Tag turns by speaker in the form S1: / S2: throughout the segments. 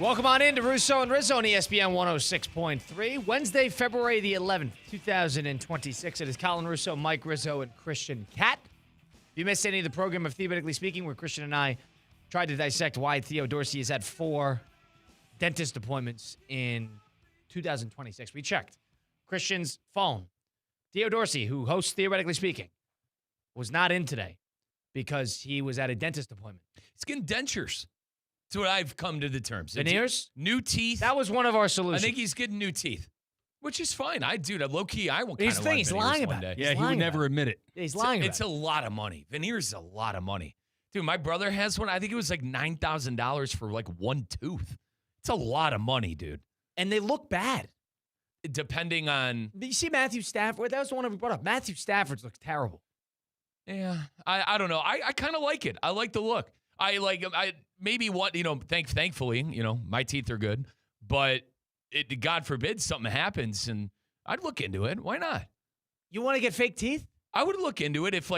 S1: Welcome on in to Russo and Rizzo on ESPN 106.3. Wednesday, February the 11th, 2026. It is Colin Russo, Mike Rizzo, and Christian CKATT. If you missed any of the program of Theoretically Speaking, where Christian and I tried to dissect why Theo Dorsey has had 4 dentist appointments in 2026, we checked Christian's phone. Theo Dorsey, who hosts Theoretically Speaking, was not in today because he was at a dentist appointment.
S2: He's getting dentures. That's what I've come to the terms.
S1: Veneers?
S2: New teeth.
S1: That was one of our solutions.
S2: I think he's getting new teeth, which is fine. Low-key, I will kind
S1: He's
S2: of want
S1: he's
S2: veneers
S1: lying
S2: one
S1: about it.
S2: day.
S3: Yeah, he would never admit it.
S1: He's lying about
S2: It's a lot of money. Veneers is a lot of money. Dude, my brother has one. I think it was like $9,000 for like one tooth. It's a lot of money, dude.
S1: And they look bad.
S2: Depending on...
S1: You see Matthew Stafford? That was the one we brought up. Matthew Stafford's looks terrible.
S2: Yeah, I don't know. I kind of like it. I like the look. Thankfully, my teeth are good, but God forbid something happens, and I'd look into it. Why not?
S1: You want to get fake teeth?
S2: I would look into it if,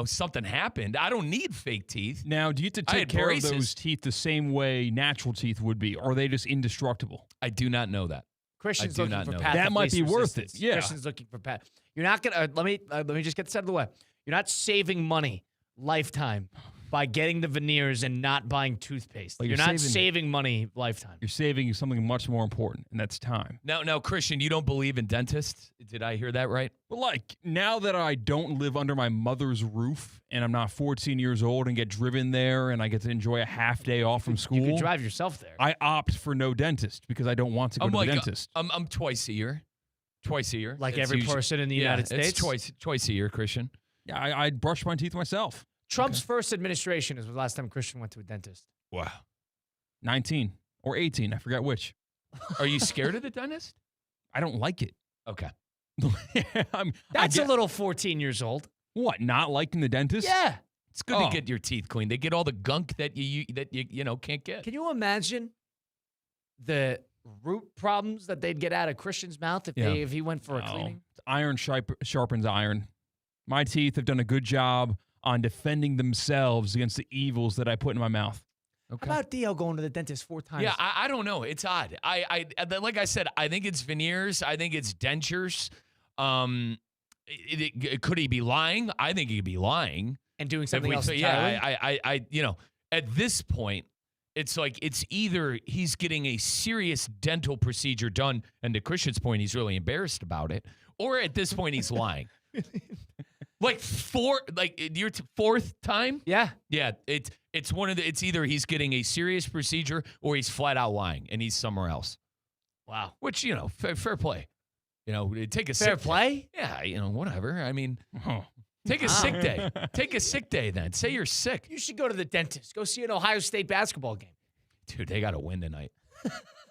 S2: something happened. I don't need fake teeth.
S3: Now, do you have to take care of those teeth the same way natural teeth would be, or are they just indestructible?
S2: I do not know that.
S1: Christian's looking for path.
S3: That might be worth it. Yeah.
S1: Christian's looking for path. You're not gonna. Let me just get this out of the way. You're not saving money lifetime by getting the veneers and not buying toothpaste.
S3: Well,
S1: you're not saving money lifetime.
S3: You're saving something much more important, and that's time.
S2: Now, Christian, you don't believe in dentists? Did I hear that right?
S3: Well, now that I don't live under my mother's roof and I'm not 14 years old and get driven there and I get to enjoy a half day off from school.
S1: You can drive yourself there.
S3: I opt for no dentist because I don't want to go to the dentist.
S2: I'm twice a year. Twice a year.
S1: Like every person in the United States?
S2: It's twice a year, Christian.
S3: Yeah, I brush my teeth myself.
S1: Trump's first administration is the last time Christian went to a dentist.
S2: Wow.
S3: 19 or 18, I forgot which.
S2: Are you scared of the dentist?
S3: I don't like it.
S2: Okay.
S1: That's a little 14 years old.
S3: What, not liking the dentist?
S1: Yeah.
S2: It's good to get your teeth cleaned. They get all the gunk that you can't get.
S1: Can you imagine the root problems that they'd get out of Christian's mouth if he went for a cleaning?
S3: Iron sharpens iron. My teeth have done a good job on defending themselves against the evils that I put in my mouth.
S1: Okay. How about Theo going to the dentist 4 times?
S2: Yeah, I don't know. It's odd. Like I said, I think it's veneers. I think it's dentures. Could he be lying? I think he could be lying
S1: and doing something else. Yeah,
S2: at this point, it's either he's getting a serious dental procedure done, and to Christian's point, he's really embarrassed about it, or at this point, he's lying. Your 4th time?
S1: Yeah.
S2: Yeah. It's one of the. It's either he's getting a serious procedure or he's flat out lying and he's somewhere else.
S1: Wow.
S2: Which fair play. Take a
S1: fair play.
S2: Yeah. Whatever. I mean, take a sick day. Take a sick day then. Say you're sick.
S1: You should go to the dentist. Go see an Ohio State basketball game.
S2: Dude, they got to win tonight.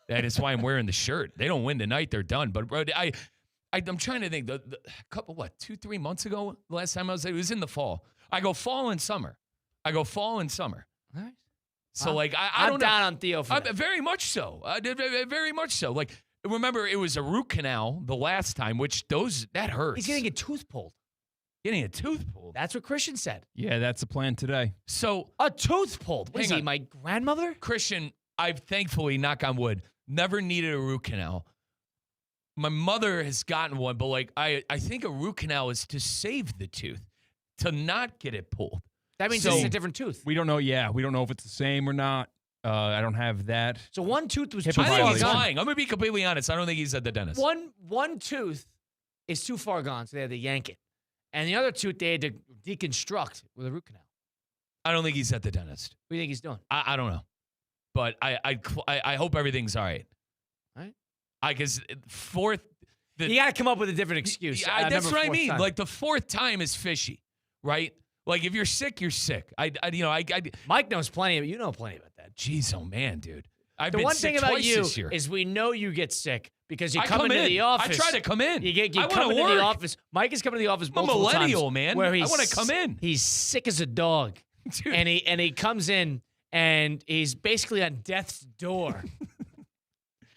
S2: That is why I'm wearing the shirt. They don't win tonight, they're done. But I'm trying to think. The couple 2-3 months ago, the last time it was in the fall. I go fall and summer.
S1: All right.
S2: So I
S1: I'm
S2: don't know.
S1: down on Theo for that.
S2: Very much so. Very much so. Remember, it was a root canal the last time, which that hurts.
S1: He's getting a tooth pulled.
S2: Getting a tooth pulled.
S1: That's what Christian said.
S3: Yeah, that's the plan today.
S2: So
S1: a tooth pulled. What is he, my grandmother?
S2: Christian, I've thankfully, knock on wood, never needed a root canal. My mother has gotten one, but I think a root canal is to save the tooth, to not get it pulled.
S1: That means it's a different tooth.
S3: We don't know. Yeah, we don't know if it's the same or not. I don't have that.
S1: So one tooth was too
S2: I think
S1: far
S2: he's
S1: gone.
S2: lying. I'm going to be completely honest. I don't think he's at the dentist.
S1: One tooth is too far gone, so they had to yank it. And the other tooth they had to deconstruct with a root canal.
S2: I don't think he's at the dentist.
S1: What do you think he's doing?
S2: I don't know. But I hope everything's all right.
S1: All right.
S2: Because 4th...
S1: you got to come up with a different excuse.
S2: That's what I mean. Time. The 4th time is fishy, right? If you're sick, you're sick.
S1: Mike knows plenty of it. You know plenty about that.
S2: Jeez, oh man, dude.
S1: The one thing about you is we know you get sick because you come into the office.
S2: I try to come in.
S1: You come into the office. Mike is coming to the office multiple times.
S2: I'm a millennial, man.
S1: Where
S2: I want to come in.
S1: He's sick as a dog.
S2: Dude.
S1: And he comes in and he's basically on death's door.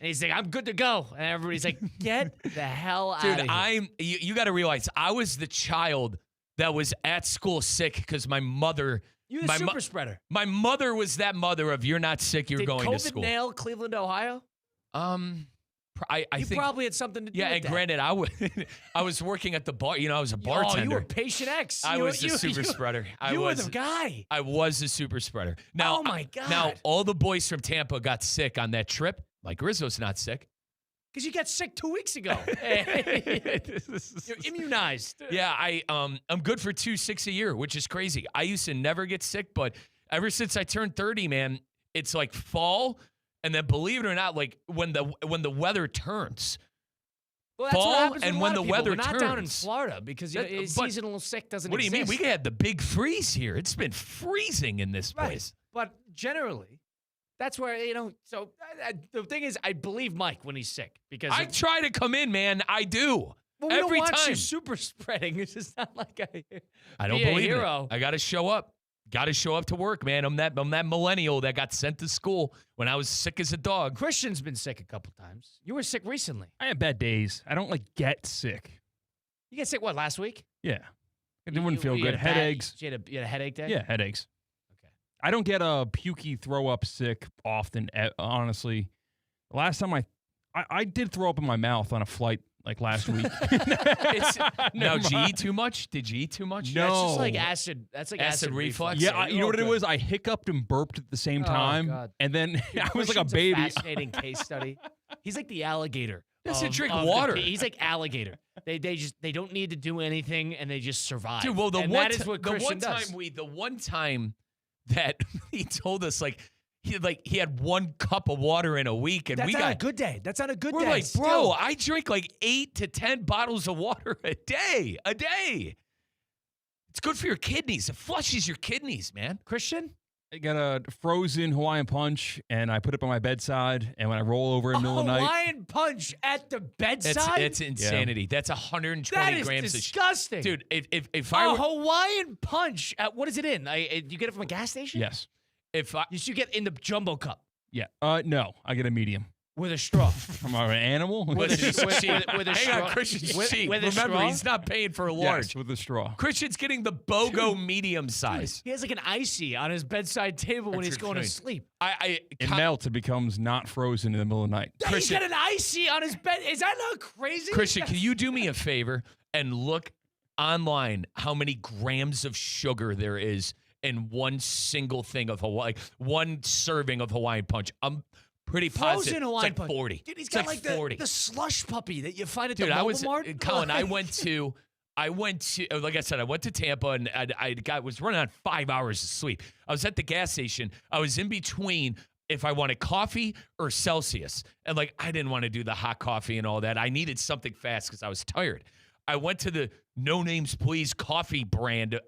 S1: And he's like, I'm good to go. And everybody's like, get the hell out of here.
S2: You got to realize, I was the child that was at school sick because my mother
S1: You're the super spreader.
S2: My mother was that mother of you're not sick, you're going to school.
S1: Did COVID nail Cleveland, Ohio?
S2: I
S1: you
S2: think
S1: probably had something to do with
S2: and
S1: that.
S2: granted, I was working at the bar. I was a bartender.
S1: Oh, you were patient X.
S2: I was the super spreader.
S1: You were the guy.
S2: I was the super spreader. Now,
S1: oh, my God.
S2: Now, all the boys from Tampa got sick on that trip. Mike Rizzo's not sick.
S1: Because you got sick 2 weeks ago. You're immunized.
S2: Yeah, I'm good for 2-6 a year, which is crazy. I used to never get sick, but ever since I turned 30, man, it's like fall, and then believe it or not, like when the weather turns.
S1: Well, that's what happens
S2: and
S1: with
S2: when
S1: a lot
S2: the
S1: of people.
S2: weather
S1: We're not
S2: turns.
S1: down in Florida because seasonal sick doesn't
S2: exist. What do you mean? We had the big freeze here. It's been freezing in this place.
S1: But generally, that's where, so the thing is, I believe Mike when he's sick. Because
S2: I try to come in, man. I do.
S1: Well, we
S2: every
S1: don't want
S2: time.
S1: you super spreading. It's just not like
S2: I don't believe
S1: hero.
S2: it. I got to show up. Got to show up to work, man. I'm that millennial that got sent to school when I was sick as a dog.
S1: Christian's been sick a couple times. You were sick recently.
S3: I have bad days. I don't get sick.
S1: You get sick, what, last week?
S3: Yeah. It wouldn't feel good. Headaches.
S1: You had a headache day?
S3: Yeah, headaches.
S1: Okay.
S3: I don't get a pukey throw up sick often, honestly. The last time I did throw up in my mouth on a flight like last week.
S2: Now, did you eat too much? Did you eat too much?
S3: No.
S1: That's just like acid. That's like acid reflux.
S3: Yeah, you know what it was? I hiccuped and burped at the same time.
S1: God.
S3: And then I was like a
S1: Christian's
S3: baby.
S1: Fascinating case study. He's like the alligator.
S2: Doesn't drink water.
S1: He's like alligator. They don't need to do anything and they just survive.
S2: Dude, well, the one time that he told us he had 1 cup of water in a week, and
S1: That's on a good day. That's on a good day.
S2: We're like,
S1: still.
S2: bro, I drink like 8 to 10 bottles of water a day. It's good for your kidneys. It flushes your kidneys, man.
S1: Christian?
S3: I got a frozen Hawaiian punch, and I put it by my bedside, and when I roll over in the middle of the night.
S1: Hawaiian punch at the bedside?
S2: It's insanity. Yeah. That's 120 grams.
S1: That is disgusting.
S2: Dude, if I were...
S1: Hawaiian punch, what is it in? You get it from a gas station?
S3: Yes.
S1: You should get in the jumbo cup.
S3: Yeah. No, I get a medium.
S1: With a straw.
S3: From an animal?
S1: With a straw.
S2: Hang on, Christian's cheap. Remember, he's not paying for a large.
S3: Yes, with a straw.
S2: Christian's getting the BOGO medium size.
S1: He has like an icy on his bedside table when he's going to sleep.
S3: It melts. It becomes not frozen in the middle of the night.
S1: He's got an icy on his bed. Is that not crazy?
S2: Christian, can you do me a favor and look online how many grams of sugar there is in one single thing of one serving of Hawaiian punch? I'm pretty positive.
S1: Frozen Hawaiian
S2: it's like 40.
S1: Dude, he's got
S2: like
S1: 40. The slush puppy that you find at the Mart.
S2: Colin, I went to, like I said, I went to Tampa and I was running on 5 hours of sleep. I was at the gas station. I was in between if I wanted coffee or Celsius. And I didn't want to do the hot coffee and all that. I needed something fast because I was tired. I went to the No Names Please coffee brand,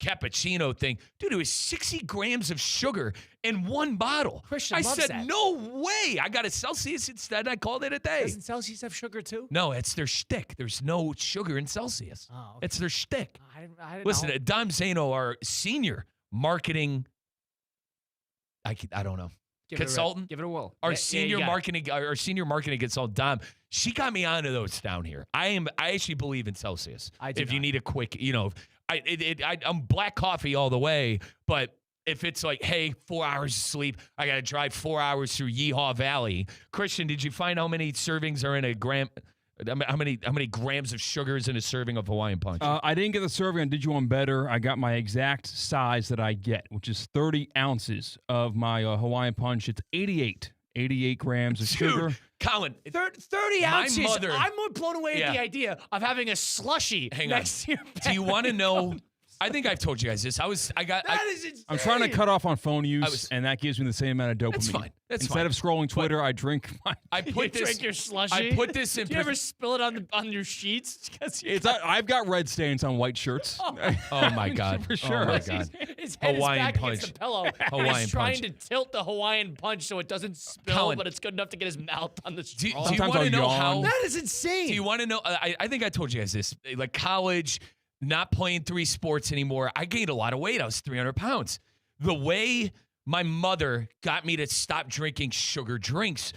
S2: cappuccino thing. Dude, it was 60 grams of sugar in one bottle.
S1: Christian
S2: I
S1: loves
S2: said,
S1: that.
S2: no way. I got a Celsius instead. I called it a day.
S1: Doesn't Celsius have sugar too?
S2: No, it's their shtick. There's no sugar in Celsius.
S1: Oh, okay.
S2: It's their shtick.
S1: I didn't
S2: Listen,
S1: know.
S2: Dom Zano, our senior marketing, I don't know, consultant.
S1: Give it a whirl.
S2: Our senior marketing consultant, Dom, she got me onto those down here. I actually believe in Celsius. If you need a quick, I'm black coffee all the way, but if it's like, hey, 4 hours of sleep, I got to drive 4 hours through Yeehaw Valley. Christian, did you find how many servings are in a gram? How many grams of sugar is in a serving of Hawaiian punch?
S3: I didn't get the serving. I did you one better. I got my exact size that I get, which is 30 ounces of my Hawaiian punch. It's 88 grams of sugar.
S2: Colin,
S1: 30 ounces.
S2: Mother,
S1: I'm more blown away at the idea of having a slushy next to your bed.
S2: Do you want to know? I think I've told you guys this.
S1: That is insane.
S3: I'm trying to cut off on phone use, and that gives me the same amount of dopamine.
S2: That's fine.
S3: Instead of scrolling Twitter, I drink my.
S1: Drink your slushy.
S2: I put this in.
S1: Do you ever spill it on your sheets?
S3: I've got red stains on white shirts.
S2: Oh my god!
S3: For sure.
S2: Oh my god!
S1: His head
S2: Hawaiian
S1: is back
S2: punch.
S1: against the pillow.
S2: Hawaiian
S1: He's trying
S2: punch.
S1: to tilt the Hawaiian punch so it doesn't spill,
S2: Colin,
S1: but it's good enough to get his mouth on the straw.
S2: Do you
S3: Sometimes
S2: want to
S3: I'll
S2: know
S3: yawn.
S2: how?
S1: That is insane.
S2: Do you want to know? I think I told you guys this. Like college, not playing 3 sports anymore. I gained a lot of weight. I was 300 pounds. The way my mother got me to stop drinking sugar drinks,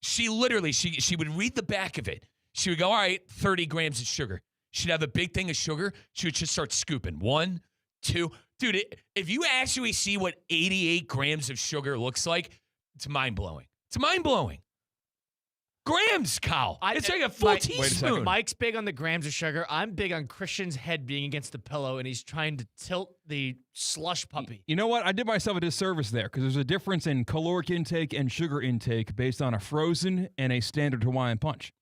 S2: she literally, she would read the back of it. She would go, all right, 30 grams of sugar. She'd have a big thing of sugar. She would just start scooping. 1, 2. Dude, if you actually see what 88 grams of sugar looks like, it's mind-blowing. It's mind-blowing. Grams, Kyle. It's like a full teaspoon.
S1: Mike's big on the grams of sugar. I'm big on Christian's head being against the pillow, and he's trying to tilt the slush puppy.
S3: You know what? I did myself a disservice there because there's a difference in caloric intake and sugar intake based on a frozen and a standard Hawaiian punch.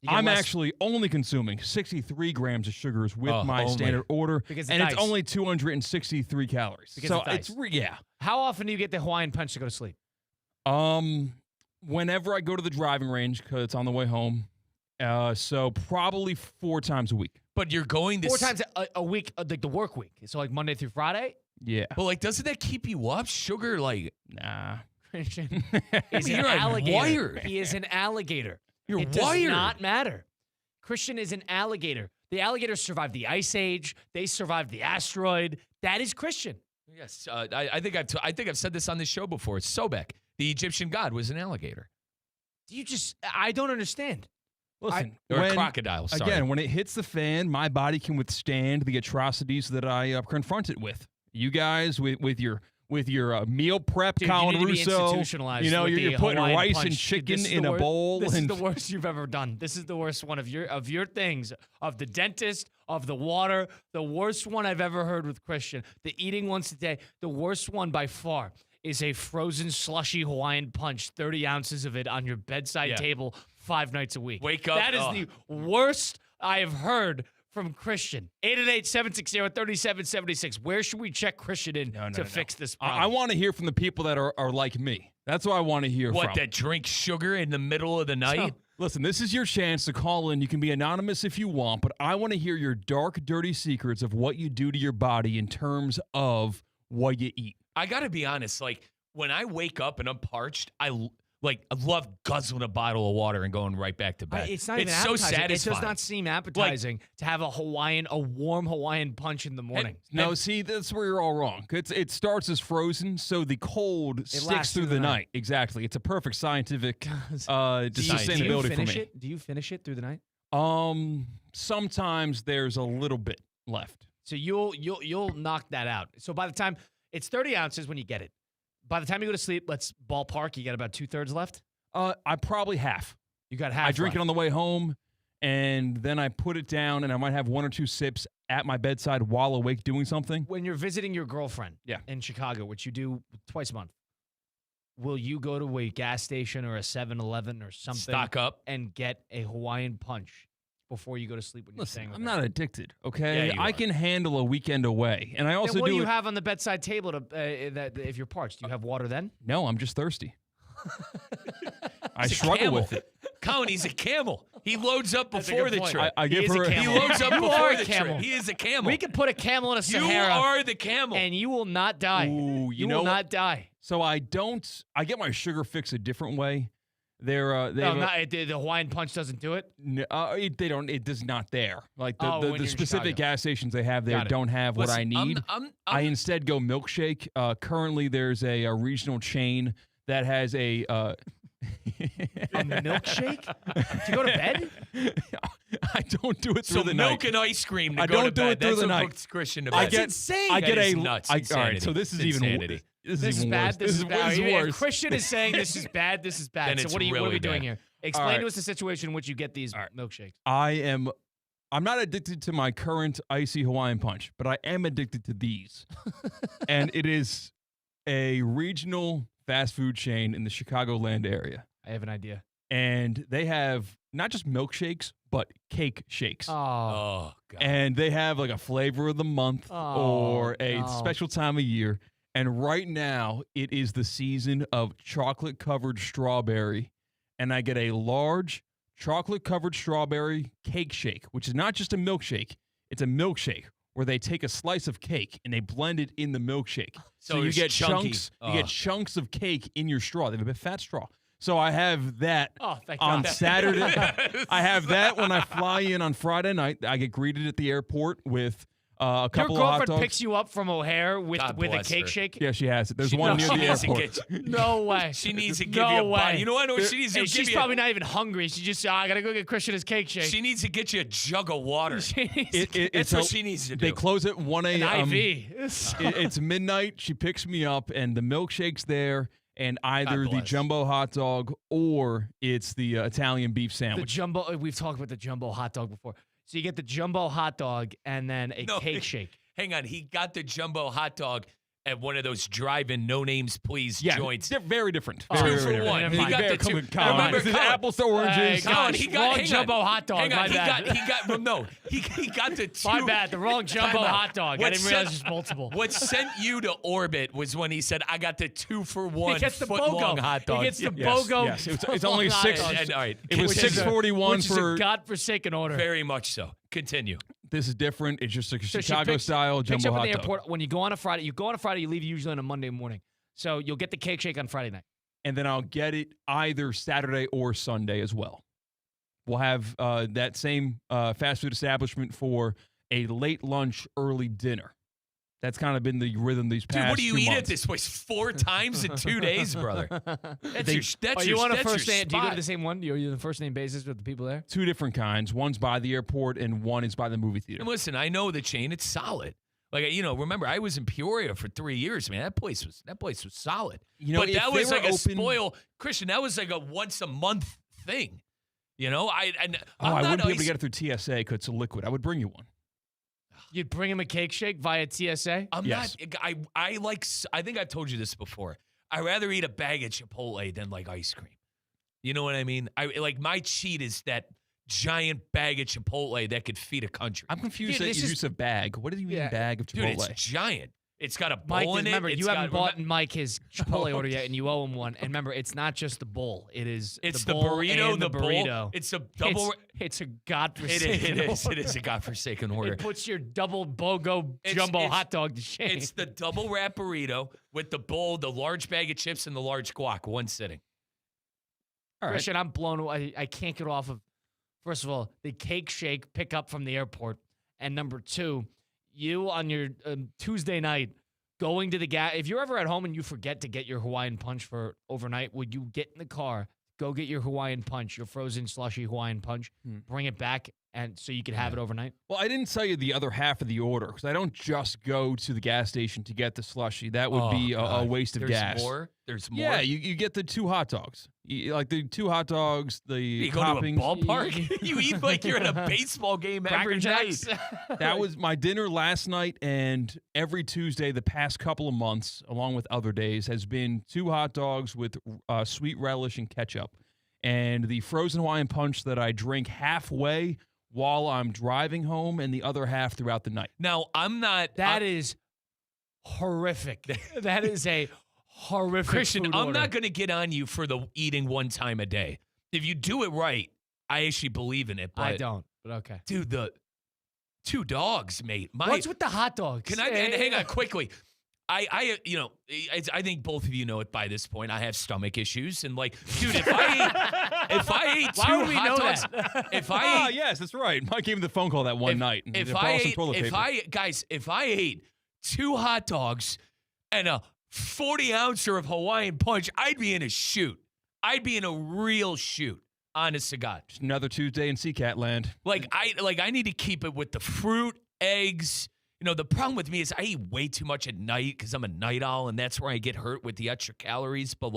S3: I'm actually only consuming 63 grams of sugars with my standard order, and it's only 263 calories.
S1: Because it's
S3: yeah.
S1: How often do you get the Hawaiian punch to go to sleep?
S3: Whenever I go to the driving range because it's on the way home, so probably 4 times a week.
S2: But you're going to
S1: 4 times a week, like the work week. So like Monday through Friday.
S3: Yeah.
S2: But like, doesn't that keep you up? Sugar, like,
S3: nah.
S1: Christian is an alligator.
S2: Wired.
S1: He is an alligator.
S2: You're
S1: it
S2: wired.
S1: does not matter. Christian is an alligator. The alligators survived the Ice Age. They survived the asteroid. That is Christian.
S2: Yes, I think I've said this on this show before. Sobek, the Egyptian god, was an alligator.
S1: I don't understand.
S3: Listen,
S2: or a crocodile. Sorry.
S3: Again, when it hits the fan, my body can withstand the atrocities that I confront it with. You guys, with your meal prep,
S1: Dude,
S3: Colin
S1: you
S3: Russo, you're putting
S1: Hawaiian
S3: rice
S1: punch.
S3: and chicken
S1: Dude,
S3: in a bowl.
S1: This is the worst you've ever done. This is the worst one of your things, of the dentist, of the water. The worst one I've ever heard with Christian. The eating once a day. The worst one by far is a frozen slushy Hawaiian punch, 30 ounces of it on your bedside table 5 nights a week.
S2: Wake up.
S1: That is the worst I have heard from Christian. 888-760-3776. Where should we check Christian in to fix this problem?
S3: I want to hear from the people that are like me. That's what I want to hear from.
S2: What, that drink sugar in the middle of the night?
S3: Listen, this is your chance to call in. You can be anonymous if you want, but I want to hear your dark, dirty secrets of what you do to your body in terms of what you eat.
S2: I got to be honest. Like, when I wake up and I'm parched, I love guzzling a bottle of water and going right back to bed.
S1: It's not even
S2: so
S1: appetizing.
S2: satisfying.
S1: It does not seem appetizing to have a warm Hawaiian punch in the morning.
S3: See, that's where you're all wrong. It starts as frozen, so the cold sticks through the night. Exactly. It's a perfect scientific sustainability for me.
S1: Do you finish it through the night?
S3: Sometimes there's a little bit left.
S1: So you'll knock that out. So by the time it's 30 ounces when you get it. By the time you go to sleep, let's ballpark, you got about 2/3 left?
S3: I probably half.
S1: You got half.
S3: I drink it on the way home, and then I put it down, and I might have 1 or 2 sips at my bedside while awake doing something.
S1: When you're visiting your girlfriend in Chicago, which you do twice a month, will you go to a gas station or a 7-Eleven or something?
S2: Stock up.
S1: And get a Hawaiian punch before you go to sleep when you're staying with
S3: I'm
S1: her?
S3: not addicted, okay?
S2: Yeah,
S3: I can handle a weekend away. And I also
S1: what do you have on the bedside table if you're parched? Do you have water then?
S3: No, I'm just thirsty. I struggle with it.
S2: Colin, he's a camel. He loads up before the trip.
S3: I give her
S2: He loads up before the
S1: camel.
S2: trip. He is a camel.
S1: We could put a camel in a Sahara.
S2: You are the camel.
S1: And you will not die.
S3: Ooh,
S1: you will not die.
S3: So I get my sugar fix a different way.
S1: The Hawaiian punch doesn't do it?
S3: No, they don't. It does not there. Like the
S1: Chicago.
S3: specific gas stations they have there don't have what I need. I instead go milkshake. Currently, there's a regional chain that has a
S1: milkshake to go to bed.
S3: I don't do it through the night.
S2: Milk and ice cream to
S3: I
S2: go
S3: don't
S2: to
S3: do
S2: bed.
S3: it through
S2: That's
S3: the
S2: what
S3: night.
S2: puts Christian to bed.
S1: That's insane.
S3: I
S2: That
S3: get
S2: is nuts.
S3: all
S2: Insanity.
S3: right, so this is
S2: Insanity.
S3: This
S1: is
S3: even
S1: bad.
S3: worse.
S1: This is bad.
S3: worse.
S1: Christian is saying this is bad. This is bad.
S2: Then
S1: So
S2: it's
S1: what are we
S2: really
S1: doing
S2: bad.
S1: here? Explain to us the situation in which you get these milkshakes.
S3: I'm not addicted to my current icy Hawaiian punch, but I am addicted to these. And it is a regional fast food chain in the Chicagoland area.
S1: I have an idea.
S3: And they have not just milkshakes, but cake shakes.
S1: Oh,
S2: God.
S3: And they have like a flavor of the month or a special time of year. And right now, it is the season of chocolate-covered strawberry. And I get a large chocolate-covered strawberry cake shake, which is not just a milkshake. It's a milkshake where they take a slice of cake and they blend it in the milkshake. So you get chunks. You get chunks of cake in your straw. They have a bit fat straw. So I have that on Saturday. I have that when I fly in on Friday night. I get greeted at the airport with a couple
S1: Your
S3: of hot
S1: girlfriend
S3: dogs.
S1: picks you up from O'Hare with
S2: God
S1: a
S2: bless
S1: cake
S2: her.
S1: shake?
S3: Yeah, she has it. There's
S2: She
S3: one
S2: knows
S3: near
S2: she
S3: the
S2: needs to
S3: airport.
S2: get-
S1: No way.
S2: She needs to give
S1: No
S2: you a
S1: way.
S2: bite. You know what? She needs to
S1: Hey,
S2: give
S1: she's
S2: you.
S1: probably not even hungry. She just, I gotta go get Christian his cake shake.
S2: She needs to get you a jug of water.
S3: That's
S2: That's what she needs to do.
S3: They close at 1 a.m.
S1: An IV.
S3: It's midnight. She picks me up, and the milkshake's there, and either the
S2: bless.
S3: jumbo hot dog or it's the Italian beef
S1: The
S3: sandwich.
S1: jumbo. We've talked about the jumbo hot dog before. So you get the jumbo hot dog and then a
S2: No,
S1: cake shake.
S2: Hang on. He got the jumbo hot dog at one of those drive-in, no names, please
S3: yeah,
S2: joints.
S3: they're very different.
S1: Oh,
S3: Very,
S2: Two
S3: very
S2: for
S3: different.
S2: one. He
S1: Never
S2: got
S1: mind.
S2: the two.
S3: Come on, Colin.
S2: Remember,
S3: This is
S2: Colin.
S3: apples to oranges.
S1: Colin,
S2: Colin, he got
S1: wrong
S2: hang
S1: jumbo
S2: on.
S1: hot dog.
S2: Hang on,
S1: My bad.
S2: well, no, he got the two.
S1: My bad. The wrong jumbo
S2: Time out.
S1: hot dog. I
S2: What
S1: didn't realize
S2: sent-
S1: there's multiple.
S2: What sent you to orbit was when he said, "I got the 2-for-1
S1: He gets the
S2: foot-long
S1: BOGO.
S2: hot dog."
S1: He gets the
S3: Yes,
S1: BOGO.
S3: yes. It's only
S1: hot
S3: six.
S1: dog.
S2: And, all right,
S3: It was
S1: Which is a-
S3: $6.41
S1: which is
S3: for.
S1: a godforsaken order.
S2: very much so. Continue.
S3: This is different. It's just a
S1: So she
S3: Chicago
S1: picks-
S3: style
S1: picks
S3: jumbo
S1: you up
S3: hot
S1: at the
S3: dog.
S1: airport. When you go on a Friday, you leave usually on a Monday morning. So you'll get the cake shake on Friday night.
S3: And then I'll get it either Saturday or Sunday as well. We'll have that same fast food establishment for a late lunch, early dinner. That's kind of been the rhythm these past
S2: Dude, what do you
S3: 2
S2: eat
S3: months.
S2: at this place 4 times in 2 days, brother? That's your that's
S1: you
S2: your,
S1: on a
S2: that's
S1: first
S2: your
S1: name? Do you go to
S2: spot.
S1: the same one? You're the first name basis with the people there?
S3: Two different kinds. One's by the airport and one is by the movie theater.
S2: And listen, I know the chain. It's solid. Like, remember, I was in Peoria for 3 years, man. That place was solid. But
S3: if
S2: that
S3: they
S2: was
S3: were
S2: like a
S3: open-
S2: spoil. Christian, that was like a once a month thing.
S3: I wouldn't be able to get it through TSA because it's a liquid. I would bring you one.
S1: You'd bring him a cake shake via TSA?
S2: I'm
S3: Yes.
S2: not. I think I told you this before. I'd rather eat a bag of Chipotle than like ice cream. You know what I mean? My cheat is that giant bag of Chipotle that could feed a country.
S3: I'm confused
S1: Dude,
S3: at
S1: this
S3: your
S1: is-
S3: use of bag. What do you mean
S1: Yeah.
S3: bag of
S2: Dude,
S3: Chipotle?
S2: it's giant. It's got a
S1: Mike,
S2: bowl in it.
S1: remember,
S2: It's
S1: you haven't
S2: got,
S1: bought Mike his Chipotle order yet, and you owe him one. And remember, it's not just the bowl. It's
S2: It's
S1: the
S2: the
S1: bowl
S2: burrito,
S1: and
S2: the
S1: burrito.
S2: bowl. It's a double.
S1: It's a
S2: It
S1: godforsaken
S2: is.
S1: order.
S2: It is a godforsaken order.
S1: It puts your double BOGO
S2: It's-
S1: jumbo
S2: it's-
S1: hot dog to shame.
S2: It's the double wrap burrito with the bowl, the large bag of chips, and the large guac. One sitting.
S3: All right.
S1: Christian, I'm blown away. I can't get off of, first of all, the cake shake pickup from the airport. And number 2, you on your Tuesday night going to the gas. If you're ever at home and you forget to get your Hawaiian punch for overnight, would you get in the car, go get your Hawaiian punch, your frozen slushy Hawaiian punch, bring it back, and so you could have it overnight?
S3: Well, I didn't tell you the other half of the order because I don't just go to the gas station to get the slushy. That would be a waste of
S2: There's
S3: gas.
S2: more. There's more.
S3: Yeah, you get the 2 hot dogs. Like the 2 hot dogs, the
S2: You go
S3: toppings.
S2: to a ballpark. You eat like you're at a baseball game every
S1: Cracker
S2: night.
S1: Jacks.
S3: That was my dinner last night, and every Tuesday the past couple of months, along with other days, has been 2 hot dogs with sweet relish and ketchup. And the frozen Hawaiian punch that I drink halfway while I'm driving home and the other half throughout the night.
S2: Now, I'm not.
S1: That is horrific. That is a horrific
S2: Christian,
S1: food
S2: I'm
S1: order.
S2: not going to get on you for the eating one time a day. If you do it right, I actually believe in it. But
S1: I don't, but okay.
S2: dude, the 2 dogs, mate.
S1: What's with the hot dogs?
S2: Can I and hang on quickly? I think both of you know it by this point. I have stomach issues, and like, dude, if I ate 2
S1: Why would we
S2: hot
S1: know
S2: dogs,
S1: that?
S2: if I ate,
S3: Yes, that's right. Mike gave me the phone call that one night. And
S2: if
S3: they brought
S2: I
S3: some
S2: ate,
S3: toilet
S2: if
S3: paper.
S2: if I ate 2 hot dogs and a 40-ouncer of Hawaiian punch, I'd be in a shoot. I'd be in a real shoot. Honest to God.
S3: Just another Tuesday in CKATT land.
S2: I need to keep it with the fruit, eggs. The problem with me is I eat way too much at night because I'm a night owl, and that's where I get hurt with the extra calories. But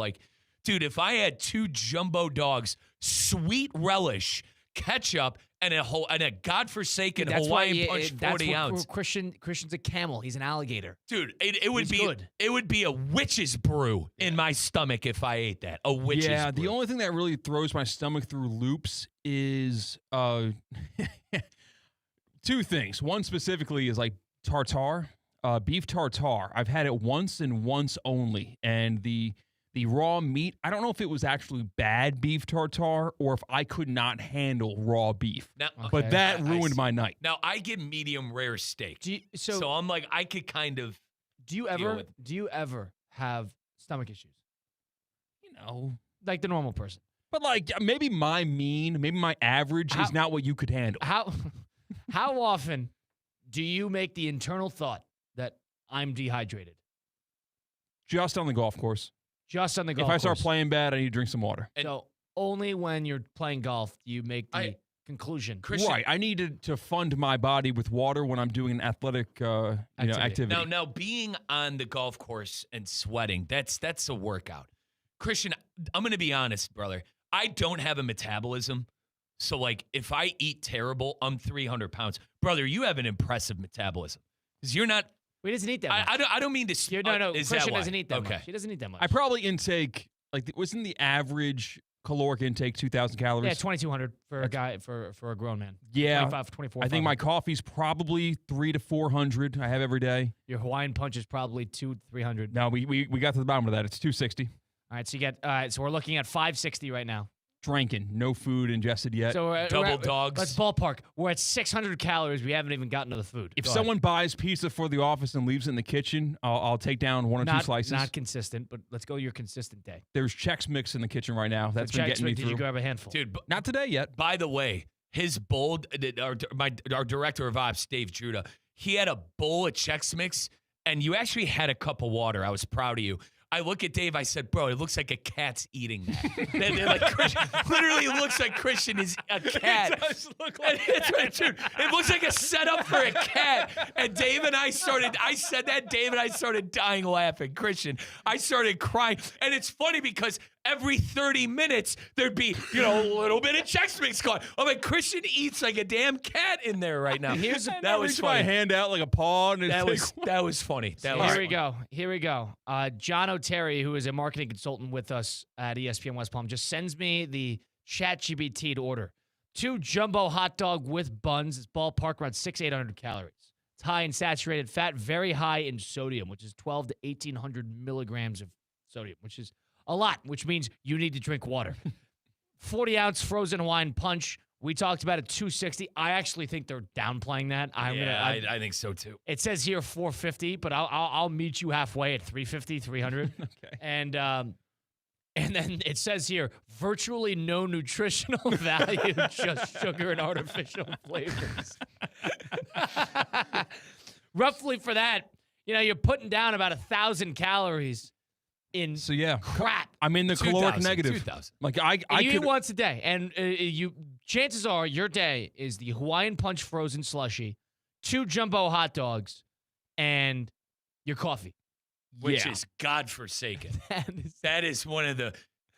S2: dude, if I had 2 jumbo dogs, sweet relish, ketchup, and a godforsaken Hawaiian punch 40 ounce,
S1: Christian's a camel. He's an alligator.
S2: dude, it would
S1: He's
S2: be
S1: good.
S2: It would be a witch's brew in my stomach if I ate that. A witch's
S3: Yeah,
S2: brew.
S3: the only thing that really throws my stomach through loops is 2 things. One specifically is like tartare, beef tartare. I've had it once and once only, and the raw meat, I don't know if it was actually bad beef tartare or if I could not handle raw beef.
S2: Now,
S3: But that
S2: I
S3: ruined
S2: see.
S3: my night.
S2: Now I get medium rare steak,
S1: So
S2: so I'm like I could kind of.
S1: do you ever have stomach issues like the normal person?
S3: But like maybe my average is not what you could handle.
S1: How often do you make the internal thought that I'm dehydrated?
S3: Just on the golf course.
S1: Just on the golf
S3: If I
S1: course.
S3: start playing bad, I need to drink some water.
S1: So only when you're playing golf do you make the conclusion.
S2: Christian,
S3: Right. I need to fund my body with water when I'm doing an athletic activity.
S2: Now, being on the golf course and sweating, that's a workout. Christian, I'm going to be honest, brother. I don't have a metabolism. So, like, if I eat terrible, I'm 300 pounds. Brother, you have an impressive metabolism. Because you're not.
S1: He doesn't eat that much.
S2: I don't mean to.
S1: No,
S2: is
S1: Christian
S2: that
S1: doesn't eat that
S2: okay.
S1: much. He doesn't eat that much.
S3: I probably intake, wasn't the average caloric intake 2,000 calories?
S1: Yeah, 2,200 for a guy, for a grown man.
S3: Yeah.
S1: 25, 24.
S3: I think my coffee's probably 300 to 400 I have every day.
S1: Your Hawaiian punch is probably 200, 300.
S3: No, we got to the bottom of that. It's 260.
S1: All right, so you get. All right, so we're looking at 560 right now.
S3: Drinking. No food ingested yet.
S1: So
S2: Double dogs.
S1: Let's ballpark. We're at 600 calories. We haven't even gotten to the food.
S3: If someone buys pizza for the office and leaves it in the kitchen, I'll take down one or two slices.
S1: Not consistent, but let's go your consisent day.
S3: There's Chex Mix in the kitchen right now. That's been getting me through.
S1: Did you grab a handful?
S2: Dude,
S3: not today yet.
S2: By the way, his bowl, our director of ops, Dave Judah, he had a bowl of Chex Mix, and you actually had a cup of water. I was proud of you. I look at Dave, I said, bro, it looks like a cat's eating that. They're like, literally, it looks like Christian is a cat.
S3: It does look like
S2: It's right, dude. It looks like a setup for a cat. And Dave and I said that, Dave and I started dying laughing. Christian, I started crying. And it's funny because every 30 minutes, there'd be, a little bit of Chex Mix going. I'm like, Christian eats like a damn cat in there right now. That was funny.
S3: My hand out like a paw. And
S2: that was funny.
S1: Here we go. John O'Terry, who is a marketing consultant with us at ESPN West Palm, just sends me the ChatGPT order. 2 jumbo hot dog with buns. It's ballpark around 600-800 calories. It's high in saturated fat, very high in sodium, which is 12 to 1,800 milligrams of sodium, which is a lot, which means you need to drink water. 40-ounce frozen Hawaiian punch. We talked about it, 260. I actually think they're downplaying that.
S2: I think so too.
S1: It says here 450, but I'll meet you halfway at 350, 300.
S3: Okay.
S1: And then it says here virtually no nutritional value, just sugar and artificial flavors. Roughly for that, you're putting down about 1,000 calories in crap.
S3: I'm in the caloric negative.
S2: 2,000.
S3: Like I
S1: you
S3: could
S1: eat once a day, and chances are your day is the Hawaiian Punch frozen slushie, 2 jumbo hot dogs, and your coffee,
S2: which is godforsaken. That is one of the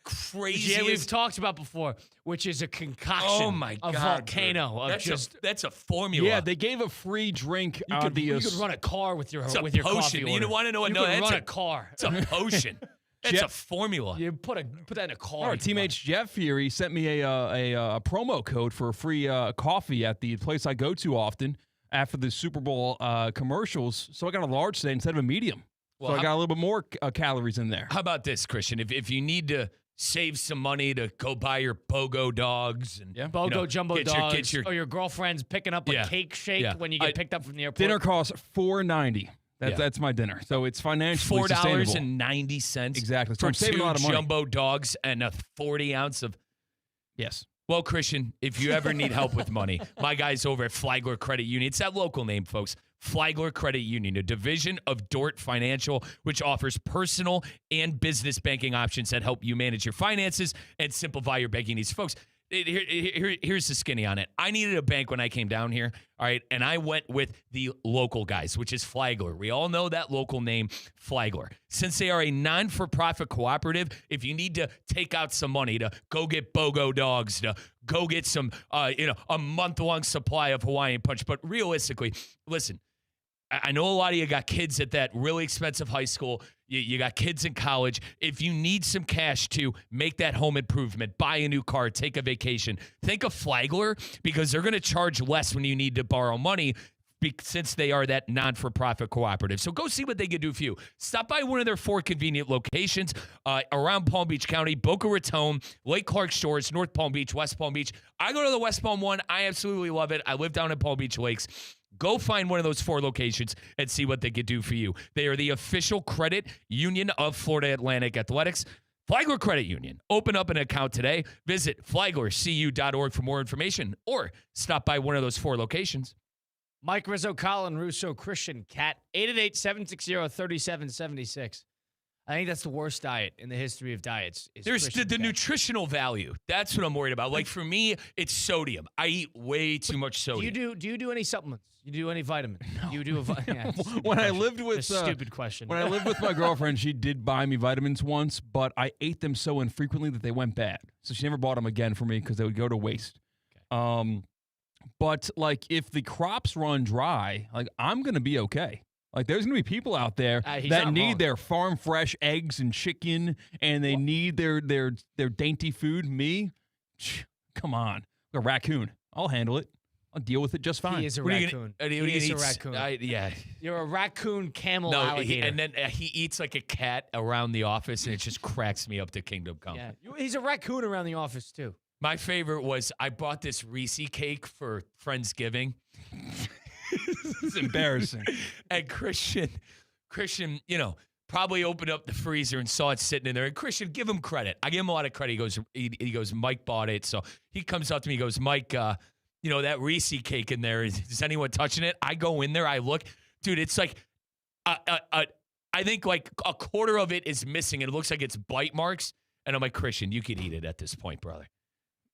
S2: craziest.
S1: Yeah, we've talked about before, which is a concoction.
S2: Oh my God,
S1: a volcano
S2: dude.
S1: of
S2: that's a formula.
S3: Yeah, they gave a free drink.
S1: You could run a car with your
S2: potion.
S1: coffee order.
S2: You want to know what?
S1: You could run a car.
S2: It's a potion. It's a formula.
S1: You put that in a car.
S3: Our teammate Jeff here, he sent me a promo code for a free coffee at the place I go to often after the Super Bowl commercials. So I got a large today instead of a medium.
S2: Well,
S3: so I got a little bit more calories in there.
S2: How about this, Christian? If you need to save some money to go buy your BOGO dogs and
S1: BOGO jumbo dogs,
S2: or
S1: your girlfriend's picking up a cake shake when you get picked up from the airport.
S3: Dinner costs $4.90. That's my dinner. So it's financially sustainable.
S2: $4.90.
S3: Exactly. So
S2: For
S3: I'm saving a lot of money.
S2: jumbo dogs and a 40-ounce of.
S3: Yes.
S2: Well, Christian, if you ever need help with money, my guys over at Flagler Credit Union, it's that local name, folks. Flagler Credit Union, a division of Dort Financial, which offers personal and business banking options that help you manage your finances and simplify your banking needs. Folks, here's the skinny on it. I needed a bank when I came down here, all right, and I went with the local guys, which is Flagler. We all know that local name, Flagler. Since they are a non-for-profit cooperative, if you need to take out some money to go get BOGO dogs, to go get some, a month-long supply of Hawaiian Punch, but realistically, listen, I know a lot of you got kids at that really expensive high school. You got kids in college. If you need some cash to make that home improvement, buy a new car, take a vacation, think of Flagler because they're going to charge less when you need to borrow money since they are that non-for-profit cooperative. So go see what they can do for you. Stop by one of their 4 convenient locations around Palm Beach County, Boca Raton, Lake Clark Shores, North Palm Beach, West Palm Beach. I go to the West Palm one. I absolutely love it. I live down in Palm Beach Lakes. Go find one of those 4 locations and see what they can do for you. They are the official credit union of Florida Atlantic Athletics. Flagler Credit Union. Open up an account today. Visit flaglercu.org for more information or stop by one of those 4 locations.
S1: Mike Rizzo, Colin, Russo, Christian, CKATT, 888-760-3776. I think that's the worst diet in the history of diets.
S2: There's the nutritional value. That's what I'm worried about. Like for me, it's sodium. I eat way too much sodium.
S1: Do you do any supplements? You do any vitamins?
S3: No.
S1: You do
S3: when I lived with
S1: stupid question.
S3: When I lived with my girlfriend, she did buy me vitamins once, but I ate them so infrequently that they went bad. So she never bought them again for me because they would go to waste. Okay. But like if the crops run dry, like I'm gonna be okay. Like, there's going to be people out there that need their farm fresh eggs and chicken, and they need their dainty food. Me? Come on. A raccoon. I'll handle it. I'll deal with it just fine.
S1: He is a raccoon. He's a raccoon.
S2: Yeah.
S1: You're a raccoon camel alligator.
S2: And then he eats like a cat around the office, and it just cracks me up to kingdom come.
S1: Yeah. He's a raccoon around the office, too.
S2: My favorite was I bought this Reese cake for Friendsgiving.
S3: It's embarrassing.
S2: And Christian, probably opened up the freezer and saw it sitting in there. And Christian, give him credit. I give him a lot of credit. He goes, Mike bought it. So he comes up to me, he goes, Mike, that Reese cake in there, is anyone touching it? I go in there, I look. Dude, it's like, I think like a quarter of it is missing. And it looks like it's bite marks. And I'm like, Christian, you could eat it at this point, brother.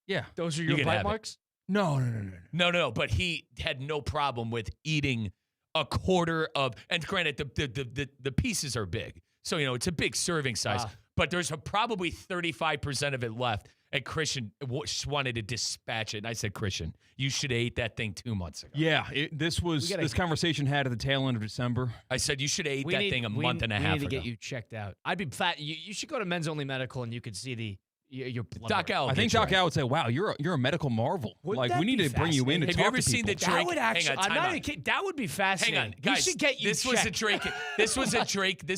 S3: Yeah.
S1: Those are your bite marks?
S3: No.
S2: But he had no problem with eating a quarter of, and granted, the pieces are big. So, it's a big serving size, but there's probably 35% of it left. And Christian just wanted to dispatch it. And I said, Christian, you should have ate that thing 2 months ago.
S3: Yeah, this conversation had at the tail end of December.
S2: I said, you should have ate that thing a month and a half ago.
S1: We need to get you checked out. I'd be fat. You should go to Men's Only Medical and you could see your blood
S2: Doc
S1: work.
S2: Al.
S3: I think Doc Al would say, "Wow, you're a medical marvel.
S1: Wouldn't
S3: like we need to bring you in to
S2: Have
S3: talk
S2: you ever
S3: to
S2: seen
S3: people."
S2: the Drake?
S1: That would actually.
S2: Hang on,
S1: I'm not even kidding. That would be fascinating.
S2: Hang on, guys.
S1: We should get you.
S2: This was a Drake. This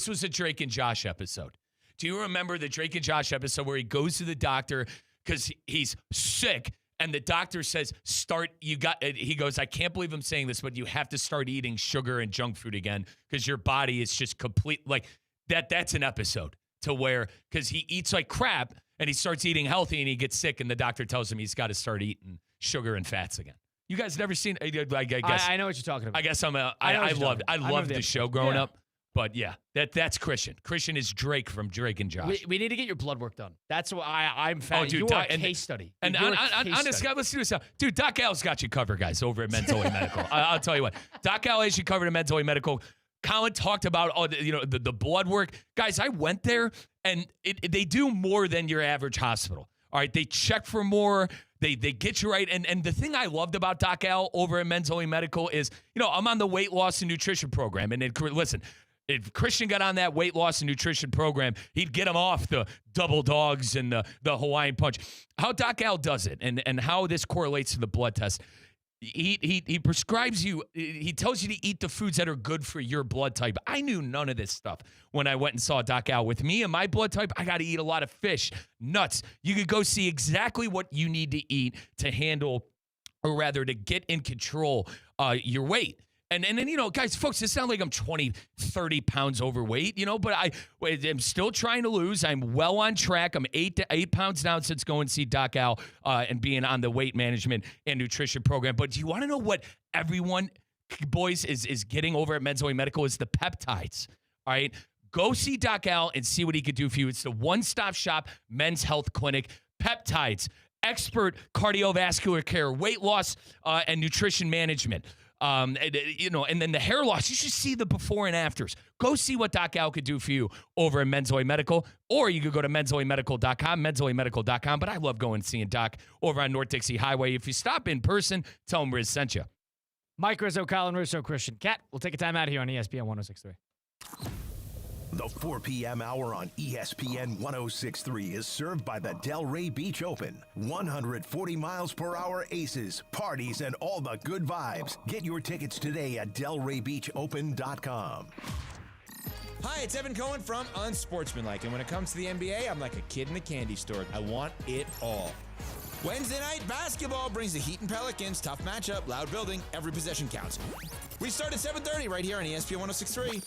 S2: was a Drake and Josh episode. Do you remember the Drake and Josh episode where he goes to the doctor because he's sick? And the doctor says, he goes, I can't believe I'm saying this, but you have to start eating sugar and junk food again because your body is just complete. Like that's an episode to where, because he eats like crap and he starts eating healthy and he gets sick and the doctor tells him he's got to start eating sugar and fats again. You guys never seen, I guess.
S1: I know what you're talking about.
S2: I guess I loved the show growing up. But yeah, that's Christian. Christian is Drake from Drake and Josh.
S1: We need to get your blood work done. That's why I'm fat.
S2: Oh, dude,
S1: you're a case study.
S2: And honest God, let's do this. Dude, Doc Al's got you covered, guys, over at Men's Only Medical. I'll tell you what. Doc Al has you covered at Men's Only Medical. Colin talked about the blood work. Guys, I went there, and they do more than your average hospital. All right, they check for more. They get you right. And the thing I loved about Doc Al over at Men's Only Medical is, I'm on the weight loss and nutrition program. And listen, if Christian got on that weight loss and nutrition program, he'd get him off the double dogs and the Hawaiian punch. How Doc Al does it and how this correlates to the blood test. He prescribes you, he tells you to eat the foods that are good for your blood type. I knew none of this stuff when I went and saw Doc Al. With me and my blood type, I got to eat a lot of fish, nuts. You could go see exactly what you need to eat to handle, or rather to get in control your weight. And then, guys, folks, it sounds like I'm 20, 30 pounds overweight, but I'm still trying to lose. I'm well on track. I'm 8 pounds down since going to see Doc Al and being on the weight management and nutrition program. But do you want to know what everyone, boys, is getting over at Men's Only Medical is the peptides, all right? Go see Doc Al and see what he could do for you. It's the one-stop shop men's health clinic. Peptides, expert cardiovascular care, weight loss, and nutrition management. And then the hair loss, you should see the before and afters. Go see what Doc Al could do for you over at Men's Only Medical, or you could go to mensonlymedical.com, mensonlymedical.com. But I love going and seeing Doc over on North Dixie Highway. If you stop in person, tell him Riz sent you.
S1: Mike Rizzo, Colin Russo, Christian CKATT. We'll take a time out here on ESPN 106.3.
S4: The 4 p.m. hour on ESPN 106.3 is served by the Delray Beach Open. 140 miles per hour aces, parties, and all the good vibes. Get your tickets today at DelrayBeachOpen.com.
S5: Hi, it's Evan Cohen from Unsportsmanlike, and when it comes to the NBA, I'm like a kid in a candy store. I want it all. Wednesday night basketball brings the Heat and Pelicans. Tough matchup, loud building, every possession counts. We start at 7:30 right here on ESPN 106.3.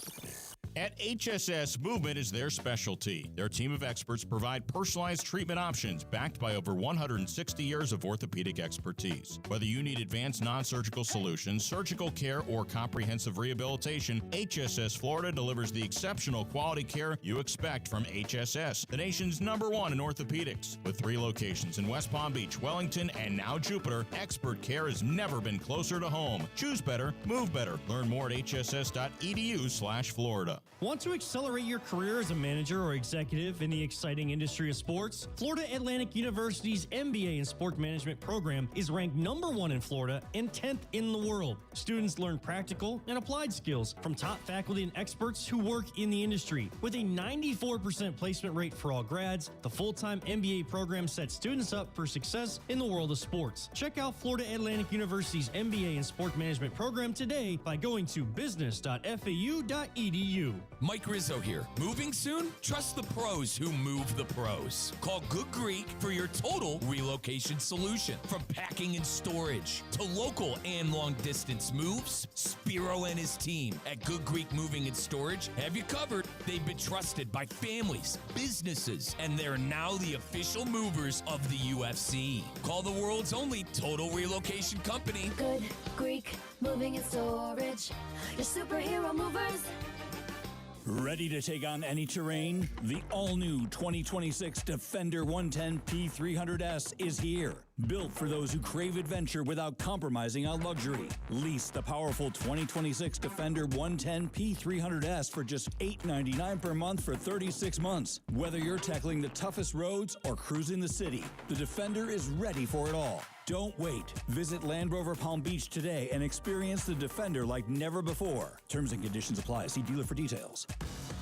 S6: At HSS, movement is their specialty. Their team of experts provide personalized treatment options backed by over 160 years of orthopedic expertise. Whether you need advanced non-surgical solutions, surgical care, or comprehensive rehabilitation, HSS Florida delivers the exceptional quality care you expect from HSS, the nation's #1 in orthopedics. With 3 locations in West Palm Beach, Wellington, and now Jupiter, expert care has never been closer to home. Choose better, move better. Learn more at hss.edu/Florida.
S7: Want to accelerate your career as a manager or executive in the exciting industry of sports? Florida Atlantic University's MBA in Sport Management program is ranked #1 in Florida and 10th in the world. Students learn practical and applied skills from top faculty and experts who work in the industry. With a 94% placement rate for all grads, the full-time MBA program sets students up for success in the world of sports. Check out Florida Atlantic University's MBA in Sport Management program today by going to business.fau.edu.
S2: Mike Rizzo here. Moving soon? Trust the pros who move the pros. Call Good Greek for your total relocation solution. From packing and storage to local and long distance moves, Spiro and his team at Good Greek Moving and Storage have you covered. They've been trusted by families, businesses, and they're now the official movers of the UFC. Call the world's only total relocation company.
S8: Good Greek Moving and Storage. Your superhero movers.
S9: Ready to take on any terrain? The all-new 2026 Defender 110 P300S is here. Built for those who crave adventure without compromising on luxury. Lease the powerful 2026 Defender 110 P300S for just $899 per month for 36 months. Whether you're tackling the toughest roads or cruising the city, the Defender is ready for it all. Don't wait. Visit Land Rover Palm Beach today and experience the Defender like never before. Terms and conditions apply. See dealer for details.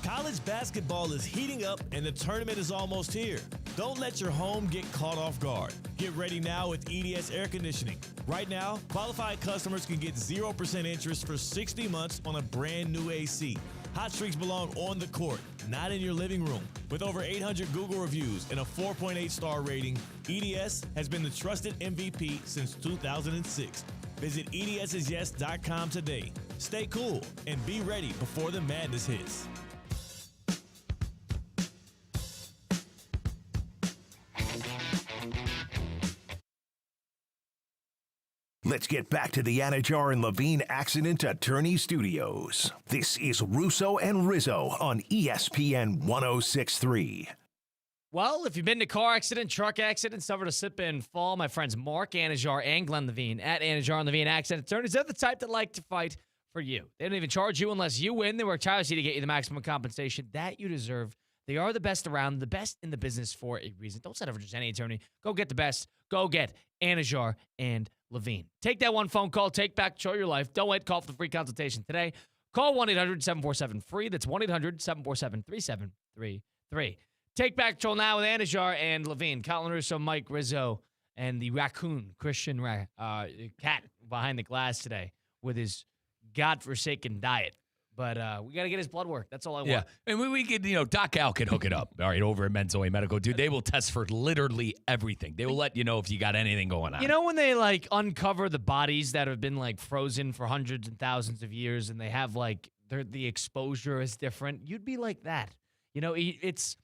S10: College basketball is heating up and the tournament is almost here. Don't let your home get caught off guard. Get ready now with EDS Air Conditioning. Right now, qualified customers can get 0% interest for 60 months on a brand new AC. Hot streaks belong on the court, not in your living room. With over 800 Google reviews and a 4.8 star rating, EDS has been the trusted MVP since 2006. Visit EDSisyes.com today. Stay cool and be ready before the madness hits.
S4: Let's get back to the Anajar and Levine Accident Attorney Studios. This is Russo and Rizzo on ESPN 106.3.
S1: Well, if you've been to car accident, truck accident, suffered a slip and fall, my friends Mark Anajar and Glenn Levine at Anajar and Levine Accident Attorneys, they're the type that like to fight for you. They don't even charge you unless you win. They work tirelessly to get you the maximum compensation that you deserve. They are the best around, the best in the business for a reason. Don't settle for just any attorney. Go get the best. Go get Anajar and Levine. Take that one phone call. Take back control of your life. Don't wait. Call for the free consultation today. Call 1-800-747-FREE. That's 1-800-747-3733. Take back control now with Anajar and Levine. Colin Russo, Mike Rizzo, and the raccoon, Christian cat behind the glass today with his godforsaken diet. But we got to get his blood work. That's all I want.
S2: Yeah, and we could, Doc Al can hook it up, all right, over at Menzoe Medical. Dude, they will test for literally everything. They will let you know if you got anything going on.
S1: You know when they, uncover the bodies that have been, frozen for hundreds and thousands of years and they have, the exposure is different? You'd be like that. It's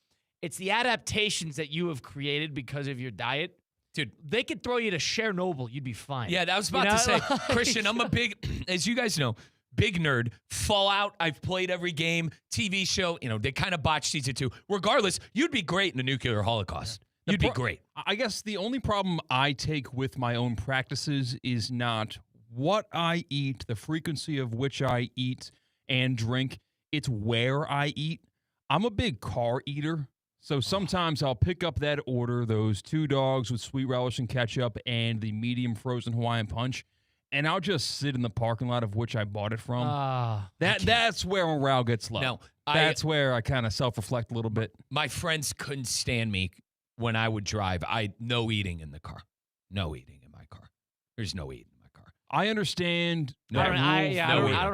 S1: the adaptations that you have created because of your diet.
S2: Dude,
S1: they could throw you to Chernobyl. You'd be fine.
S2: Yeah, I was about to say, Christian, I'm a big, as you guys know, big nerd. Fallout, I've played every game. TV show, they kind of botched season 2. Regardless, you'd be great in the nuclear holocaust. You'd be great.
S3: I guess the only problem I take with my own practices is not what I eat, the frequency of which I eat and drink. It's where I eat. I'm a big car eater. So sometimes I'll pick up that order, those 2 dogs with sweet relish and ketchup and the medium frozen Hawaiian punch, and I'll just sit in the parking lot of which I bought it from. That's where morale gets low.
S2: No,
S3: that's where I kind of self-reflect a little bit.
S2: My friends couldn't stand me when I would drive. No eating in the car. No eating in my car. There's no eating in my car.
S3: I understand.
S1: I don't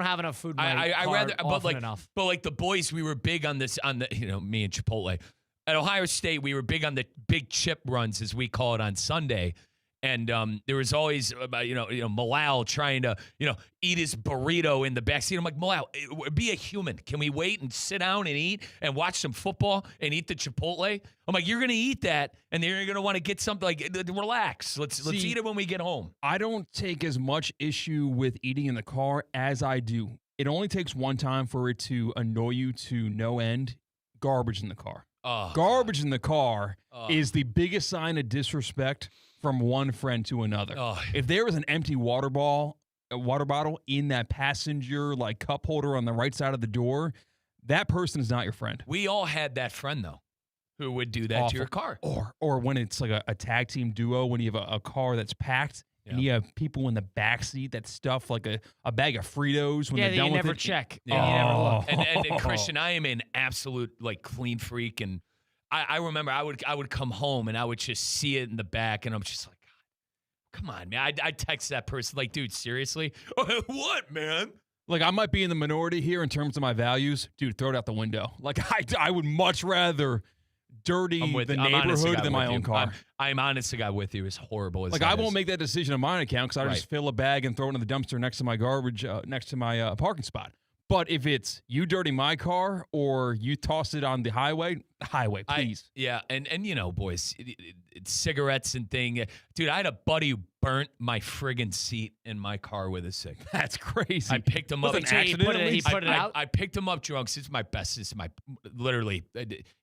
S1: have enough food in my car
S2: rather,
S1: often enough.
S2: But the boys, we were big on this, me and Chipotle. At Ohio State, we were big on the big chip runs, as we call it, on Sunday. And there was always, Malal trying to, eat his burrito in the backseat. I'm like, Malal, be a human. Can we wait and sit down and eat and watch some football and eat the Chipotle? I'm like, you're going to eat that, and then you're going to want to get something like, relax. Let's eat it when we get home.
S3: I don't take as much issue with eating in the car as I do. It only takes one time for it to annoy you to no end. Garbage in the car. Garbage in the car is the biggest sign of disrespect from one friend to another. If there was an empty water bottle in that passenger cup holder on the right side of the door, that person is not your friend.
S2: We all had that friend though, who would do that to your car.
S3: Or when it's like a tag team duo, when you have a car that's packed and you have people in the back seat that stuff like a bag of Fritos when they're done
S1: you
S3: with
S1: never
S3: it.
S1: check.
S2: Yeah.
S1: You never look.
S2: And Christian, I am an absolute clean freak, and I remember I would come home and I would just see it in the back, and I'm just like, God, come on, man. I'd text that person like, dude, seriously? What, man?
S3: I might be in the minority here in terms of my values. Dude, throw it out the window. I would much rather dirty the neighborhood than my own car.
S2: I'm honest to God with you. It's horrible.
S3: I won't make that decision on my account because I just fill a bag and throw it in the dumpster next to my garbage, next to my parking spot. But if it's you dirty my car or you toss it on the highway, please.
S2: And boys, it's cigarettes and thing. Dude, I had a buddy who burnt my friggin' seat in my car with a cig.
S3: That's crazy.
S2: I picked him up.
S3: An accident,
S1: he put it out?
S2: I picked him up drunk. It's my best. It's my, literally,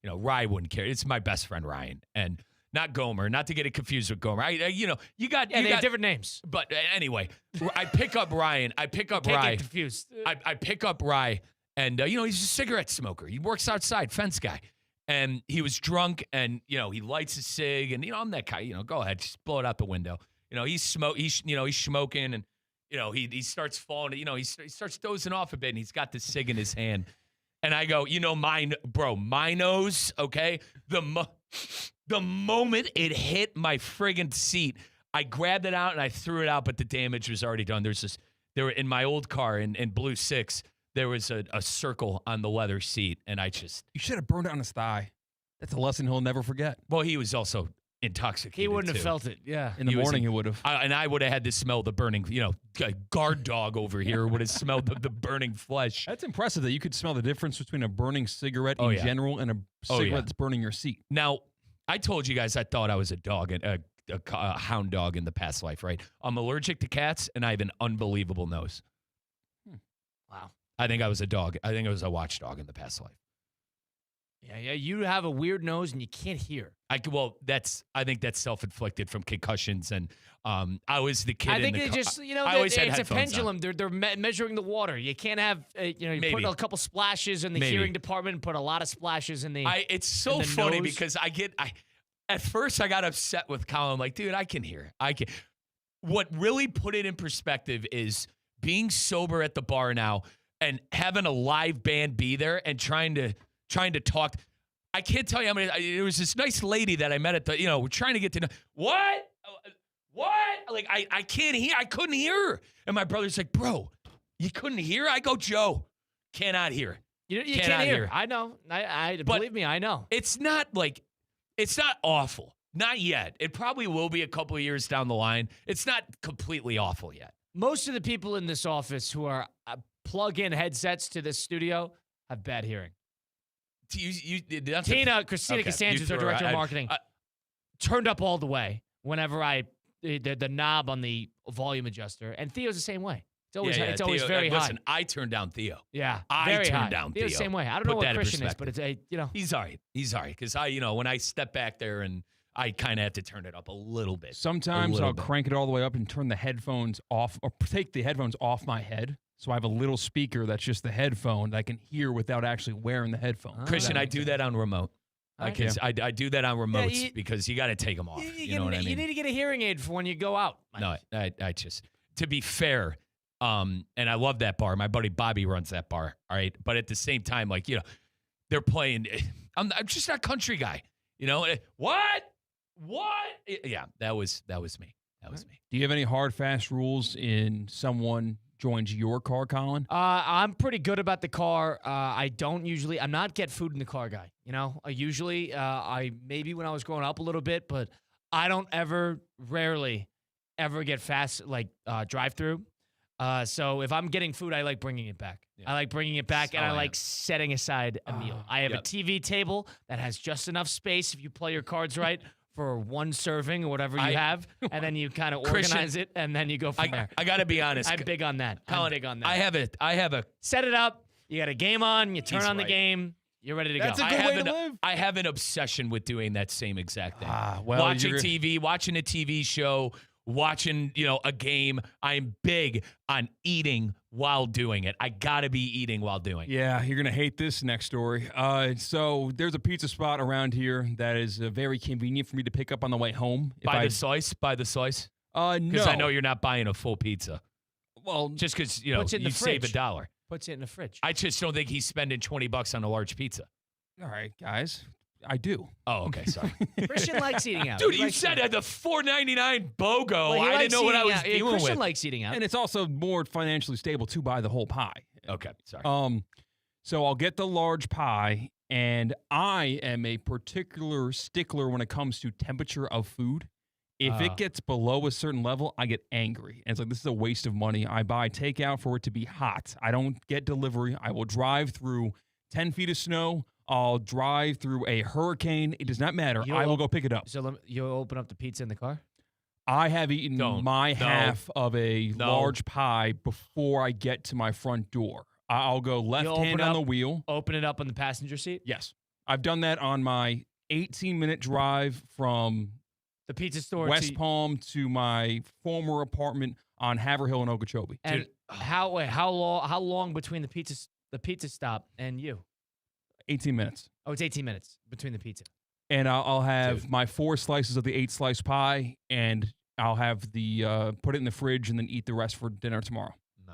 S2: Ryan wouldn't care. It's my best friend, Ryan. And not Gomer, not to get it confused with Gomer. You got
S1: different names.
S2: But anyway, I pick up Ryan. I pick up
S1: Can't
S2: Ryan.
S1: get confused.
S2: I pick up Rye, and he's a cigarette smoker. He works outside, fence guy, and he was drunk, and he lights a cig, and I'm that guy. Go ahead, just blow it out the window. He's smoking, and he starts falling. He starts dozing off a bit, and he's got the cig in his hand, and I go, my nose, okay, the moment it hit my friggin' seat, I grabbed it out and I threw it out, but the damage was already done. There were in my old car in Blue 6, there was a circle on the leather seat, and you
S3: should have burned it on his thigh. That's a lesson he'll never forget.
S2: Well, he was also intoxicated.
S1: He wouldn't have felt it. Yeah.
S3: In the morning, he would have.
S2: And I would have had to smell the burning, guard dog over here would have smelled the burning flesh.
S3: That's impressive that you could smell the difference between a burning cigarette in general and a cigarette that's burning your seat.
S2: Now, I told you guys I thought I was a dog, a hound dog in the past life, right? I'm allergic to cats, and I have an unbelievable nose.
S1: Wow.
S2: I think I was a dog. I think I was a watchdog in the past life.
S1: Yeah, you have a weird nose and you can't hear.
S2: I think that's self-inflicted from concussions, and I was the kid.
S1: I think
S2: in the
S1: they just, it's a pendulum.
S2: On.
S1: They're measuring the water. You can't have, you put a couple splashes in the hearing department and put a lot of splashes in the.
S2: It's so funny
S1: nose.
S2: because at first I got upset with Colin. I'm like, dude, I can hear. What really put it in perspective is being sober at the bar now and having a live band be there and trying to talk. I can't tell you how many. There was this nice lady that I met at the. We're trying to get to know. What? I can't hear. I couldn't hear her. And my brother's like, bro, you couldn't hear? I go, Joe, cannot hear.
S1: You can't hear. I know. Believe me, I know.
S2: It's not awful. Not yet. It probably will be a couple of years down the line. It's not completely awful yet.
S1: Most of the people in this office who are plug-in headsets to this studio have bad hearing. Christina Costanzo's our director of marketing, turned up all the way whenever the knob on the volume adjuster, and Theo's the same way. It's always
S2: Theo,
S1: very high.
S2: Listen, I turned down Theo.
S1: Yeah,
S2: I turned down Theo.
S1: Theo's the same way. I don't know what Christian is, but it's
S2: he's all right. He's all right because when I step back there and I kind of have to turn it up a little bit.
S3: Sometimes I'll crank it all the way up and turn the headphones off, or take the headphones off my head. So I have a little speaker that's just the headphone that I can hear without actually wearing the headphone.
S2: Christian, I do that on remote. I do that on remotes because you got to take them off. You know what I mean?
S1: You need to get a hearing aid for when you go out.
S2: No, I just, to be fair, and I love that bar. My buddy Bobby runs that bar, all right? But at the same time, they're playing. I'm just not a country guy. What? Yeah, that was me. That was me.
S3: Do you have any hard, fast rules in someone joins your car, Colin?
S1: I'm pretty good about the car. I'm not get food in the car guy. Maybe when I was growing up a little bit, but I don't rarely ever get fast, drive-through. So if I'm getting food, I like bringing it back.
S2: Yeah.
S1: I like bringing it back,
S2: So
S1: and I
S2: am.
S1: like setting aside a meal. I have a TV table that has just enough space if you play your cards right for one serving or whatever you have, and then you kind of organize it, and then you go from there.
S2: I got to be honest.
S1: I'm big on that.
S2: Colin,
S1: I'm big on that.
S2: I have a
S1: Set it up. You got a game on. You turn
S2: He's
S1: on the
S2: right.
S1: game. You're ready to
S3: That's
S1: go.
S3: a good way to live.
S2: I have an obsession with doing that same exact thing.
S3: Well,
S2: watching TV, watching a TV show, watching, a game. I'm big on eating while doing it. I got to be eating while doing it.
S3: Yeah, you're going to hate this next story. So there's a pizza spot around here that is very convenient for me to pick up on the way home.
S2: By the slice?
S3: No.
S2: Because I know you're not buying a full pizza.
S3: Well,
S2: Just because,
S1: Puts it in
S2: you
S1: the
S2: save
S1: fridge.
S2: $1.
S1: Puts it in the fridge.
S2: I just don't think he's spending $20 on a large pizza.
S3: all right, guys. I do.
S2: Oh, okay, sorry.
S1: Christian likes eating out.
S2: Dude,
S1: He
S2: you
S1: likes
S2: said
S1: eating
S2: at the $4.99 BOGO.
S1: Well, he
S2: I
S1: likes
S2: didn't know what I
S1: eating
S2: was
S1: out. Yeah,
S2: dealing
S1: Christian
S2: with.
S1: likes eating out.
S3: And it's also more financially stable to buy the whole pie.
S2: Okay, sorry.
S3: So I'll get the large pie, and I am a particular stickler when it comes to temperature of food. If it gets below a certain level, I get angry. And it's like, this is a waste of money. I buy takeout for it to be hot. I don't get delivery. I will drive through 10 feet of snow. I'll drive through a hurricane. It does not matter. I will go pick it up.
S1: So you'll open up the pizza in the car?
S3: I have eaten my half of a large pie before I get to my front door. I'll go left hand on the wheel.
S1: Open it up on the passenger seat?
S3: Yes. I've done that on my 18-minute drive from
S1: The pizza store
S3: West Palm to my former apartment on Haverhill in Okeechobee.
S1: And how long between the pizza stop and you?
S3: 18 minutes.
S1: Oh, it's 18 minutes between the pizza.
S3: And I'll have my 4 slices of the 8-slice pie, and I'll have the put it in the fridge and then eat the rest for dinner tomorrow.
S2: No.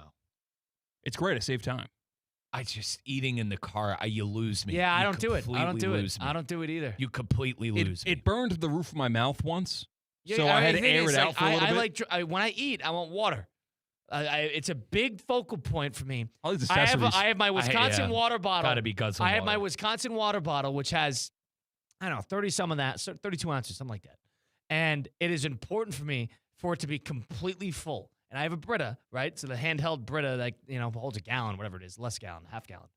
S3: It's great. I save time.
S2: I just eating in the car, you lose me.
S1: Yeah,
S2: You
S1: I don't do it. I don't do it.
S2: lose me.
S1: I don't do it either.
S2: You completely lose me.
S3: It burned the roof of my mouth once,
S1: Yeah,
S3: so I had to
S1: the thing
S3: air
S1: is,
S3: it out for a little bit.
S1: When I eat, I want water. It's a big focal point for me.
S3: All these
S1: I
S3: accessories.
S1: have my Wisconsin water bottle.
S2: Gotta be guzzling
S1: I have my
S2: water.
S1: Wisconsin water bottle, which has, 30 some of that, so 32 ounces, something like that. And it is important for me for it to be completely full. And I have a Brita, right? So the handheld Brita that, holds a gallon, whatever it is, less gallon, half gallon.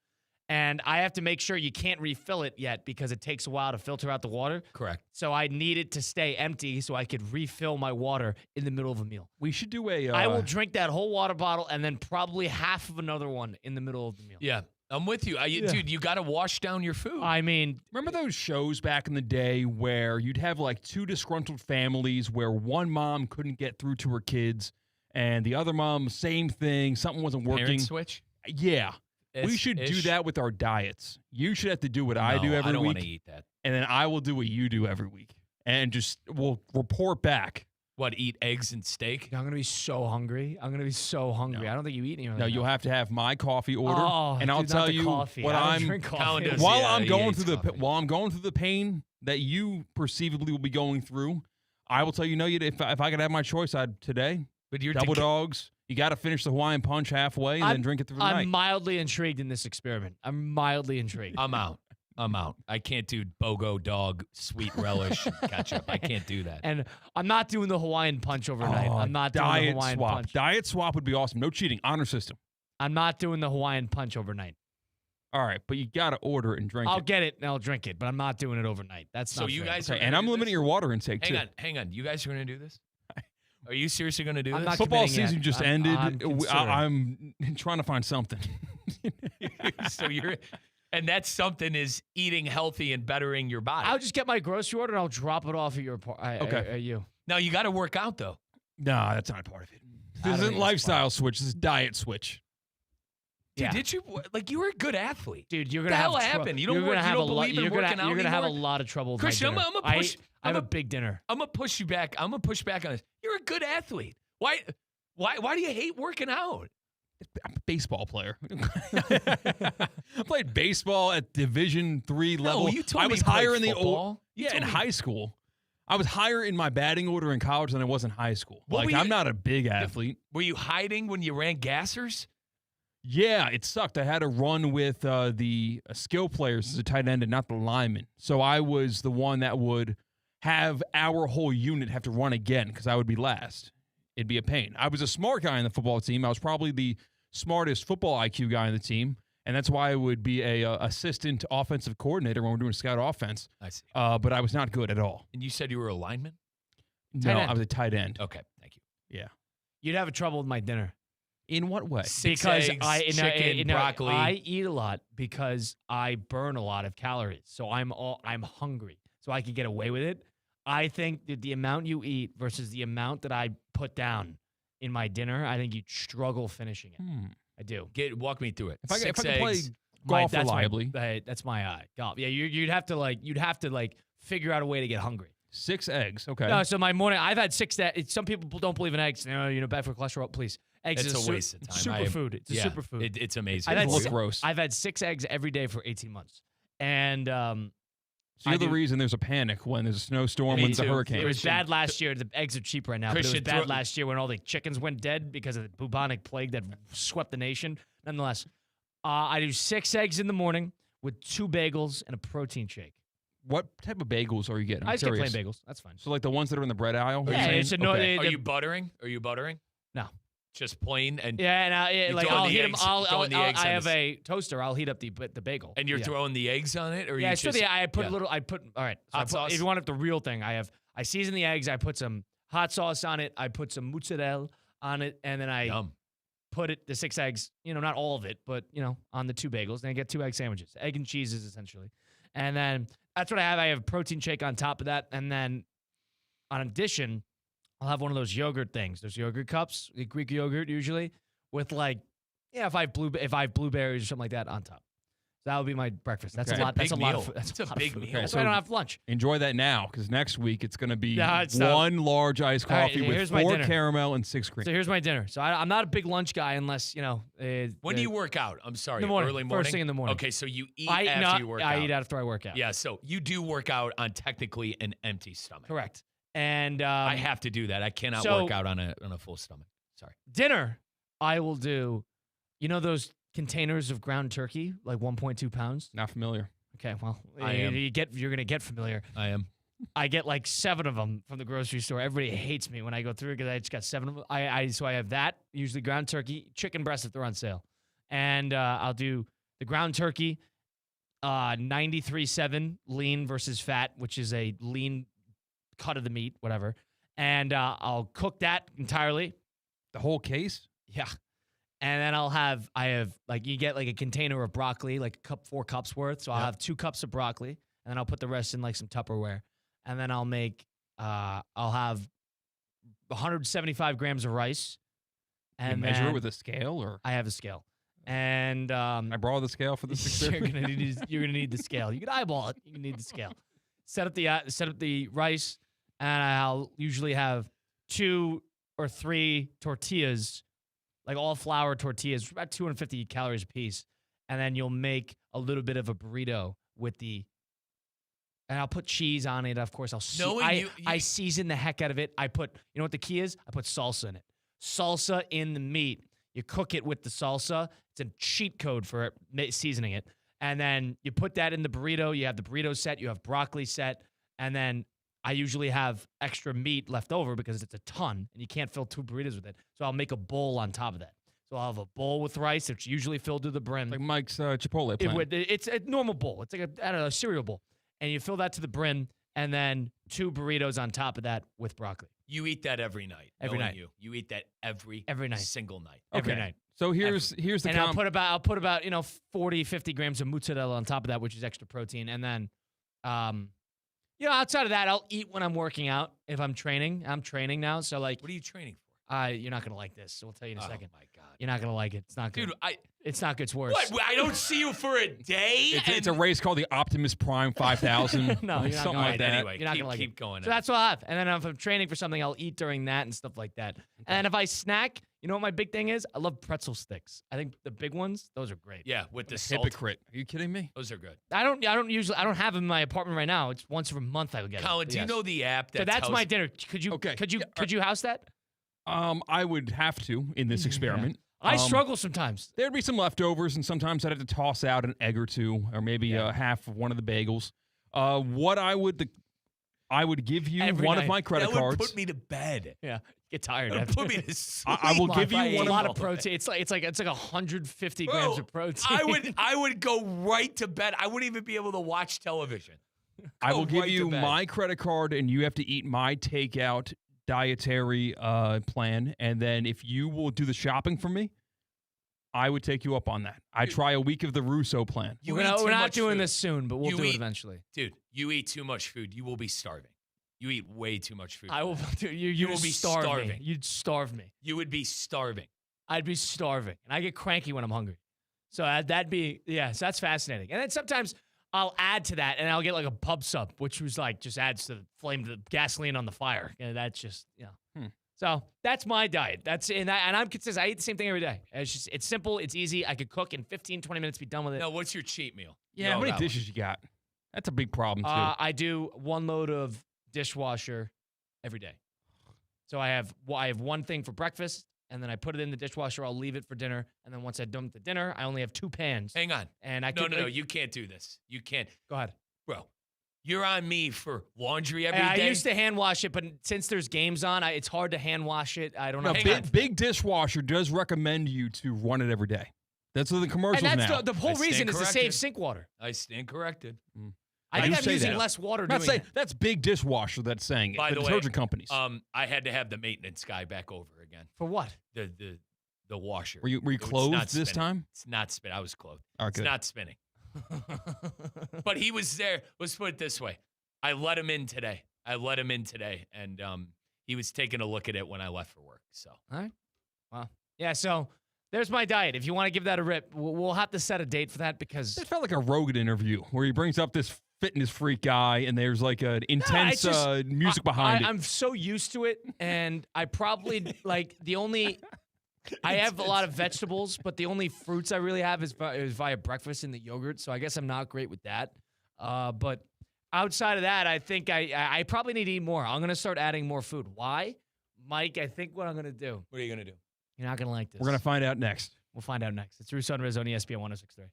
S1: And I have to make sure you can't refill it yet because it takes a while to filter out the water.
S2: Correct.
S1: So I need it to stay empty so I could refill my water in the middle of a meal.
S3: We should do a.
S1: I will drink that whole water bottle and then probably half of another one in the middle of the meal.
S2: Yeah, I'm with you. Dude, you got to wash down your food.
S1: I mean,
S3: Remember those shows back in the day where you'd have like 2 disgruntled families where one mom couldn't get through to her kids and the other mom, same thing, something wasn't working.
S2: Parent switch?
S3: Yeah. We should do that with our diets. You should have to do what I do every week.
S2: I don't want to eat that.
S3: And then I will do what you do every week. And we'll report back.
S2: What, eat eggs and steak?
S1: I'm going to be so hungry. I don't think you eat any of that.
S3: No, you'll have to have my coffee order.
S1: Oh,
S3: and I'll
S1: dude, not
S3: tell
S1: the
S3: you
S1: coffee.
S3: what
S1: I don't
S3: I'm
S1: drink coffee.
S2: Colin does.
S3: while
S2: Yeah,
S3: I'm
S2: he
S3: going
S2: hates
S3: through
S2: coffee.
S3: while I'm going through the pain that you perceivably will be going through, I will tell you, if I could have my choice, I'd today
S2: But you're
S3: double dogs. You got to finish the Hawaiian punch halfway and then drink it through the night.
S1: I'm mildly intrigued in this experiment. I'm mildly intrigued.
S2: I'm out. I can't do BOGO dog, sweet relish, ketchup. I can't do that.
S1: And I'm not doing the Hawaiian punch overnight. I'm not doing the
S3: diet
S1: Hawaiian
S3: swap.
S1: punch.
S3: Diet swap would be awesome. No cheating. Honor system.
S1: I'm not doing the Hawaiian punch overnight.
S3: All right, but you got to order it and drink
S1: I'll
S3: it.
S1: get it and I'll drink it, but I'm not doing it overnight. That's
S2: So
S1: not
S2: you
S1: fair.
S2: guys
S3: Okay,
S2: are
S3: and
S2: gonna
S3: I'm
S2: do
S3: limiting
S2: this?
S3: your water intake too.
S2: Hang on. You guys are going to do this? Are you seriously going to do
S1: I'm
S2: this?
S1: not
S3: Football
S1: committing yet.
S3: season just
S1: I'm
S3: ended.
S1: considering.
S3: I'm trying to find something.
S2: So and that something is eating healthy and bettering your body.
S1: I'll just get my grocery order and I'll drop it off at your
S3: Okay.
S1: at you.
S2: Now you got to work out though.
S3: No, that's not part of it.
S1: I
S3: This
S1: don't
S3: isn't
S1: think it's
S3: lifestyle switch. This is diet switch.
S2: Dude,
S1: Yeah.
S2: did you you were a good athlete?
S1: Dude, you're
S2: What
S1: gonna
S2: the
S1: have
S2: hell
S1: trou-
S2: happened? You
S1: you're
S2: don't
S1: gonna have a lot.
S2: believe in
S1: You're
S2: working out
S1: gonna have a
S2: anymore?
S1: lot of trouble with
S2: Christian,
S1: my
S2: I'm
S1: dinner.
S2: gonna push.
S1: I have a big dinner.
S2: I'm gonna push you back. I'm gonna push back on this. You're a good athlete. Why do you hate working out?
S3: I'm a baseball player. I played baseball at Division III level.
S2: No, you told
S3: I
S2: me
S3: was
S2: you played
S3: higher in the
S2: football. You
S3: yeah
S2: told
S3: in
S2: me-
S3: high school. I was higher in my batting order in college than I was in high school.
S2: What
S3: Like
S2: were you-
S3: I'm not a big athlete.
S2: Were you hiding when you ran gassers?
S3: Yeah, it sucked. I had to run with the skill players as a tight end and not the lineman. So I was the one that would have our whole unit have to run again because I would be last. It'd be a pain. I was a smart guy in the football team. I was probably the smartest football IQ guy on the team, and that's why I would be a assistant offensive coordinator when we're doing scout offense.
S2: I see.
S3: But I was not good at all.
S2: And you said you were a lineman?
S3: No,
S1: Tight end.
S3: I was a tight end.
S2: Okay, thank you.
S3: Yeah.
S1: You'd have trouble with my dinner.
S3: In what way?
S1: Because
S2: eggs,
S1: I
S2: chicken, broccoli.
S1: I eat a lot because I burn a lot of calories. So I'm hungry. So I could get away with it. I think that the amount you eat versus the amount that I put down in my dinner, I think you'd struggle finishing it. I do.
S2: Walk me through it.
S3: If I
S2: Six
S3: could play
S2: eggs.
S3: golf
S1: that's
S3: reliably,
S1: that's my golf. Yeah, you'd have to figure out a way to get hungry.
S3: 6 eggs. Okay.
S1: No, so my morning, I've had 6 eggs. Some people don't believe in eggs. Bad for cholesterol. Please, eggs
S2: It's
S1: is
S2: a waste of time.
S1: Superfood. It's a
S2: Yeah,
S1: superfood.
S2: it's amazing.
S1: I've had,
S3: Look gross.
S1: I've had 6 eggs every day for 18 months, and
S3: So you're the reason there's a panic when there's a snowstorm,
S2: Me
S3: when there's a
S2: too.
S3: hurricane.
S1: it was bad last year. The eggs are cheap right now, but it was
S2: Christian,
S1: bad last year when all the chickens went dead because of the bubonic plague that swept the nation. Nonetheless, I do 6 eggs in the morning with 2 bagels and a protein shake.
S3: What type of bagels are you getting?
S1: I just get plain bagels. That's fine.
S3: So like the ones that are in the bread aisle?
S1: Yeah,
S3: Are you
S1: it's
S3: saying?
S1: a no-
S3: Okay.
S1: it-
S2: Are you buttering?
S1: No.
S2: Just plain and
S1: Yeah, and
S2: You
S1: like
S2: throwing
S1: I'll
S2: the
S1: heat them.
S2: eggs-
S1: I
S2: throwing the eggs on
S1: have
S2: this-
S1: a toaster. I'll heat up the bagel.
S2: and you're
S1: Yeah.
S2: throwing the eggs on it, or
S1: Yeah,
S2: you
S1: so
S2: just
S1: I put
S2: yeah.
S1: a little. I put all right. So
S2: Hot sauce?
S1: If you want the real thing, I season the eggs. I put some hot sauce on it. I put some mozzarella on it, and then I
S2: Yum.
S1: put the 6 eggs. Not all of it, but on the 2 bagels. Then I get 2 egg sandwiches, egg and cheeses essentially, and then that's what I have. I have a protein shake on top of that, and then on addition, I'll have one of those yogurt things. Those yogurt cups, the Greek yogurt usually, with if I have blueberries or something like that on top. So that would be my breakfast. That's
S3: Okay.
S1: a lot. That's a
S2: Big
S1: lot
S2: meal.
S1: of food. That's
S2: It's a
S1: lot of
S2: big
S1: food.
S2: meal.
S1: That's
S3: Okay,
S1: why I
S3: so-
S1: don't have lunch.
S3: Enjoy that now, because next week it's going to be
S1: No, it's
S3: one large iced
S1: All right,
S3: coffee
S1: here's
S3: with
S1: my
S3: 4
S1: dinner.
S3: caramel and 6 cream.
S1: So here's my dinner. So I'm not a big lunch guy unless
S2: When do you work out? I'm sorry,
S1: In the morning.
S2: early morning.
S1: First thing in the morning.
S2: Okay, so you eat after you work out.
S1: I eat after I work out.
S2: Yeah, so you do work out on technically an empty stomach.
S1: Correct. And
S2: I have to do that. I cannot
S1: so-
S2: work out on a full stomach. Sorry.
S1: dinner, I will do. Those containers of ground turkey, like 1.2 pounds.
S3: Not familiar.
S1: Okay, well,
S2: I am.
S1: you're gonna get familiar.
S2: I am.
S1: I get like 7 of them from the grocery store. Everybody hates me when I go through because I just got 7 of them. So I have that, usually ground turkey, chicken breast if they're on sale. And I'll do the ground turkey, 93.7 lean versus fat, which is a lean cut of the meat, whatever. And I'll cook that entirely.
S3: The whole case?
S1: Yeah. And then I have you get like a container of broccoli, like 4 cups worth. So I'll have 2 cups of broccoli, and then I'll put the rest in like some Tupperware. And then I'll have 175 grams of rice. And
S3: you measure
S1: then
S3: it with a scale, or
S1: I have a scale. And
S3: I borrow the scale for the
S1: you're
S3: 630?
S1: gonna need the scale. You can eyeball it. You need the scale. Set up the rice, and I'll usually have 2 or 3 tortillas, like all flour tortillas, about 250 calories a piece. And then you'll make a little bit of a burrito and I'll put cheese on it. Of course, I season the heck out of it. I put, what the key is? I put salsa in it. Salsa in the meat. You cook it with the salsa. It's a cheat code for seasoning it. And then you put that in the burrito. You have the burrito set. You have broccoli set. And then I usually have extra meat left over because it's a ton, and you can't fill 2 burritos with it. So I'll make a bowl on top of that. So I'll have a bowl with rice. It's usually filled to the brim.
S3: Like Mike's Chipotle plan.
S1: It's a normal bowl. It's like a cereal bowl. And you fill that to the brim, and then 2 burritos on top of that with broccoli.
S2: You eat that every night.
S1: Every
S2: knowing
S1: night.
S2: You eat that every
S1: night.
S2: Single night.
S1: Every
S3: Okay.
S1: night.
S3: So here's the
S1: And I'll put about 40, 50 grams of mozzarella on top of that, which is extra protein. And then, outside of that, I'll eat when I'm working out. If I'm training, I'm training now. So like,
S2: What are you training for?
S1: you're not gonna like this. So we'll tell you in a second.
S2: Oh my God.
S1: You're not gonna like it. It's not good.
S2: Dude,
S1: It's not good. It's worse.
S2: what? I don't see you for a day.
S3: it's a race called the Optimus Prime 5000.
S1: No, you're not
S3: something
S1: gonna
S3: like
S1: like
S3: that.
S2: Anyway,
S1: You're not gonna like
S2: keep
S1: it.
S2: going.
S1: So that's what I'll have. And then if I'm training for something, I'll eat during that and stuff like that. And then if I snack, you know what my big thing is? I love pretzel sticks. I think the big ones, those are great.
S2: yeah, with the salt.
S3: Hypocrite. Are you kidding me?
S2: Those are good.
S1: I don't have them in my apartment right now. It's once a month I would get
S2: Colin,
S1: them.
S2: do you know the app that
S1: So that's
S2: tells
S1: my dinner. Could you
S3: Okay.
S1: could you house that?
S3: I would have to in this experiment.
S1: I struggle sometimes.
S3: There'd be some leftovers, and sometimes I'd have to toss out an egg or 2, or maybe half of one of the bagels. I would give you
S1: Every
S3: one
S1: night.
S3: of my credit
S2: That would
S3: cards.
S2: put me to bed.
S1: Yeah, get tired.
S2: That would
S1: after.
S2: put me to sleep.
S3: I will give you
S1: a
S3: one
S1: lot
S3: of
S1: of protein. It's like 150
S2: Bro,
S1: grams of protein.
S2: I would go right to bed. I wouldn't even be able to watch television.
S3: I will
S2: Go
S3: give
S2: right
S3: you
S2: to bed.
S3: my credit card, and you have to eat my takeout dietary plan. And then if you will do the shopping for me, I would take you up on that. I try a week of the Russo plan.
S2: You
S1: We're
S2: eat
S1: not
S2: too much
S1: doing
S2: food.
S1: this soon, but we'll
S2: You
S1: do
S2: eat-
S1: it eventually.
S2: Dude, you eat too much food. You will be starving. You eat way too much food.
S1: I will. Dude, you
S2: You
S1: would
S2: will be
S1: starve me.
S2: starving.
S1: You'd starve me.
S2: You would be starving.
S1: I'd be starving, and I get cranky when I'm hungry. So that'd be So that's fascinating. And then sometimes I'll add to that, and I'll get like a pub sub, which was like just adds to the flame, to the gasoline on the fire. And that's just So that's my diet. And I'm consistent. I eat the same thing every day. It's simple. It's easy. I could cook in 15, 20 minutes, be done with it.
S2: Now, what's your cheat meal?
S3: Yeah, how many dishes you got? That's a big problem, too.
S1: I do one load of dishwasher every day. So I have one thing for breakfast, and then I put it in the dishwasher. I'll leave it for dinner, and then once I dump the dinner, I only have 2 pans.
S2: Hang on.
S1: And I
S2: No, you can't do this. You can't.
S1: Go ahead.
S2: Bro, you're on me for laundry every
S1: I
S2: day.
S1: used to hand wash it, but since there's games on, it's hard to hand wash it. I don't know.
S3: No, big dishwasher does recommend you to run it every day. That's what the commercials
S1: And that's
S3: now.
S1: the whole
S2: I stand
S1: reason is to save
S2: corrected.
S1: sink water.
S2: I stand corrected.
S1: I think
S3: do
S1: I'm
S3: say
S1: using
S3: that.
S1: less water
S3: I'm not
S1: doing
S3: saying
S1: that.
S3: that's big dishwasher that's saying it.
S2: By the way,
S3: detergent companies.
S2: I had to have the maintenance guy back over again.
S1: For what?
S2: The washer.
S3: Were you
S2: It's
S3: clothed
S2: not
S3: this
S2: spinning.
S3: time?
S2: It's not spinning. I was clothed.
S3: All right,
S2: It's
S3: good.
S2: not spinning. But he was there. Let's put it this way. I let him in today. And he was taking a look at it when I left for work. So
S1: All right. Wow. Yeah, so there's my diet. If you want to give that a rip, we'll have to set a date for that because
S3: It felt like a Rogan interview where he brings up this fitness freak guy and there's like an intense music behind it.
S1: I'm so used to it, and I probably I have a lot of vegetables, but the only fruits I really have is via breakfast in the yogurt, so I guess I'm not great with that. But outside of that, I think I probably need to eat more. I'm going to start adding more food. Why? Mike, I think what I'm going to do.
S2: what are you going to do?
S1: You're not going to like this.
S3: We're going to find out next.
S1: We'll find out next. It's Russo and Rizzo on ESPN 106.3.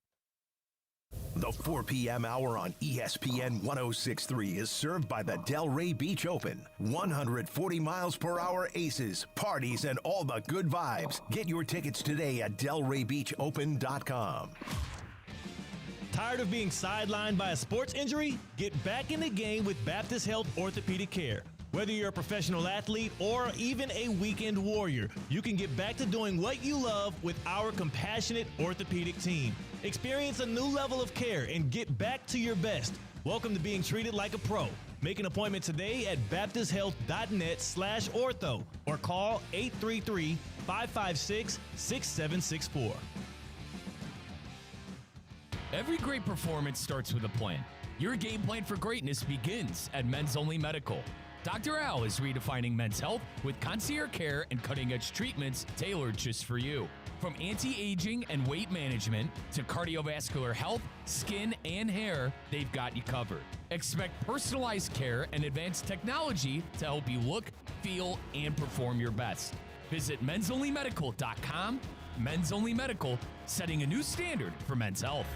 S4: The 4 p.m. hour on ESPN 106.3 is served by the Delray Beach Open. 140 miles per hour aces, parties, and all the good vibes. Get your tickets today at DelrayBeachOpen.com.
S10: Tired of being sidelined by a sports injury? Get back in the game with Baptist Health Orthopedic Care. Whether you're a professional athlete or even a weekend warrior, you can get back to doing what you love with our compassionate orthopedic team. Experience a new level of care and get back to your best. Welcome to being treated like a pro. Make an appointment today at baptisthealth.net/ortho or call 833-556-6764.
S2: Every great performance starts with a plan. Your game plan for greatness begins at Men's Only Medical. Dr. Al is redefining men's health with concierge care and cutting-edge treatments tailored just for you. From anti-aging and weight management to cardiovascular health, skin, and hair, they've got you covered. Expect personalized care and advanced technology to help you look, feel, and perform your best. Visit mensonlymedical.com. Men's Only Medical, setting a new standard for men's health.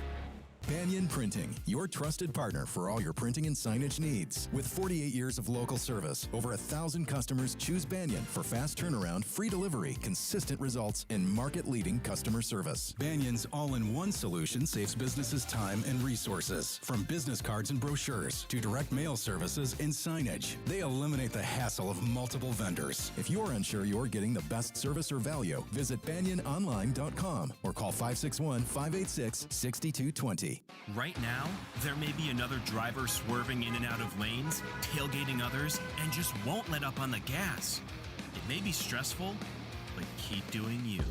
S11: Banyan Printing, your trusted partner for all your printing and signage needs. With 48 years of local service, over 1,000 customers choose Banyan for fast turnaround, free delivery, consistent results, and market-leading customer service. Banyan's all-in-one solution saves businesses time and resources. From business cards and brochures to direct mail services and signage, they eliminate the hassle of multiple vendors. If you're unsure you're getting the best service or value, visit banyanonline.com or call 561-586-6220.
S12: Right now, there may be another driver swerving in and out of lanes, tailgating others, and just won't let up on the gas. It may be stressful, but keep doing you.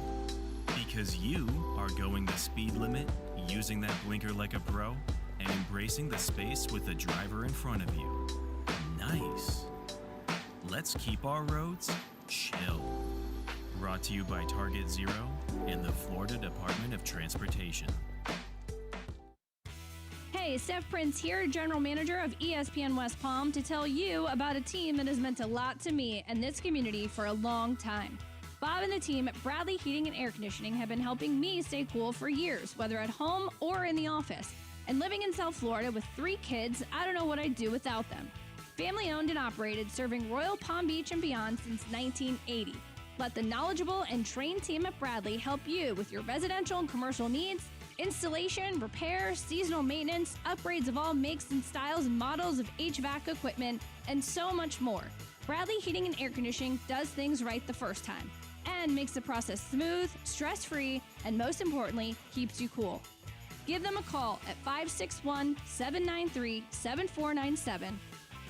S12: Because you are going the speed limit, using that blinker like a pro, and embracing the space with the driver in front of you. Nice. Let's keep our roads chill. Brought to you by Target Zero and the Florida Department of Transportation.
S13: Hey, Steph Prince here, General Manager of ESPN West Palm, to tell you about a team that has meant a lot to me and this community for a long time. Bob and the team at Bradley Heating and Air Conditioning have been helping me stay cool for years, whether at home or in the office. And living in South Florida with 3 kids, I don't know what I'd do without them. Family owned and operated, serving Royal Palm Beach and beyond since 1980. Let the knowledgeable and trained team at Bradley help you with your residential and commercial needs, installation, repair, seasonal maintenance, upgrades of all makes and styles and models of HVAC equipment, and so much more. Bradley Heating and Air Conditioning does things right the first time and makes the process smooth, stress-free, and most importantly, keeps you cool. Give them a call at 561-793-7497.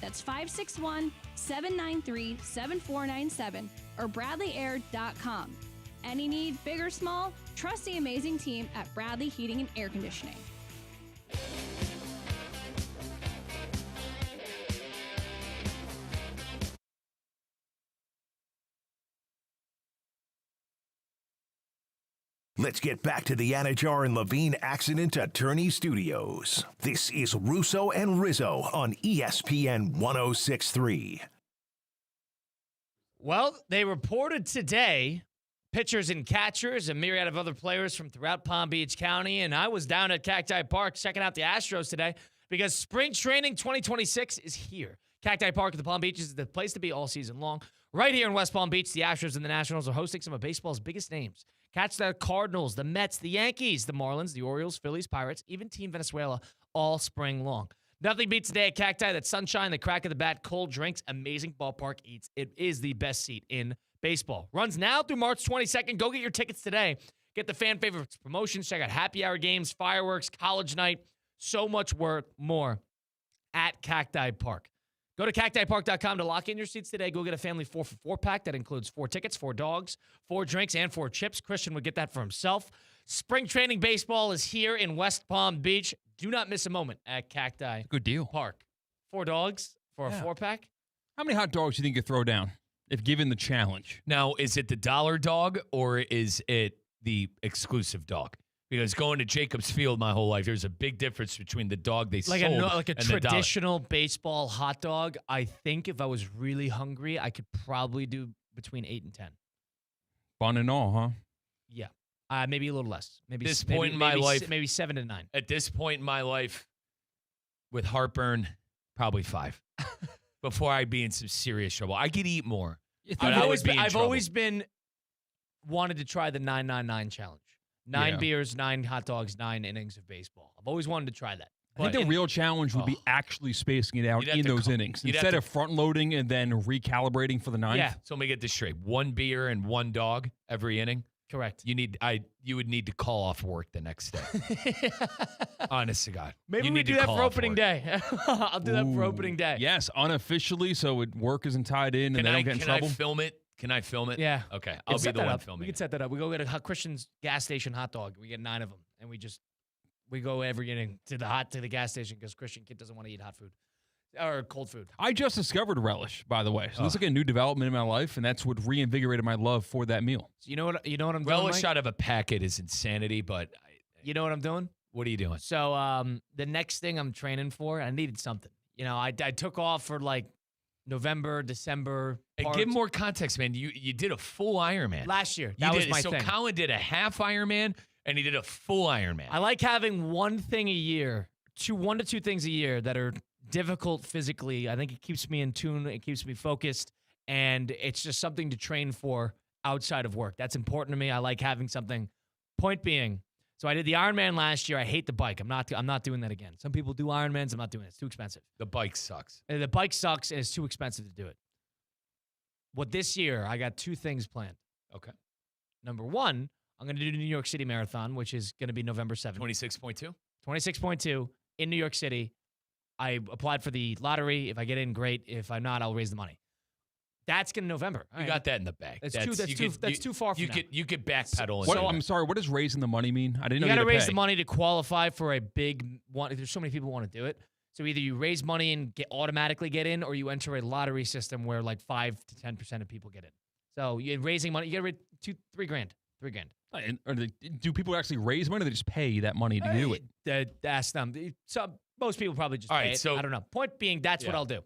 S13: That's 561-793-7497 or bradleyair.com. Any need, big or small, trust the amazing team at Bradley Heating and Air Conditioning.
S4: Let's get back to the Anajar and Levine Accident Attorney Studios. This is Russo and Rizzo on ESPN 106.3.
S1: Well, they reported today, pitchers and catchers, a myriad of other players from throughout Palm Beach County, and I was down at Cacti Park checking out the Astros today because spring training 2026 is here. Cacti Park at the Palm Beach is the place to be all season long. Right here in West Palm Beach, the Astros and the Nationals are hosting some of baseball's biggest names. Catch the Cardinals, the Mets, the Yankees, the Marlins, the Orioles, Phillies, Pirates, even Team Venezuela all spring long. Nothing beats the day at Cacti. That sunshine, the crack of the bat, cold drinks, amazing ballpark eats. It is the best seat in baseball. Runs now through March 22nd. Go get your tickets today. Get the fan favorites promotions. Check out happy hour games, fireworks, college night, so much more at Cacti Park. Go to cactipark.com to lock in your seats today. Go get a family 4-for-4 pack. That includes 4 tickets, 4 dogs, 4 drinks, and 4 chips. Christian would get that for himself. Spring training baseball is here in West Palm Beach. Do not miss a moment at Cacti
S3: Good deal.
S1: Park. 4 dogs for a 4-pack.
S3: How many hot dogs do you think you throw down if given the challenge?
S2: Now, is it the dollar dog or is it the exclusive dog? Because going to Jacobs Field my whole life, there's a big difference between the dog they sold
S1: Like a
S2: and the dollar.
S1: traditional baseball hot dog. I think if I was really hungry, I could probably do between 8 and 10.
S3: Fun and all, huh?
S1: Yeah. Maybe a little less. Maybe
S2: This point in my life-
S1: maybe 7 to 9.
S2: At this point in my life, with heartburn, probably 5. Before I'd be in some serious trouble. I could eat more. But
S1: I've always been wanted to try the 999 challenge. 9 beers, 9 hot dogs, 9 innings of baseball. I've always wanted to try that.
S3: I think the real challenge would be actually spacing it out
S2: You'd have
S3: in
S2: to
S3: those
S2: co-
S3: innings.
S2: you'd have
S3: Instead
S2: to-
S3: of front-loading and then recalibrating for the ninth.
S1: Yeah,
S2: So let me get this straight. 1 beer and 1 dog every inning.
S1: correct.
S2: You would need to call off work the next day. Honest to God.
S1: Maybe
S2: You
S1: we
S2: need
S1: do
S2: to
S1: that
S2: call
S1: for
S2: off
S1: opening
S2: work.
S1: day. I'll do that for
S3: Ooh.
S1: opening day.
S3: Yes, unofficially, so work isn't tied in and they don't get in trouble.
S2: Can I film it? Can I film it?
S1: Yeah.
S2: Okay.
S1: We
S2: I'll
S1: can
S2: be
S1: set
S2: the
S1: that
S2: one
S1: up.
S2: filming
S1: We can
S2: it.
S1: set that up. We go get a Christian's gas station hot dog. We get 9 of them, and we go every inning to the gas station because Christian kid doesn't want to eat hot food or cold food.
S3: I just discovered relish, by the way. So this is like a new development in my life, and that's what reinvigorated my love for that meal.
S1: So you know what I'm doing?
S2: Relish
S1: Mike?
S2: out of a packet is insanity, but
S1: You know what I'm doing?
S2: what are you doing?
S1: So the next thing I'm training for, I needed something. I took off for like November, December.
S2: And give more context, man. You did a full Ironman.
S1: Last year.
S2: You
S1: That was
S2: did-
S1: my
S2: so
S1: thing.
S2: Colin did a half Ironman, and he did a full Ironman.
S1: I like having one thing a year, 1 to 2 things a year that are difficult physically. I think it keeps me in tune. It keeps me focused. And it's just something to train for outside of work. That's important to me. I like having something. Point being, so I did the Ironman last year. I hate the bike. I'm not doing that again. Some people do Ironmans. I'm not doing it. It's too expensive.
S2: The bike sucks.
S1: And the bike sucks, and it's too expensive to do it. What this year, I got 2 things planned.
S2: Okay.
S1: Number 1, I'm going to do the New York City Marathon, which is going to be November 7th.
S2: 26.2?
S1: 26.2 in New York City. I applied for the lottery. If I get in, great. If I'm not, I'll raise the money. That's in November. All
S2: You
S1: right.
S2: got that in the bag.
S1: That's too far from now.
S2: You could backpedal.
S3: What,
S2: into
S3: I'm
S2: that.
S3: sorry, what does raising the money mean? I didn't know
S1: You got to
S3: had
S1: raise
S3: pay.
S1: the money to qualify for a big one. There's so many people who want to do it. So either you raise money and automatically get in, or you enter a lottery system where like 5 to 10% of people get in. So you're raising money. You got to raise $3 grand. $3 grand.
S3: Do people actually raise money or they just pay that money to do it?
S1: Ask them. Most people probably just
S2: All
S1: pay
S2: right,
S1: it.
S2: so-
S1: I don't know. Point being, that's what
S2: Yeah.
S1: I'll do.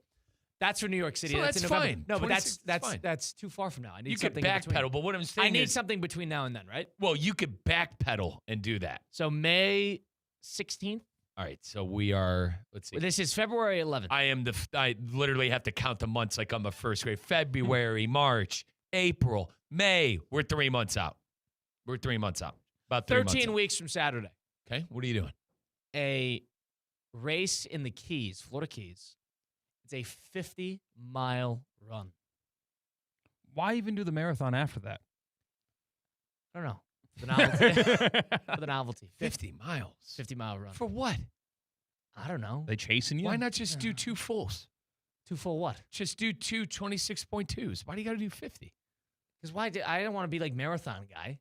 S1: That's for New York City.
S2: So
S1: that's
S2: that's
S1: in November.
S2: fine.
S1: No, but
S2: 26 is fine.
S1: that's too far from now. I need
S2: You could
S1: something in between.
S2: backpedal, but what I'm saying
S1: I need
S2: is,
S1: something between now and then, right?
S2: well, you could backpedal and do that.
S1: So May 16th,
S2: All right, so we are, let's see.
S1: This is February 11th.
S2: I literally have to count the months like I'm a first grade. February, March, April, May. We're 3 months out. About 3 months
S1: 13
S2: out.
S1: weeks from Saturday.
S2: Okay, what are you doing?
S1: A race in the Keys, Florida Keys. It's a 50-mile run.
S3: Why even do the marathon after that?
S1: I don't know. For the novelty. For the novelty.
S2: 50 miles.
S1: 50-mile run.
S2: For what?
S1: I don't know.
S3: They chasing you?
S2: Why not just do 2 fulls?
S1: 2 full what?
S2: Just do 2 26.2s. Why do you got to do 50?
S1: Because I don't want to be like marathon guy.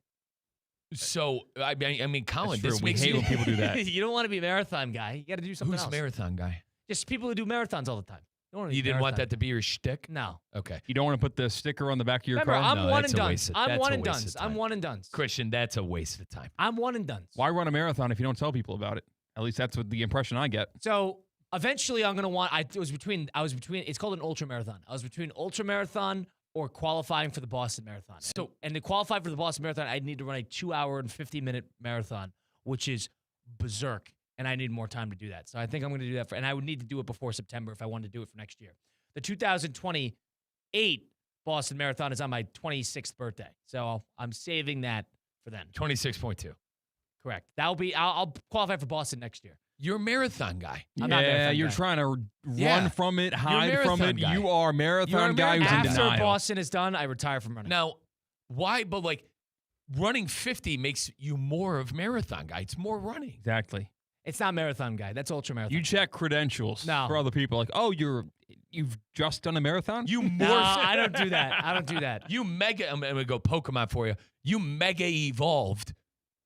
S2: So, I mean, Colin,
S3: That's
S2: this
S3: true. We
S2: makes
S3: hate
S2: you...
S3: when people do that.
S1: You don't want to be a marathon guy. You got to do something
S2: Who's
S1: else.
S2: marathon guy?
S1: Just people who do marathons all the time.
S2: You didn't want that to be your shtick?
S1: No.
S2: Okay.
S3: You don't want to put the sticker on the back of your
S1: Remember,
S3: car?
S1: I'm
S2: No,
S1: one
S2: that's
S1: and
S2: a
S1: done.
S2: waste of-
S1: I'm
S2: that's
S1: one
S2: a
S1: and
S2: waste
S1: done.
S2: of time.
S1: I'm one and done.
S2: Christian, that's a waste of time.
S1: I'm one and done.
S3: Why run a marathon if you don't tell people about it? At least that's what the impression I get.
S1: So eventually, I'm gonna want. I was between. It's called an ultra marathon. I was between ultra marathon or qualifying for the Boston Marathon. So, and to qualify for the Boston Marathon, I need to run a 2-hour and 50-minute marathon, which is berserk, and I need more time to do that. So I think I'm gonna do that and I would need to do it before September if I wanted to do it for next year. The 2028 Boston Marathon is on my 26th birthday, so I'm saving that for then.
S2: 26.2.
S1: Correct. That'll be. I'll qualify for Boston next year.
S2: You're a marathon guy.
S1: I'm not a marathon
S3: you're
S1: guy.
S3: trying to
S2: Yeah.
S3: run from it, hide from
S2: marathon
S3: it.
S2: guy.
S3: You are a marathon guy who's in
S1: After
S3: denial.
S1: Boston is done, I retire from running.
S2: Now, why? But like, running 50 makes you more of marathon guy. It's more running.
S3: Exactly.
S1: It's not marathon guy. That's ultra marathon.
S3: You check credentials
S1: No.
S3: for other people. Like, oh, you've just done a marathon?
S2: You
S1: No,
S2: morph.
S1: I don't do that. I don't do that.
S2: You mega. I'm gonna go Pokemon for you. You mega evolved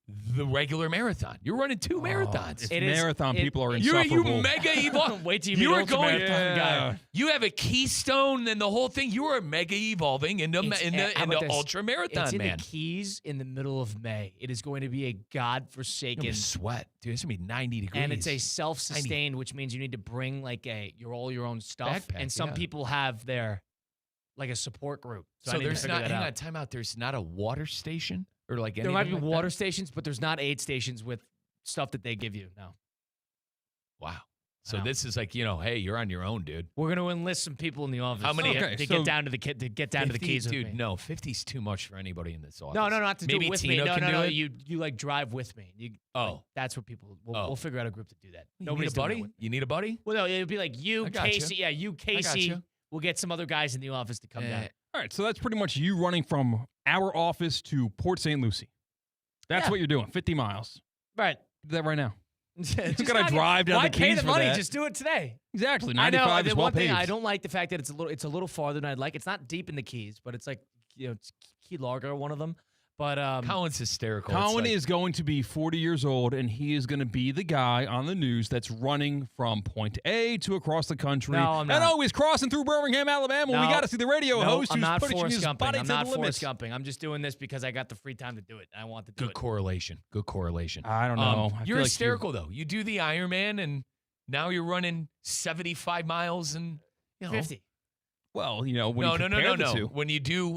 S2: the regular marathon. You're running 2 marathons.
S3: It's
S1: It is-
S3: marathon
S1: it-
S3: people are
S2: You
S3: insufferable.
S2: mega evolved.
S1: Wait till you
S2: You
S1: meet
S2: were
S1: ultra
S2: going.
S1: marathon guy.
S2: You have a keystone and the whole thing. You are mega evolving into
S1: How about this?
S2: ultra marathon,
S1: It's in
S2: man.
S1: the Keys in the middle of May. It is going to be a
S2: You're
S1: godforsaken,
S2: gonna sweat, dude. It's gonna be 90 degrees.
S1: and it's a self-sustained, which means you need to bring like all your own stuff.
S2: Backpack,
S1: and some
S2: yeah.
S1: people have their like a support group. So, I
S2: So
S1: need to
S2: there's
S1: figure
S2: not.
S1: that
S2: Hang
S1: out.
S2: on, time out. There's not a water station or like
S1: There might be
S2: anything like
S1: water
S2: that?
S1: stations, but there's not aid stations with stuff that they give you. No.
S2: Wow. So
S1: Wow.
S2: this is like, hey, you're on your own, dude.
S1: We're going to enlist some people in the office.
S2: How many-
S1: to,
S3: Okay,
S1: to
S3: so
S1: get down to the to the
S2: 50,
S1: keys with
S2: dude.
S1: me.
S2: No, 50's too much for anybody in this office.
S1: No, not to do
S2: Maybe
S1: it with
S2: Tina
S1: me. No,
S2: can
S1: no,
S2: do
S1: no.
S2: it?
S1: You like drive with me. Like, that's what people. We'll figure out a group to do that.
S2: You
S1: Nobody's
S2: need a
S1: doing it
S2: buddy.
S1: with me.
S2: You need a buddy.
S1: Well, no, it'd be like you,
S2: I got
S1: Casey.
S2: you.
S1: Yeah, you, Casey.
S2: you.
S1: We'll get some other guys in the office to come down.
S3: All right, so that's pretty much you running from our office to Port St. Lucie. That's
S1: Yeah.
S3: what you're doing, 50 miles.
S1: Right.
S3: Do that right now.
S1: Just
S3: gotta
S1: not-
S3: drive down
S1: why
S3: the
S1: pay
S3: Keys
S1: the
S3: for
S1: money?
S3: that.
S1: Just do it today.
S3: Exactly.
S1: I know.
S3: 95 is
S1: The
S3: well
S1: one thing
S3: paved.
S1: I don't like the fact that it's a little farther than I'd like. It's not deep in the Keys, but it's like it's Key Largo, one of them. But
S2: Colin's hysterical. It's
S3: Colin
S2: like-
S3: is going to be 40 years old, and he is going to be the guy on the news that's running from point A to across the country.
S1: No, I'm not.
S3: And always crossing through Birmingham, Alabama.
S1: No.
S3: We got to see the radio
S1: no,
S3: host
S1: I'm
S3: who's
S1: not
S3: pushing
S1: force
S3: his
S1: gumping.
S3: body
S1: I'm
S3: to
S1: not
S3: the
S1: force
S3: limits.
S1: gumping. I'm just doing this because I got the free time to do it. And I want to do
S2: Good
S1: it.
S2: correlation. Good correlation.
S3: I don't know. I feel
S2: You're
S3: like
S2: hysterical though. You do the Ironman, and now you're running 75 miles and
S1: 50.
S3: Well, when you
S2: No.
S3: compare the two.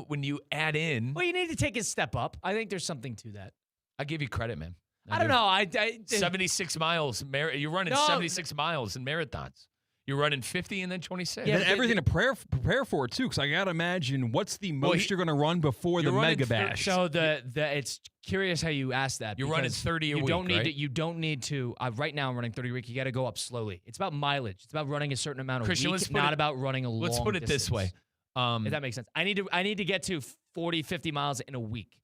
S2: When you add in,
S1: Well, you need to take a step up. I think there's something to that.
S2: I give you credit, man.
S1: I don't know. I
S2: 76 miles. You're running
S1: No.
S2: 76 miles in marathons. You're running 50 and then 26.
S3: And then everything to prepare for it, too, because I got to imagine what's the most you're going to run before the
S2: you're running
S3: Mega Bash.
S1: So it's curious how you asked that.
S2: You're running
S1: because
S2: 30 a
S1: you
S2: week,
S1: don't need
S2: right?
S1: to. You don't need to. Right now, I'm running 30 a week. You got to go up slowly. It's about mileage. It's about running a certain amount of
S2: Christian,
S1: week,
S2: let's put
S1: not
S2: it-
S1: about running a long.
S2: Let's put it this way.
S1: If that makes sense. I need to get to 40, 50 miles in a week.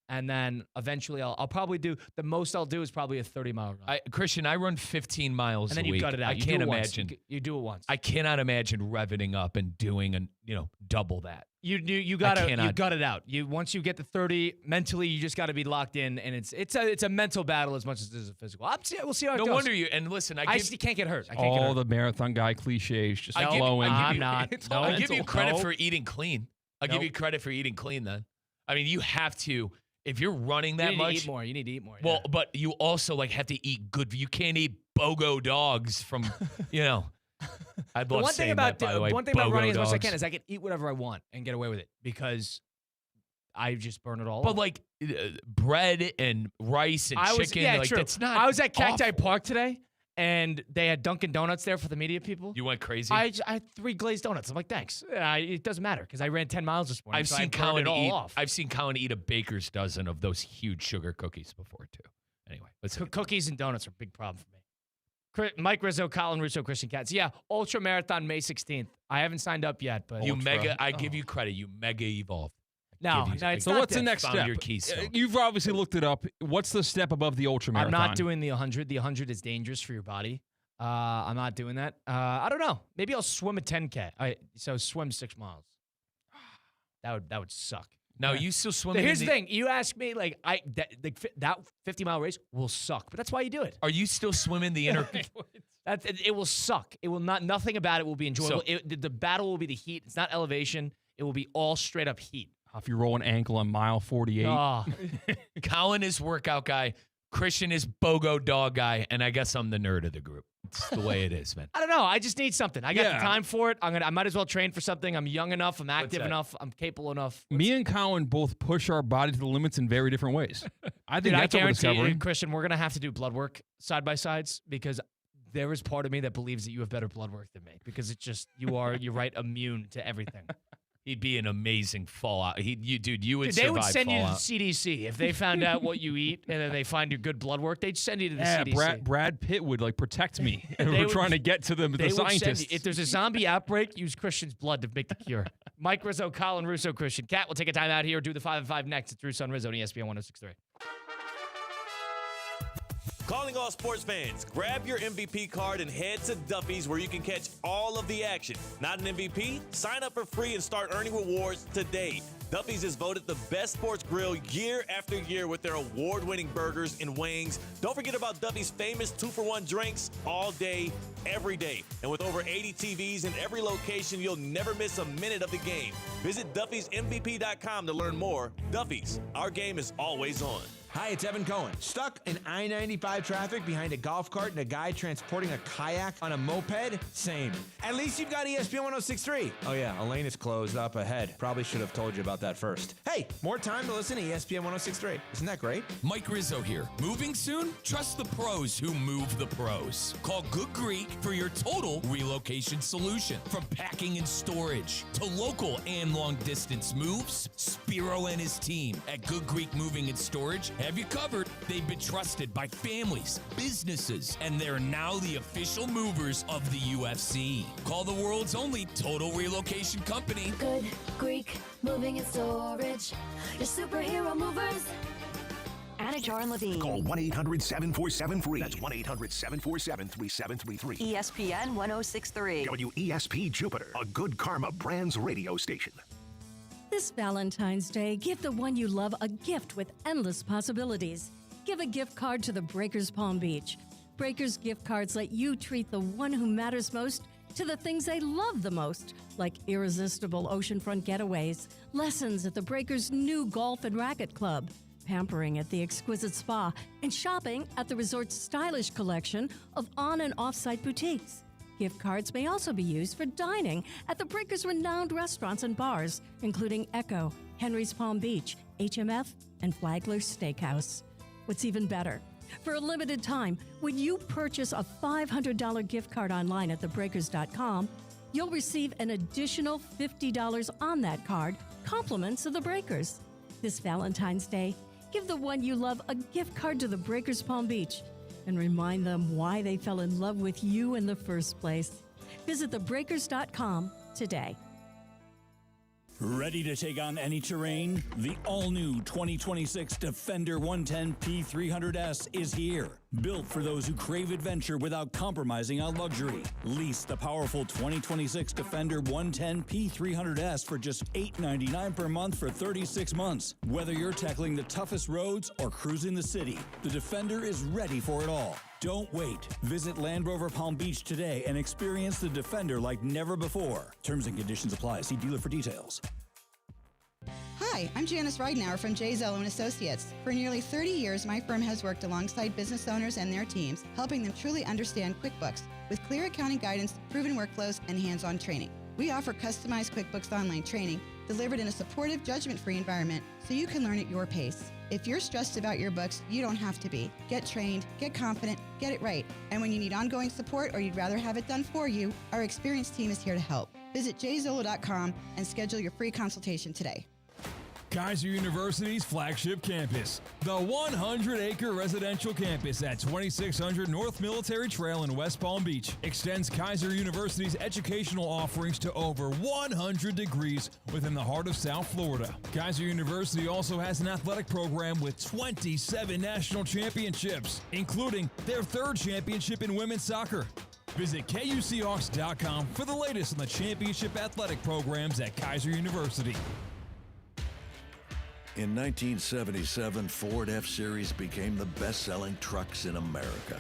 S1: And then eventually I'll probably do the most I'll do is probably a 30-mile run.
S2: Christian, I run 15 miles
S1: and then
S2: a
S1: you
S2: week.
S1: gut it out.
S2: I
S1: You
S2: can't
S1: do it once.
S2: imagine.
S1: You do it once.
S2: I cannot imagine revving up and doing double that.
S1: You
S2: cannot.
S1: gut it out. Once you get to 30, mentally you just got to be locked in, and it's a mental battle as much as it is a physical. We'll see how it
S2: No
S1: goes.
S2: wonder you. And listen,
S1: I just can't get hurt. I can't get
S3: All
S1: hurt.
S3: the marathon guy cliches just
S2: I give-
S3: flowing.
S1: I'm not.
S3: It's
S1: No,
S3: all
S2: I give you
S3: mental.
S2: credit
S1: No.
S2: for eating clean. I'll give
S1: Nope.
S2: you credit for eating clean then. I mean, you have to. If you're running
S1: You
S2: that
S1: need
S2: much,
S1: to eat more. You need to eat more.
S2: well,
S1: yeah.
S2: but you also have to eat good. You can't eat BOGO dogs from, I'd
S1: The
S2: love
S1: one thing
S2: saying
S1: about
S2: that, by the way.
S1: one thing about
S2: BOGO
S1: running as much as I
S2: dogs.
S1: can is I can eat whatever I want and get away with it because I just burn it all.
S2: But
S1: off.
S2: bread and rice and chicken,
S1: true.
S2: that's not.
S1: I was at Cacti
S2: awful.
S1: Park today, and they had Dunkin' Donuts there for the media people.
S2: You went crazy?
S1: I had 3 glazed donuts. I'm like, thanks. It doesn't matter because I ran 10 miles this morning.
S2: I've
S1: so
S2: seen
S1: I burned
S2: Colin
S1: it all
S2: eat.
S1: off.
S2: I've seen Colin eat a baker's dozen of those huge sugar cookies before too. Anyway, let's
S1: Cookies and donuts are a big problem for me. Mike Rizzo, Colin Russo, Christian CKATT. So yeah, Ultra Marathon May 16th. I haven't signed up yet, but
S2: I give you credit. You mega evolved.
S1: No, it's
S3: so
S1: not
S3: what's the
S1: this.
S3: next
S2: Found
S3: step?
S2: your keystone.
S3: You've obviously looked it up. What's the step above the ultra marathon?
S1: I'm not doing the 100. The 100 is dangerous for your body. I'm not doing that. I don't know. Maybe I'll swim a 10K. So swim 6 miles. That would suck.
S2: Now you still swimming.
S1: Here's the thing. You ask me, that 50-mile race will suck, but that's why you do it.
S2: Are you still swimming the inner?
S1: It will suck. It will not. Nothing about it will be enjoyable. The battle will be the heat. It's not elevation. It will be all straight up heat.
S3: If you roll an ankle on mile 48.
S1: Oh.
S2: Colin is workout guy. Christian is BOGO dog guy, and I guess I'm the nerd of the group. It's the way it is, man.
S1: I don't know. I just need something. I got the time for it. I might as well train for something. I'm young enough. I'm active enough. I'm capable enough.
S3: Me and Colin both push our body to the limits in very different ways. I think that's
S1: I
S3: what we're
S1: guarantee you,
S3: discovering.
S1: Christian, we're gonna have to do blood work side by sides because there is part of me that believes that you have better blood work than me because it's just you're right immune to everything.
S2: He'd be an amazing fallout. You would
S1: Dude,
S2: survive
S1: they would send
S2: fallout.
S1: you to the CDC if they found out what you eat and then they find your good blood work. They'd send you to the CDC.
S3: Brad Pitt would protect me. And we're trying to get to the scientists.
S1: If there's a zombie outbreak, use Christian's blood to make the cure. Mike Rizzo, Colin Russo, Christian CKATT. We'll take a time out here. Do the 5 and 5 next. It's Russo and Rizzo on ESPN 106.3.
S10: Calling all sports fans, grab your MVP card and head to Duffy's where you can catch all of the action. Not an MVP? Sign up for free and start earning rewards today. Duffy's is voted the best sports grill year after year with their award-winning burgers and wings. Don't forget about Duffy's famous 2-for-1 drinks all day, every day. And with over 80 TVs in every location, you'll never miss a minute of the game. Visit Duffy'sMVP.com to learn more. Duffy's, our game is always on.
S5: Hi, it's Evan Cohen. Stuck in I-95 traffic behind a golf cart and a guy transporting a kayak on a moped? Same. At least you've got ESPN 106.3. Oh yeah, a lane is closed up ahead. Probably should have told you about that first. Hey, more time to listen to ESPN 106.3. Isn't that great?
S2: Mike Rizzo here. Moving soon? Trust the pros who move the pros. Call Good Greek for your total relocation solution. From packing and storage to local and long distance moves, Spiro and his team at Good Greek Moving and Storage have you covered. They've been trusted by families, businesses, and they're now the official movers of the UFC. Call the world's only total relocation company.
S8: Good Greek Moving and Storage. Your superhero movers.
S14: Anajar and Levine.
S4: Call 1-800-747-FREE. That's 1-800-747-3733.
S14: ESPN 106.3.
S4: WESP Jupiter, a Good Karma Brands radio station.
S15: This Valentine's Day, give the one you love a gift with endless possibilities. Give a gift card to the Breakers Palm Beach. Breakers gift cards let you treat the one who matters most to the things they love the most, like irresistible oceanfront getaways, lessons at the Breakers' new golf and racket club, pampering at the exquisite spa, and shopping at the resort's stylish collection of on- and off-site boutiques. Gift cards may also be used for dining at the Breakers' renowned restaurants and bars, including Echo, Henry's Palm Beach, HMF, and Flagler's Steakhouse. What's even better, for a limited time, when you purchase a $500 gift card online at thebreakers.com, you'll receive an additional $50 on that card, compliments of the Breakers. This Valentine's Day, give the one you love a gift card to the Breakers Palm Beach and remind them why they fell in love with you in the first place. Visit thebreakers.com today.
S9: Ready to take on any terrain? The all-new 2026 Defender 110 P300S is here. Built for those who crave adventure without compromising on luxury. Lease the powerful 2026 Defender 110 P300S for just $899 per month for 36 months. Whether you're tackling the toughest roads or cruising the city, the Defender is ready for it all. Don't wait. Visit Land Rover Palm Beach today and experience the Defender like never before. Terms and conditions apply. See dealer for details.
S16: Hi, I'm Janice Ridenour from J. Zello & Associates. For nearly 30 years, my firm has worked alongside business owners and their teams, helping them truly understand QuickBooks with clear accounting guidance, proven workflows, and hands-on training. We offer customized QuickBooks Online training delivered in a supportive, judgment-free environment so you can learn at your pace. If you're stressed about your books, you don't have to be. Get trained, get confident, get it right. And when you need ongoing support or you'd rather have it done for you, our experienced team is here to help. Visit jzolo.com and schedule your free consultation today.
S17: Kaiser University's flagship campus, the 100-acre residential campus at 2600 North Military Trail in West Palm Beach, extends Kaiser University's educational offerings to over 100 degrees within the heart of South Florida. Kaiser University also has an athletic program with 27 national championships, including their 3rd championship in women's soccer. Visit KUCHawks.com for the latest on the championship athletic programs at Kaiser University.
S18: In 1977, Ford F-Series became the best-selling trucks in America.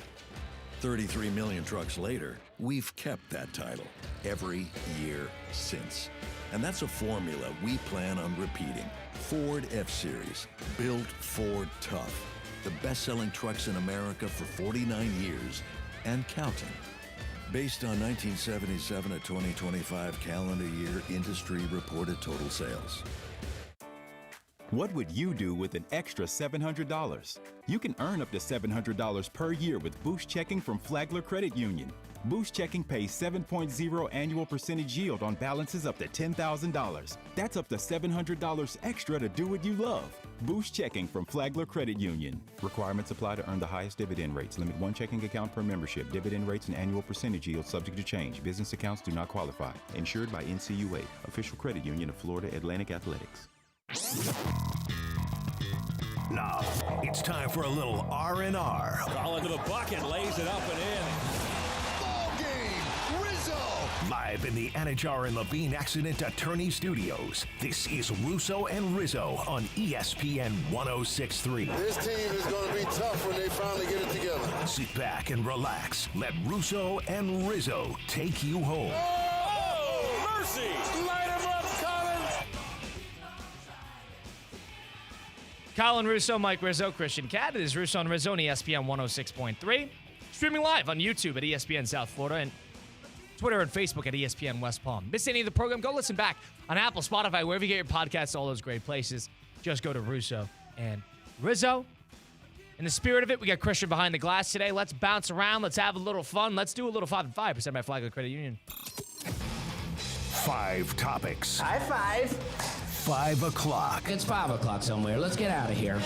S18: 33 million trucks later, we've kept that title every year since. And that's a formula we plan on repeating. Ford F-Series, built Ford tough. The best-selling trucks in America for 49 years and counting. Based on 1977 to 2025 calendar year industry reported total sales.
S19: What would you do with an extra $700? You can earn up to $700 per year with Boost Checking from Flagler Credit Union. Boost Checking pays 7.0 annual percentage yield on balances up to $10,000. That's up to $700 extra to do what you love. Boost Checking from Flagler Credit Union. Requirements apply to earn the highest dividend rates. Limit one checking account per membership. Dividend rates and annual percentage yield subject to change. Business accounts do not qualify. Insured by NCUA, official credit union of Florida Atlantic Athletics.
S4: Now, it's time for a little R&R.
S10: Colin to the bucket, lays it up and in.
S4: Ball game, Rizzo! Live in the Anajar and Levine Accident Attorney Studios, this is Russo and Rizzo on ESPN 106.3.
S20: This team is going to be tough when they finally get it together.
S4: Sit back and relax. Let Russo and Rizzo take you home.
S10: Oh, mercy!
S20: Light him up, Colin!
S1: Colin Russo, Mike Rizzo, Christian CKATT. It is Russo and Rizzo on ESPN 106.3. Streaming live on YouTube at ESPN South Florida and Twitter and Facebook at ESPN West Palm. Miss any of the program? Go listen back on Apple, Spotify, wherever you get your podcasts, all those great places. Just go to Russo and Rizzo. In the spirit of it, we got Christian behind the glass today. Let's bounce around. Let's have a little fun. Let's do a little 5 and 5 presented by Flagler Credit Union.
S4: 5 topics.
S14: High five.
S4: 5 o'clock.
S14: It's 5 o'clock somewhere. Let's get out of here.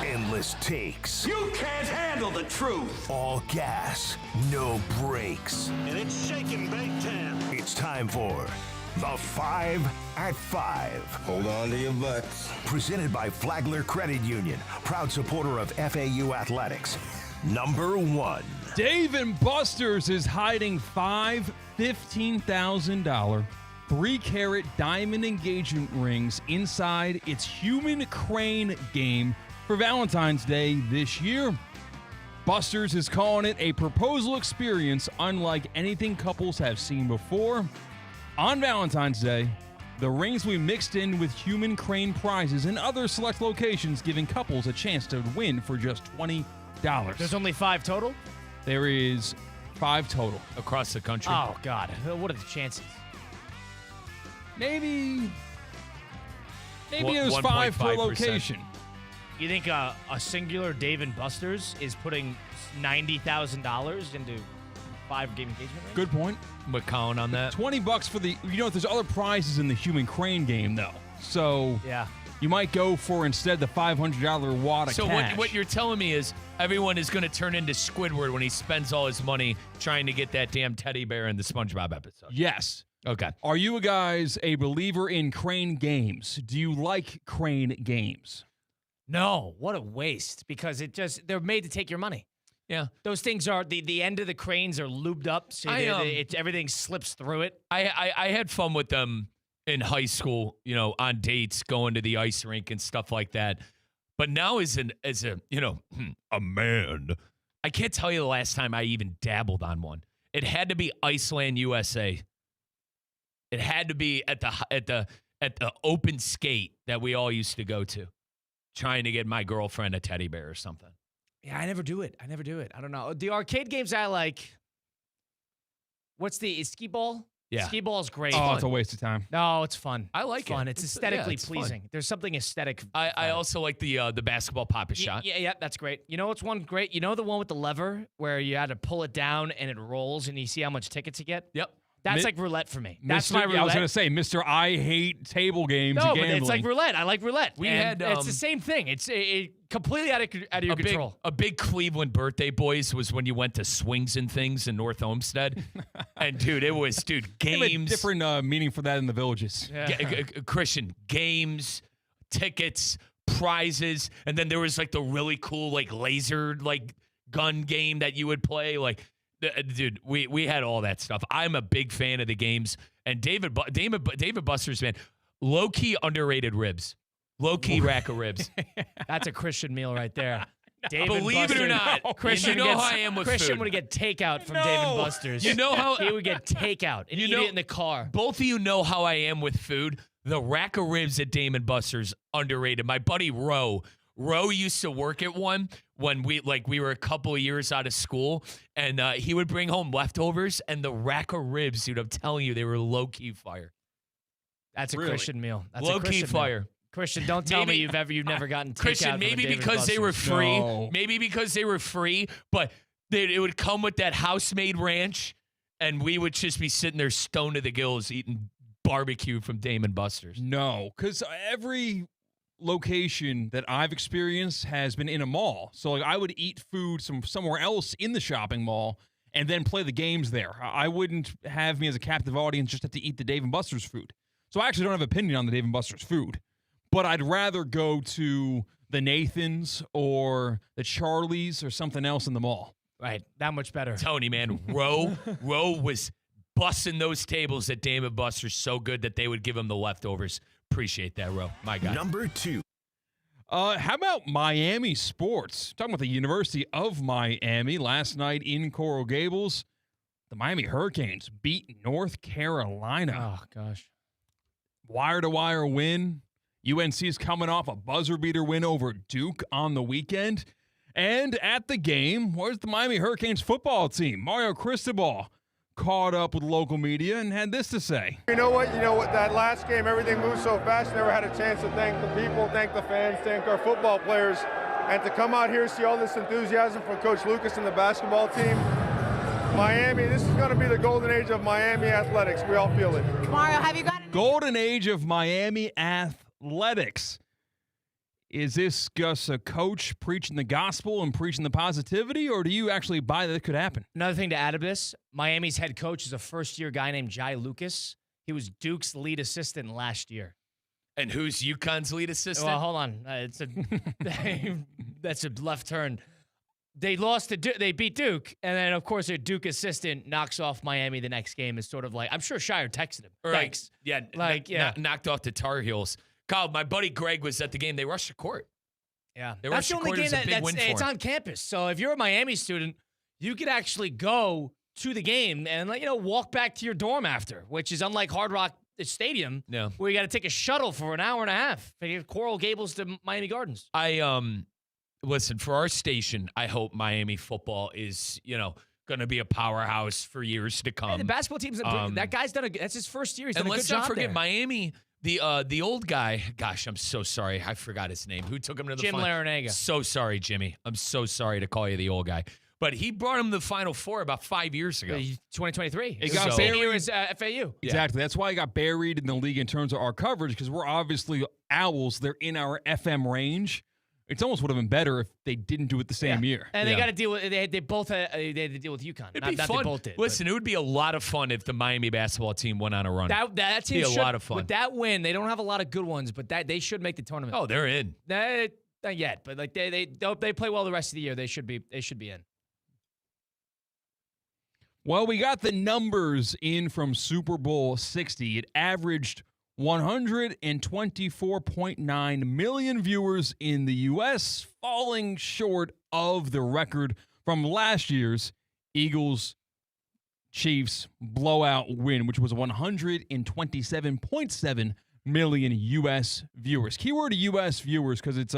S4: Endless takes.
S14: You can't handle the truth.
S4: All gas, no brakes.
S10: And it's shaking big time.
S4: It's time for the 5 at 5.
S20: Hold on to your butts.
S4: Presented by Flagler Credit Union, proud supporter of FAU Athletics. Number 1.
S3: Dave and Buster's is hiding 5 $15,000 3-carat diamond engagement rings inside its human crane game for Valentine's Day this year. Buster's is calling it a proposal experience unlike anything couples have seen before. On Valentine's Day, the rings will be mixed in with human crane prizes in other select locations, giving couples a chance to win for just $20.
S1: There's only 5 total?
S3: There is 5 total.
S2: Across the country.
S1: Oh, God. What are the chances?
S3: Maybe there's 5 per
S2: 1.5%.
S3: location.
S1: You think a singular Dave and Buster's is putting $90,000 into 5-game engagement rings?
S3: Good point.
S2: With Colin on that.
S3: $20 for the. You know, there's other prizes in the human crane game though. So
S1: Yeah.
S3: you might go for instead the $500 wad of
S2: So
S3: cash.
S2: what you're telling me is everyone is going to turn into Squidward when he spends all his money trying to get that damn teddy bear in the SpongeBob episode.
S3: Yes.
S2: Okay.
S3: Are you guys a believer in crane games? Do you like crane games?
S1: No, what a waste, because they're made to take your money.
S2: Yeah.
S1: Those things are, the end of the cranes are lubed up, so everything slips through it.
S2: I had fun with them in high school, you know, on dates, going to the ice rink and stuff like that. But now as a man, I can't tell you the last time I even dabbled on one. It had to be Iceland, USA. It had to be at the open skate that we all used to go to, trying to get my girlfriend a teddy bear or something.
S1: Yeah, I never do it. I don't know. The arcade games I like, what's the skee ball?
S2: Yeah.
S1: Skee ball is great.
S3: Oh, it's a waste of time.
S1: No, it's fun.
S2: I like
S1: fun.
S2: it.
S1: It's
S2: It's-
S1: aesthetically
S2: yeah, it's fun.
S1: pleasing. There's something aesthetic.
S2: I also like the basketball pop a shot.
S1: Yeah, that's great. You know what's one great? You know the one with the lever where you had to pull it down and it rolls and you see how much tickets you get?
S2: Yep.
S1: That's like roulette for me. That's
S3: Mr.
S1: my roulette.
S3: I was going to say, Mr. I hate table games
S1: no,
S3: and
S1: but
S3: gambling.
S1: it's like roulette. I like roulette.
S2: We
S1: And
S2: had,
S1: it's the same thing. It's completely out of your control.
S2: A big Cleveland birthday, boys, was when you went to Swings and Things in North Olmsted. And, dude, it was,
S3: They have a
S2: games.
S3: different meaning for that in the villages.
S2: Christian, games, tickets, prizes. And then there was, like, the really cool, like, laser, like, gun game that you would play. Like, dude, we had all that stuff. I'm a big fan of the games. And David Buster's, man, low-key underrated ribs. Low-key rack of ribs.
S1: That's a Christian meal right there. David
S2: Believe it or
S1: Buster's.
S2: not,
S1: Christian
S2: you know
S1: gets,
S2: how I am with
S1: Christian
S2: food.
S1: would get takeout from David Buster's.
S2: You know how
S1: he would get takeout and eat it in the car.
S2: Both of you know how I am with food. The rack of ribs at Damon Buster's, underrated. My buddy Ro used to work at one when we were a couple of years out of school, and he would bring home leftovers, and the rack of ribs, dude, I'm telling you, they were low-key fire.
S1: That's a
S3: Really?
S1: Christian meal. That's
S2: Low-key
S1: a Christian
S2: fire.
S1: Meal. Christian, don't tell me you've never gotten takeout
S2: Christian,
S1: from a
S2: maybe
S1: David
S2: because they were
S1: Buster's.
S2: free.
S3: No.
S2: Maybe because they were free, but it would come with that house-made ranch, and we would just be sitting there stoned to the gills eating barbecue from Damon Buster's.
S3: No, because every location that I've experienced has been in a mall. So like I would eat food somewhere else in the shopping mall and then play the games there. I wouldn't have me as a captive audience just have to eat the Dave & Buster's food. So I actually don't have an opinion on the Dave & Buster's food. But I'd rather go to the Nathan's or the Charlie's or something else in the mall.
S1: Right, that much better.
S2: Tony, man, Ro was busting those tables at Dave & Buster's so good that they would give him the leftovers. Appreciate that, Ro. My God.
S4: Number 2.
S3: How about Miami sports? Talking about the University of Miami last night in Coral Gables, the Miami Hurricanes beat North Carolina.
S1: Oh, gosh.
S3: Wire-to-wire win. UNC is coming off a buzzer-beater win over Duke on the weekend. And at the game was the Miami Hurricanes football team. Mario Cristobal caught up with local media and had this to say.
S14: You know what, that last game, everything moved so fast, never had a chance to thank the people, thank the fans, thank our football players. And to come out here, see all this enthusiasm from Coach Lucas and the basketball team. Miami, this is going to be the golden age of Miami athletics. We all feel it.
S15: Mario, have you got
S3: Golden age of Miami athletics. Is this just a coach preaching the gospel and preaching the positivity, or do you actually buy that it could happen?
S1: Another thing to add to this, Miami's head coach is a first-year guy named Jai Lucas. He was Duke's lead assistant last year.
S2: And who's UConn's lead assistant?
S1: Well, hold on. That's a left turn. They lost to they beat Duke, and then, of course, their Duke assistant knocks off Miami the next game. Is sort of like, I'm sure Shire texted him.
S2: Right.
S1: Thanks.
S2: Yeah. Knocked off the Tar Heels. Kyle, my buddy Greg was at the game. They rushed the court.
S1: Yeah.
S2: They
S1: That's the
S2: rushed
S1: only
S2: the court.
S1: game
S2: It was a big
S1: that's
S2: win for
S1: it's
S2: him.
S1: on campus. So if you're a Miami student, you could actually go to the game and walk back to your dorm after, which is unlike Hard Rock Stadium,
S2: No.
S1: where you got to take a shuttle for an hour and a half from Coral Gables to Miami Gardens.
S2: Listen, for our station, I hope Miami football is, going to be a powerhouse for years to come.
S1: Hey, the basketball team's that guy's done that's his first year. He's done
S2: And
S1: a good
S2: let's
S1: job
S2: not forget
S1: there.
S2: Miami, the old guy. Gosh, I'm so sorry. I forgot his name. Who took him to the
S1: Jim
S2: final?
S1: Larinaga.
S2: So sorry, Jimmy. I'm so sorry to call you the old guy. But he brought him to the Final Four about 5 years ago.
S1: 2023.
S3: It got
S1: Same
S3: buried.
S1: year as FAU.
S3: Exactly. That's why I got buried in the league in terms of our coverage, because we're obviously Owls. They're in our FM range. It almost would have been better if they didn't do it the same year.
S1: And they got to deal with they both had they had to deal with UConn.
S2: It'd be
S1: not
S2: fun.
S1: They both did.
S2: Listen, it would be a lot of fun if the Miami basketball team went on a run.
S1: That team
S2: Be a
S1: should,
S2: lot of fun.
S1: With that win, they don't have a lot of good ones, but they should make the tournament.
S2: Oh, they're in.
S1: Not yet, but they play well the rest of the year. They should be in.
S3: Well, we got the numbers in from Super Bowl 60. It averaged 124.9 million viewers in the U.S., falling short of the record from last year's Eagles-Chiefs blowout win, which was 127.7 million U.S. viewers. Keyword to U.S. viewers because it's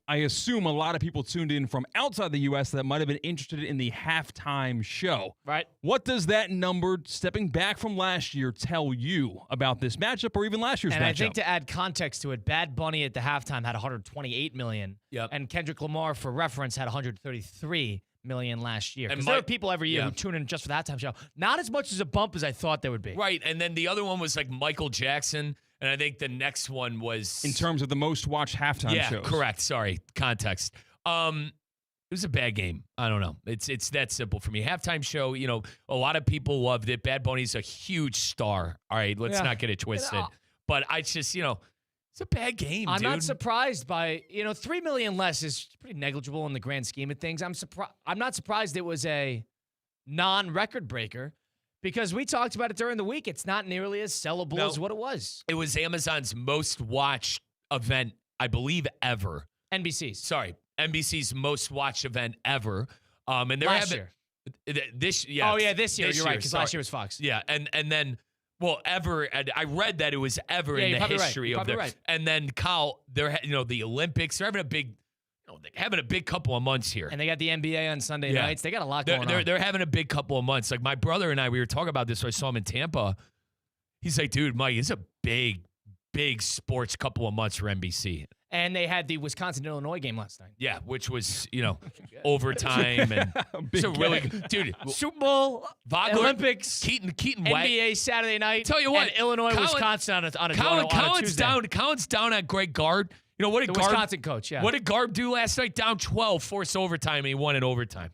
S3: I assume a lot of people tuned in from outside the U.S. that might have been interested in the halftime show.
S1: Right.
S3: What does that number, stepping back from last year, tell you about this matchup or even last year's
S1: And
S3: matchup?
S1: I think to add context to it, Bad Bunny at the halftime had 128 million.
S2: Yep.
S1: And Kendrick Lamar, for reference, had 133 million last year.
S2: And
S1: Because there are people every year who tune in just for the halftime show. Not as much as a bump as I thought there would be.
S2: Right. And then the other one was like Michael Jackson. And I think the next one was
S3: in terms of the most watched halftime shows.
S2: Yeah, correct. Sorry, context. It was a bad game. I don't know. It's that simple for me. Halftime show, a lot of people loved it. Bad Bunny's a huge star. All right, let's not get it twisted. But I just, it's a bad game,
S1: I'm
S2: dude.
S1: not surprised by, 3 million less is pretty negligible in the grand scheme of things. I'm not surprised it was a non-record breaker. Because we talked about it during the week. It's not nearly as sellable as what it was.
S2: It was Amazon's most watched event, I believe, ever. NBC's most watched event ever. And they're
S1: last year.
S2: This year.
S1: This year. You're right, because last year was Fox.
S2: Yeah, and then, ever. And I read that it was ever in the history of
S1: their.
S2: And then, Kyle, they're the Olympics. They're having a big. Having a big couple of months here.
S1: And they got the NBA on Sunday nights. They got a lot going on.
S2: They're having a big couple of months. Like my brother and I, we were talking about this. So I saw him in Tampa. He's like, dude, Mike, it's a big, big sports couple of months for NBC.
S1: And they had the Wisconsin-Illinois game last night.
S2: Yeah, which was, overtime. And it's a really good, dude.
S1: Super Bowl,
S2: Vogler,
S1: Olympics,
S2: Keaton
S1: NBA Saturday night.
S2: Tell you what,
S1: and Illinois, Wisconsin on a Tuesday.
S2: Colin's down at Greg Gard. What did
S1: Wisconsin coach, yeah.
S2: What did Garb do last night? Down 12, forced overtime, and he won in overtime.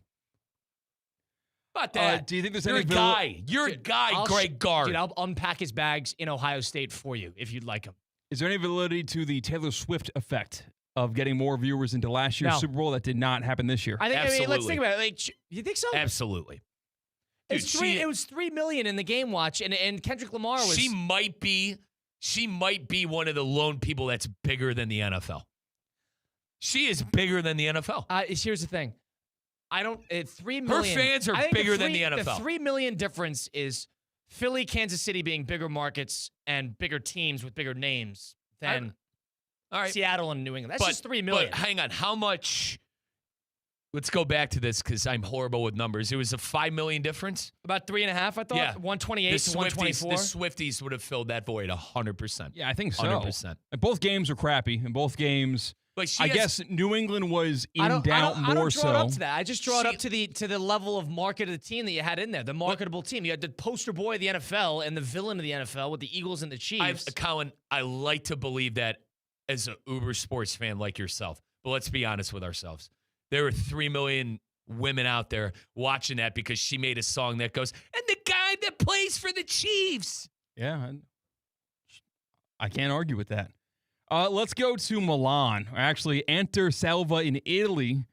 S2: About that.
S3: Do you think there's
S2: You're
S3: any
S2: You're a guy, Greg Garb.
S1: Dude, I'll unpack his bags in Ohio State for you if you'd like him.
S3: Is there any validity to the Taylor Swift effect of getting more viewers into last year's Super Bowl that did not happen this year?
S1: Let's think about it. You think so?
S2: Absolutely. Dude,
S1: it was 3 million in the game watch, and Kendrick Lamar was.
S2: She might be one of the lone people that's bigger than the NFL. She is bigger than the NFL.
S1: Here's the thing. 3 million.
S2: Her fans are bigger than the NFL.
S1: The 3 million difference is Philly, Kansas City being bigger markets and bigger teams with bigger names than Seattle and New England. That's just 3 million.
S2: But hang on. How much? Let's go back to this because I'm horrible with numbers. It was a 5 million difference?
S1: About 3.5, I thought.
S2: Yeah.
S1: 128 to 124.
S2: The Swifties would have filled that void 100%.
S3: Yeah, I think so.
S2: 100%.
S3: And both games are crappy. In both games, I guess New England was in doubt more so.
S1: I don't draw it up to that. I just draw it up to the level of market of the team that you had in there, the marketable team. You had the poster boy of the NFL and the villain of the NFL with the Eagles and the Chiefs.
S2: Colin, I like to believe that as an uber sports fan like yourself. But let's be honest with ourselves. There were 3 million women out there watching that because she made a song that goes, and the guy that plays for the Chiefs.
S3: Yeah, I can't argue with that. Let's go to Milan, or actually Enter Salva in Italy,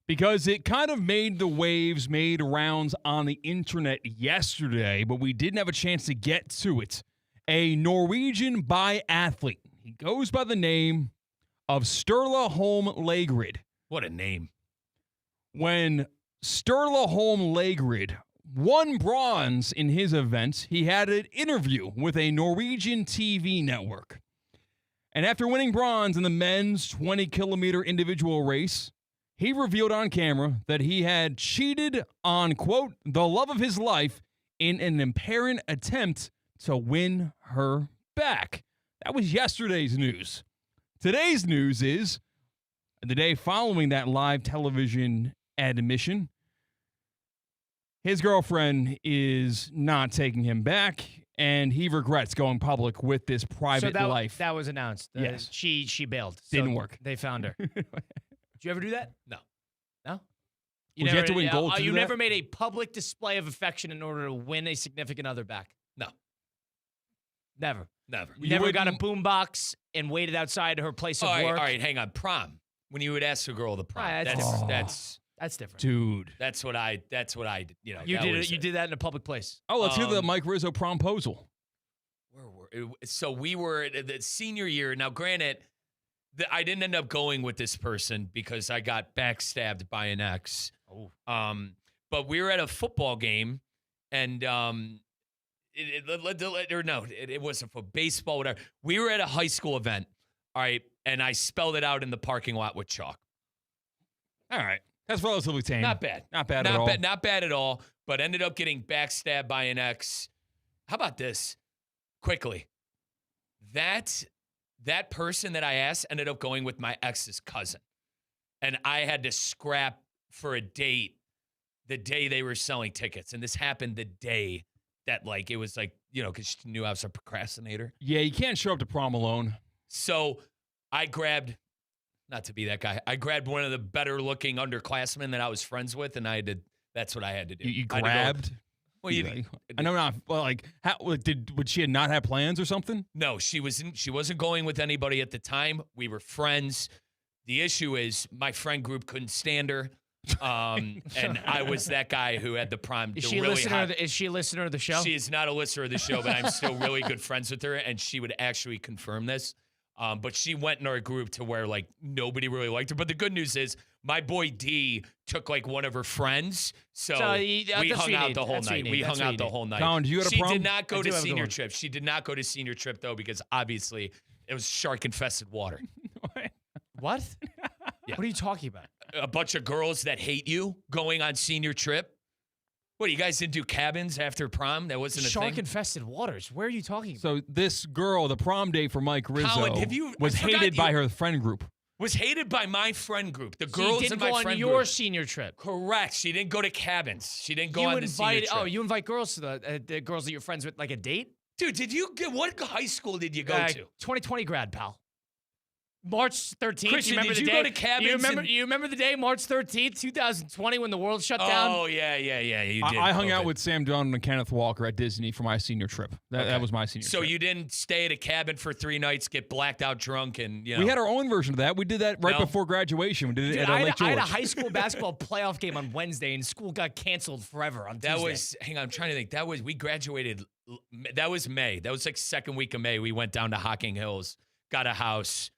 S3: because it kind of made the waves, made rounds on the internet yesterday, but we didn't have a chance to get to it. A Norwegian biathlete. He goes by the name of Sturla Holm Lagerud.
S2: What a name.
S3: When Sturla Holm Lagerud won bronze in his event, he had an interview with a Norwegian TV network. And after winning bronze in the men's 20-kilometer individual race, he revealed on camera that he had cheated on, quote, the love of his life in an apparent attempt to win her back. That was yesterday's news. Today's news is, the day following that live television admission, his girlfriend is not taking him back, and he regrets going public with this private life.
S1: That was announced.
S3: Yes.
S1: She bailed.
S3: Didn't work.
S1: They found her. Did you ever do that?
S2: No.
S1: No?
S3: You have to win gold to do
S1: You
S3: that?
S1: never made a public display of affection in order to win a significant other back?
S2: No.
S1: Never.
S2: You
S1: never got a boombox and waited outside her place of work?
S2: All right, hang on. Prom. When you would ask a girl to prom.
S1: That's different.
S3: Dude.
S2: That's what I
S1: You did that in a public place.
S3: Oh, let's hear the Mike Rizzo promposal.
S2: So we were at the senior year. Now, granted, I didn't end up going with this person because I got backstabbed by an ex.
S1: Oh.
S2: But we were at a football game, and it wasn't for baseball, whatever. We were at a high school event. All right. And I spelled it out in the parking lot with chalk.
S3: All right. That's relatively tame.
S2: Not bad.
S3: Not bad at all.
S2: Not bad at all, but ended up getting backstabbed by an ex. How about this? Quickly. That person that I asked ended up going with my ex's cousin. And I had to scrap for a date the day they were selling tickets. And this happened the day that, like, it was like, you know, because she knew I was a procrastinator.
S3: Yeah, you can't show up to prom alone.
S2: So I grabbed, not to be that guy, I grabbed one of the better looking underclassmen that I was friends with, and that's what I had to do.
S3: You grabbed?
S2: Well,
S3: I know not. Well, like, would she not have plans or something?
S2: No, she wasn't going with anybody at the time. We were friends. The issue is my friend group couldn't stand her. And I was that guy who had the prom.
S1: Is she a listener of the show?
S2: She is not a listener of the show, but I'm still really good friends with her, and she would actually confirm this. But she went in our group to where, like, nobody really liked her. But the good news is my boy D took, like, one of her friends. So we hung out the whole night. We hung out the whole night.
S3: Colin, you had a prom?
S2: She did not go to senior trip. She did not go to senior trip, though, because obviously it was shark-infested water.
S1: What? Yeah. What are you talking about?
S2: A bunch of girls that hate you going on senior trip. What, you guys didn't do cabins after prom? That wasn't a thing?
S1: Shark-infested waters. Where are you talking about?
S3: So this girl, the prom date for Mike Rizzo,
S2: Colin,
S3: was hated by her friend group.
S2: Was hated by my friend group. The girls in my friend group. She didn't go on
S1: your senior trip.
S2: Correct. She didn't go to cabins. She didn't go on the senior trip.
S1: Oh, you invite girls to the girls that you're friends with, like a date?
S2: Dude, what high school did you go to?
S1: 2020 grad, pal. March 13th.
S2: Christian,
S1: you remember
S2: did
S1: the
S2: you
S1: day?
S2: go to cabins?
S1: You remember the day, March 13th, 2020, when the world shut down?
S2: Oh, yeah. You did.
S3: I hung out with Sam Dunn and Kenneth Walker at Disney for my senior trip. That was my senior trip.
S2: So you didn't stay at a cabin for 3 nights, get blacked out drunk, and, you know.
S3: We had our own version of that. We did that right before graduation. We did it at Lake George.
S1: I had a high school basketball playoff game on Wednesday, and school got canceled forever on Tuesday.
S2: Hang on, I'm trying to think. We graduated, that was May. That was like second week of May. We went down to Hocking Hills, got a house,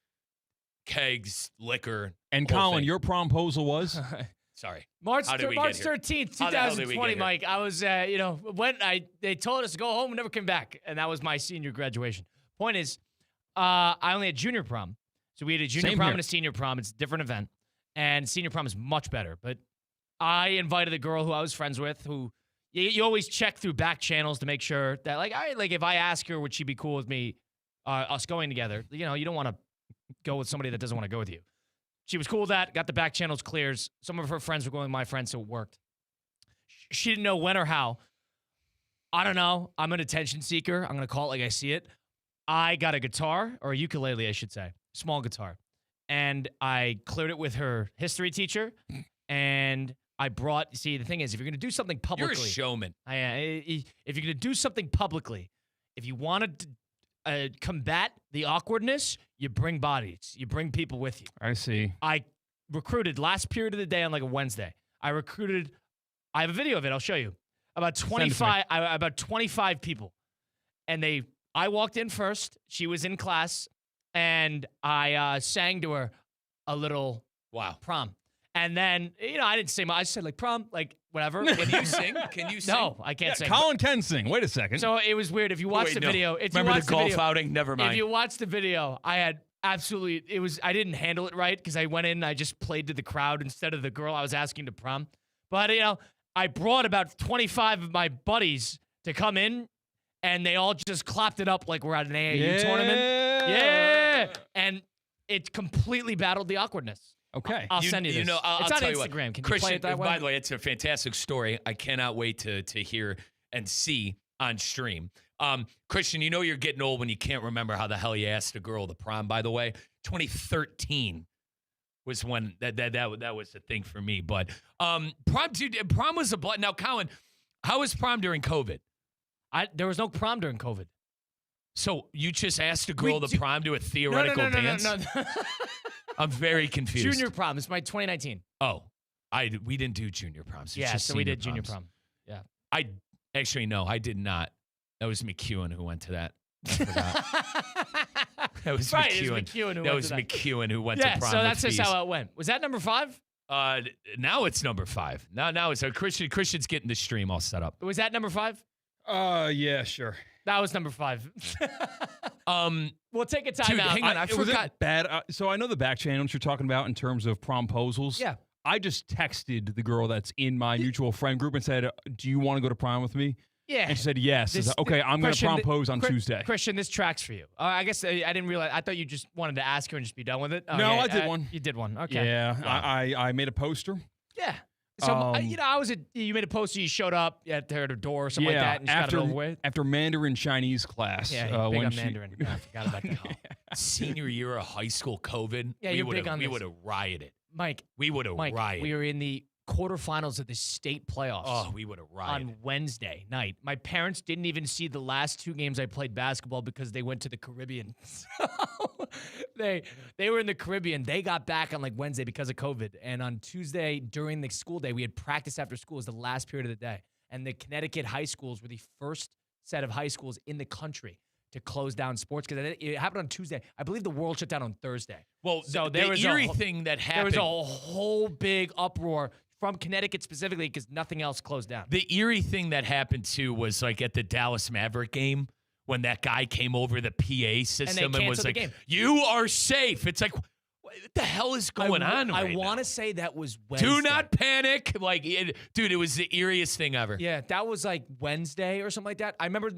S2: kegs, liquor.
S3: And Colin, your promposal was?
S2: Sorry.
S1: March 13th, 2020, Mike. I was, they told us to go home and never came back. And that was my senior graduation. Point is, I only had junior prom. So we had a junior prom and a senior prom. It's a different event. And senior prom is much better. But I invited a girl who I was friends with who you always check through back channels to make sure that, like, if I ask her, would she be cool with me, us going together? You know, you don't want to go with somebody that doesn't want to go with you. She was cool with that, got the back channels clears. Some of her friends were going with my friends, so it worked. She didn't know when or how. I don't know. I'm an attention seeker. I'm going to call it like I see it. I got a guitar, or a ukulele, I should say, small guitar. And I cleared it with her history teacher. And I brought, see, the thing is, if you're going to do something publicly.
S2: You're a showman.
S1: If you're going to do something publicly, if you wanted to combat the awkwardness, you bring bodies. You bring people with you.
S3: I see. I
S1: recruited last period of the day on like a Wednesday. I have a video of it. I'll show you. About 25 people. And I walked in first. She was in class. And I sang to her a little prom. And then, I didn't say much. I said, like, prom, like, whatever.
S2: Can you sing? Can you sing?
S1: No, I can't sing.
S3: Colin can sing. Wait a second.
S1: So it was weird. If you watch the video.
S2: Remember the golf outing? Never mind.
S1: If you watch the video, I had I didn't handle it right because I went in and I just played to the crowd instead of the girl I was asking to prom. But, I brought about 25 of my buddies to come in, and they all just clapped it up like we're at an AAU tournament. Yeah. And it completely battled the awkwardness.
S3: Okay.
S1: I'll send you this.
S2: I'll
S1: it's on
S2: tell
S1: Instagram.
S2: You what,
S1: Can you
S2: Christian,
S1: play it that way?
S2: By the way, it's a fantastic story. I cannot wait to hear and see on stream. Christian, you're getting old when you can't remember how the hell you asked a girl to prom, by the way. 2013 was when that was the thing for me. But prom was a blood. Now, Colin, how was prom during COVID?
S1: There was no prom during COVID.
S2: So you just asked a girl to prom to a theoretical dance? No. I'm very confused.
S1: Junior prom. It's my 2019.
S2: Oh, we didn't do junior proms.
S1: So we did junior prom. Yeah.
S2: I did not. That was McEwen who went to that. I forgot. That was
S1: right,
S2: McEwen. That was McEwen who went to prom.
S1: Yeah, so that's just how it went. Was that number 5?
S2: Now it's number 5. Now it's Christian's getting the stream all set up.
S1: Was that number 5?
S3: Yeah, sure.
S1: That was number 5. We'll take a
S2: Dude,
S1: timeout.
S2: hang on. I
S3: Was it
S2: forgot.
S3: bad. So I know the back channels you're talking about in terms of promposals.
S1: Yeah.
S3: I just texted the girl that's in my mutual friend group and said, "Do you want to go to prom with me?"
S1: Yeah.
S3: And she said yes. I said, okay, I'm going to
S1: Christian,
S3: prompose on Tuesday.
S1: Christian, this tracks for you. I guess I didn't realize. I thought you just wanted to ask her and just be done with it.
S3: No, I did one.
S1: You did one. Okay.
S3: Yeah,
S1: Wow.
S3: I made a poster.
S1: Yeah. So you made a poster. You showed up at her door or something like that, and just got it over with.
S3: After Mandarin Chinese class.
S1: Yeah, big
S3: when
S1: on
S3: she-
S1: Mandarin. I forgot about that.
S2: Senior year of high school COVID.
S1: Yeah, you're big on
S2: We
S1: this.
S2: would have rioted.
S1: Mike,
S2: We would have rioted.
S1: we were in the quarterfinals of the state playoffs.
S2: Oh, we would have rioted.
S1: On Wednesday night. My parents didn't even see the last 2 games I played basketball because they went to the Caribbean. So they were in the Caribbean. They got back on like Wednesday because of COVID. And on Tuesday during the school day, we had practice after school. It was the last period of the day. And the Connecticut high schools were the first set of high schools in the country to close down sports because it happened on Tuesday. I believe the world shut down on Thursday.
S2: Well,
S1: So
S2: the
S1: there was
S2: eerie thing that
S1: There was
S2: happened.
S1: a whole big uproar from Connecticut specifically because nothing else closed down.
S2: The eerie thing that happened too was like at the Dallas Maverick game when that guy came over the PA system and was
S1: canceled the
S2: like,
S1: game.
S2: "You are safe." It's like, what the hell is going on?
S1: I want to say that was Wednesday.
S2: Do not panic. Like, dude, it was the eeriest thing ever.
S1: Yeah, that was like Wednesday or something like that. I remember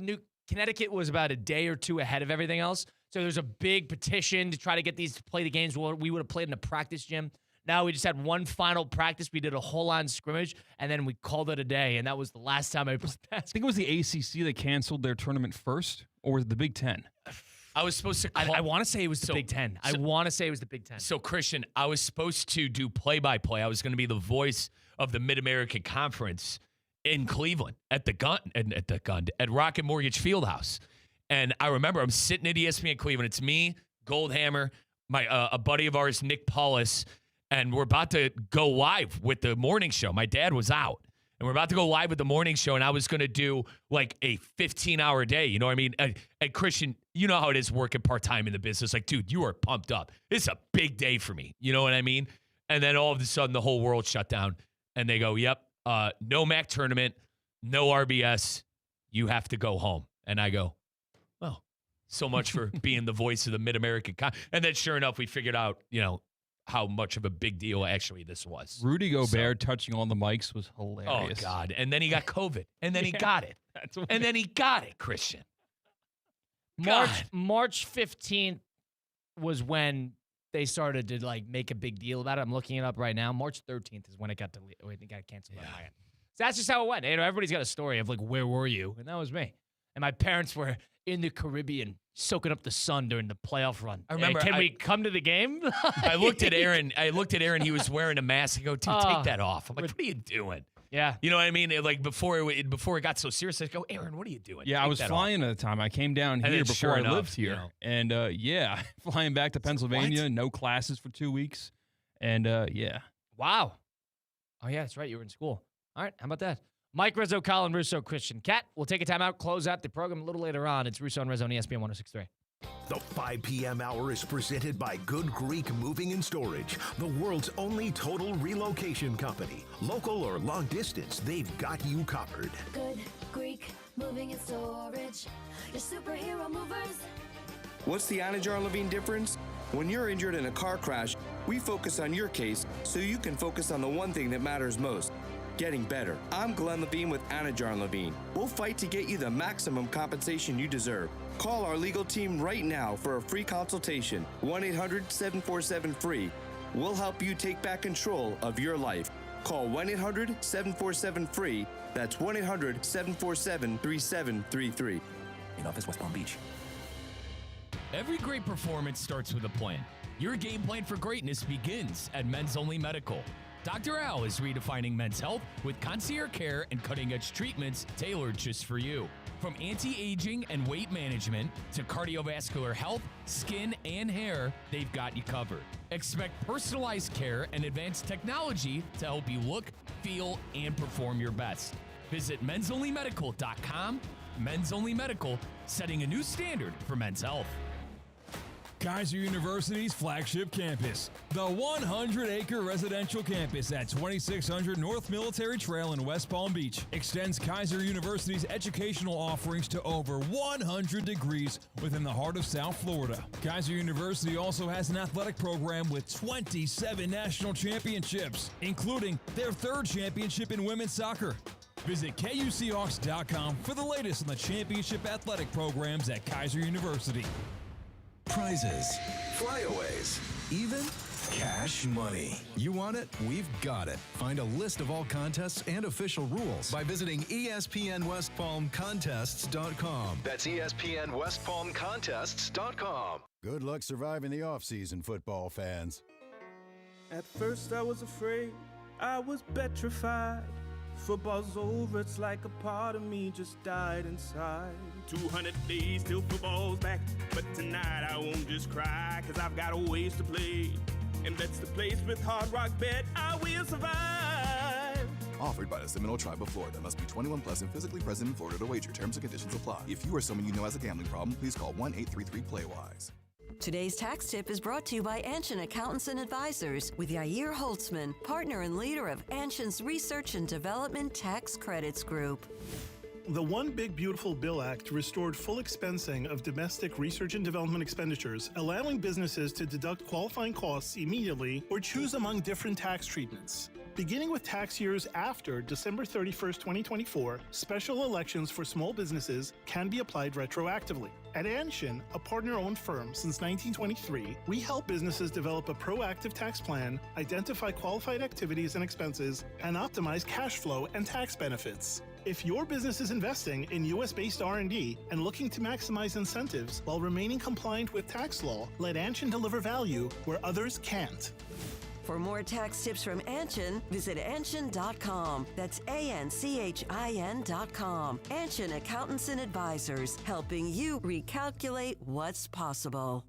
S1: Connecticut was about a day or 2 ahead of everything else. So there's a big petition to try to get these to play the games. We would have played in a practice gym. Now we just had one final practice. We did a whole line scrimmage, and then we called it a day. And that was the last time I played
S3: I
S1: basketball.
S3: think it was the ACC that canceled their tournament first, or was it the Big Ten?
S2: I was supposed to call.
S1: I want to say it was the
S2: So-
S1: Big Ten. I want to say it was the Big Ten.
S2: So, Christian, I was supposed to do play-by-play. I was going to be the voice of the Mid-American Conference in Cleveland at Rocket Mortgage Fieldhouse. And I remember I'm sitting at ESPN Cleveland. It's me, Goldhammer, a buddy of ours, Nick Paulus, and we're about to go live with the morning show. My dad was out. And we're about to go live with the morning show, and I was going to do like a 15-hour day. You know what I mean? And Christian, you know how it is working part-time in the business. Like, dude, you are pumped up. It's a big day for me. You know what I mean? And then all of a sudden, the whole world shut down. And they go, yep, no MAC tournament, no RBS. You have to go home. And I go, oh, so much for being the voice of the Mid-American And then sure enough, we figured out, how much of a big deal actually this was.
S3: Rudy Gobert touching on the mics was hilarious.
S2: Oh, God. And then he got COVID. And then he got it. And then he got it, Christian.
S1: March 15th was when they started to like make a big deal about it. I'm looking it up right now. March 13th is when it got canceled on my end. So that's just how it went. Everybody's got a story of like, where were you? And that was me. And my parents were in the Caribbean soaking up the sun during the playoff run.
S2: I remember.
S1: Can we come to the game?
S2: I looked at Aaron. He was wearing a mask. I go, dude, take that off. I'm like, what are you doing?
S1: Yeah.
S2: You know what I mean? Like before it got so serious, I go, Aaron, what are you doing?
S3: Yeah, I was flying at the time. I came down here before
S2: sure
S3: I
S2: enough,
S3: lived here. And flying back to Pennsylvania, no classes for 2 weeks. And yeah.
S1: Wow. Oh, yeah, that's right. You were in school. All right. How about that? Mike Rizzo, Colin Russo, Christian CKATT. We'll take a timeout, close out the program a little later on. It's Russo and Rizzo on ESPN 106.3.
S4: The 5 p.m. hour is presented by Good Greek Moving and Storage, the world's only total relocation company. Local or long distance, they've got you covered.
S8: Good Greek moving and storage. Your superhero movers.
S14: What's the Anajar Levine difference? When you're injured in a car crash, we focus on your case so you can focus on the one thing that matters most. Getting better. I'm Glenn Levine with Anajar Levine. We'll fight to get you the maximum compensation you deserve. Call our legal team right now for a free consultation. 1-800-747-FREE. We'll help you take back control of your life. Call 1-800-747-FREE. That's 1-800-747-3733.
S11: In office, West Palm Beach.
S2: Every great performance starts with a plan. Your game plan for greatness begins at Men's Only Medical. Dr. Al is redefining men's health with concierge care and cutting-edge treatments tailored just for you. From anti-aging and weight management to cardiovascular health, skin, and hair, they've got you covered. Expect personalized care and advanced technology to help you look, feel, and perform your best. Visit mensonlymedical.com. Men's Only Medical, setting a new standard for men's health.
S17: Kaiser University's flagship campus, the 100-acre residential campus at 2600 North Military Trail in West Palm Beach extends Kaiser University's educational offerings to over 100 degrees within the heart of South Florida. Kaiser University also has an athletic program with 27 national championships, including their third championship in women's soccer. Visit KUCHawks.com for the latest on the championship athletic programs at Kaiser University.
S11: Prizes, flyaways, even cash money. You want it? We've got it. Find a list of all contests and official rules by visiting ESPNWestPalmContests.com.
S14: That's ESPNWestPalmContests.com.
S4: Good luck surviving the offseason, football fans.
S17: At first I was afraid, I was petrified. Football's over, it's like a part of me just died inside. 200 days till football's back, but tonight I won't just cry, cause I've got a ways to play. And that's the place with Hard Rock Bet, I will survive.
S16: Offered by the Seminole Tribe of Florida. Must be 21 plus and physically present in Florida to wager. Terms and conditions apply. If you or someone you know has a gambling problem, please call 1-833-PLAY-WISE.
S19: Today's tax tip is brought to you by Anshin Accountants and Advisors with Yair Holtzman, partner and leader of Anshin's Research and Development Tax Credits Group.
S15: The One Big Beautiful Bill Act restored full expensing of domestic research and development expenditures, allowing businesses to deduct qualifying costs immediately or choose among different tax treatments. Beginning with tax years after December 31st, 2024, special elections for small businesses can be applied retroactively. At Anshin, a partner-owned firm since 1923, we help businesses develop a proactive tax plan, identify qualified activities and expenses, and optimize cash flow and tax benefits. If your business is investing in U.S.-based R&D and looking to maximize incentives while remaining compliant with tax law, let Anshin deliver value where others can't.
S19: For more tax tips from Anshin, visit Anshin.com. That's ANCHIN.com. Anshin Accountants and Advisors, helping you recalculate what's possible.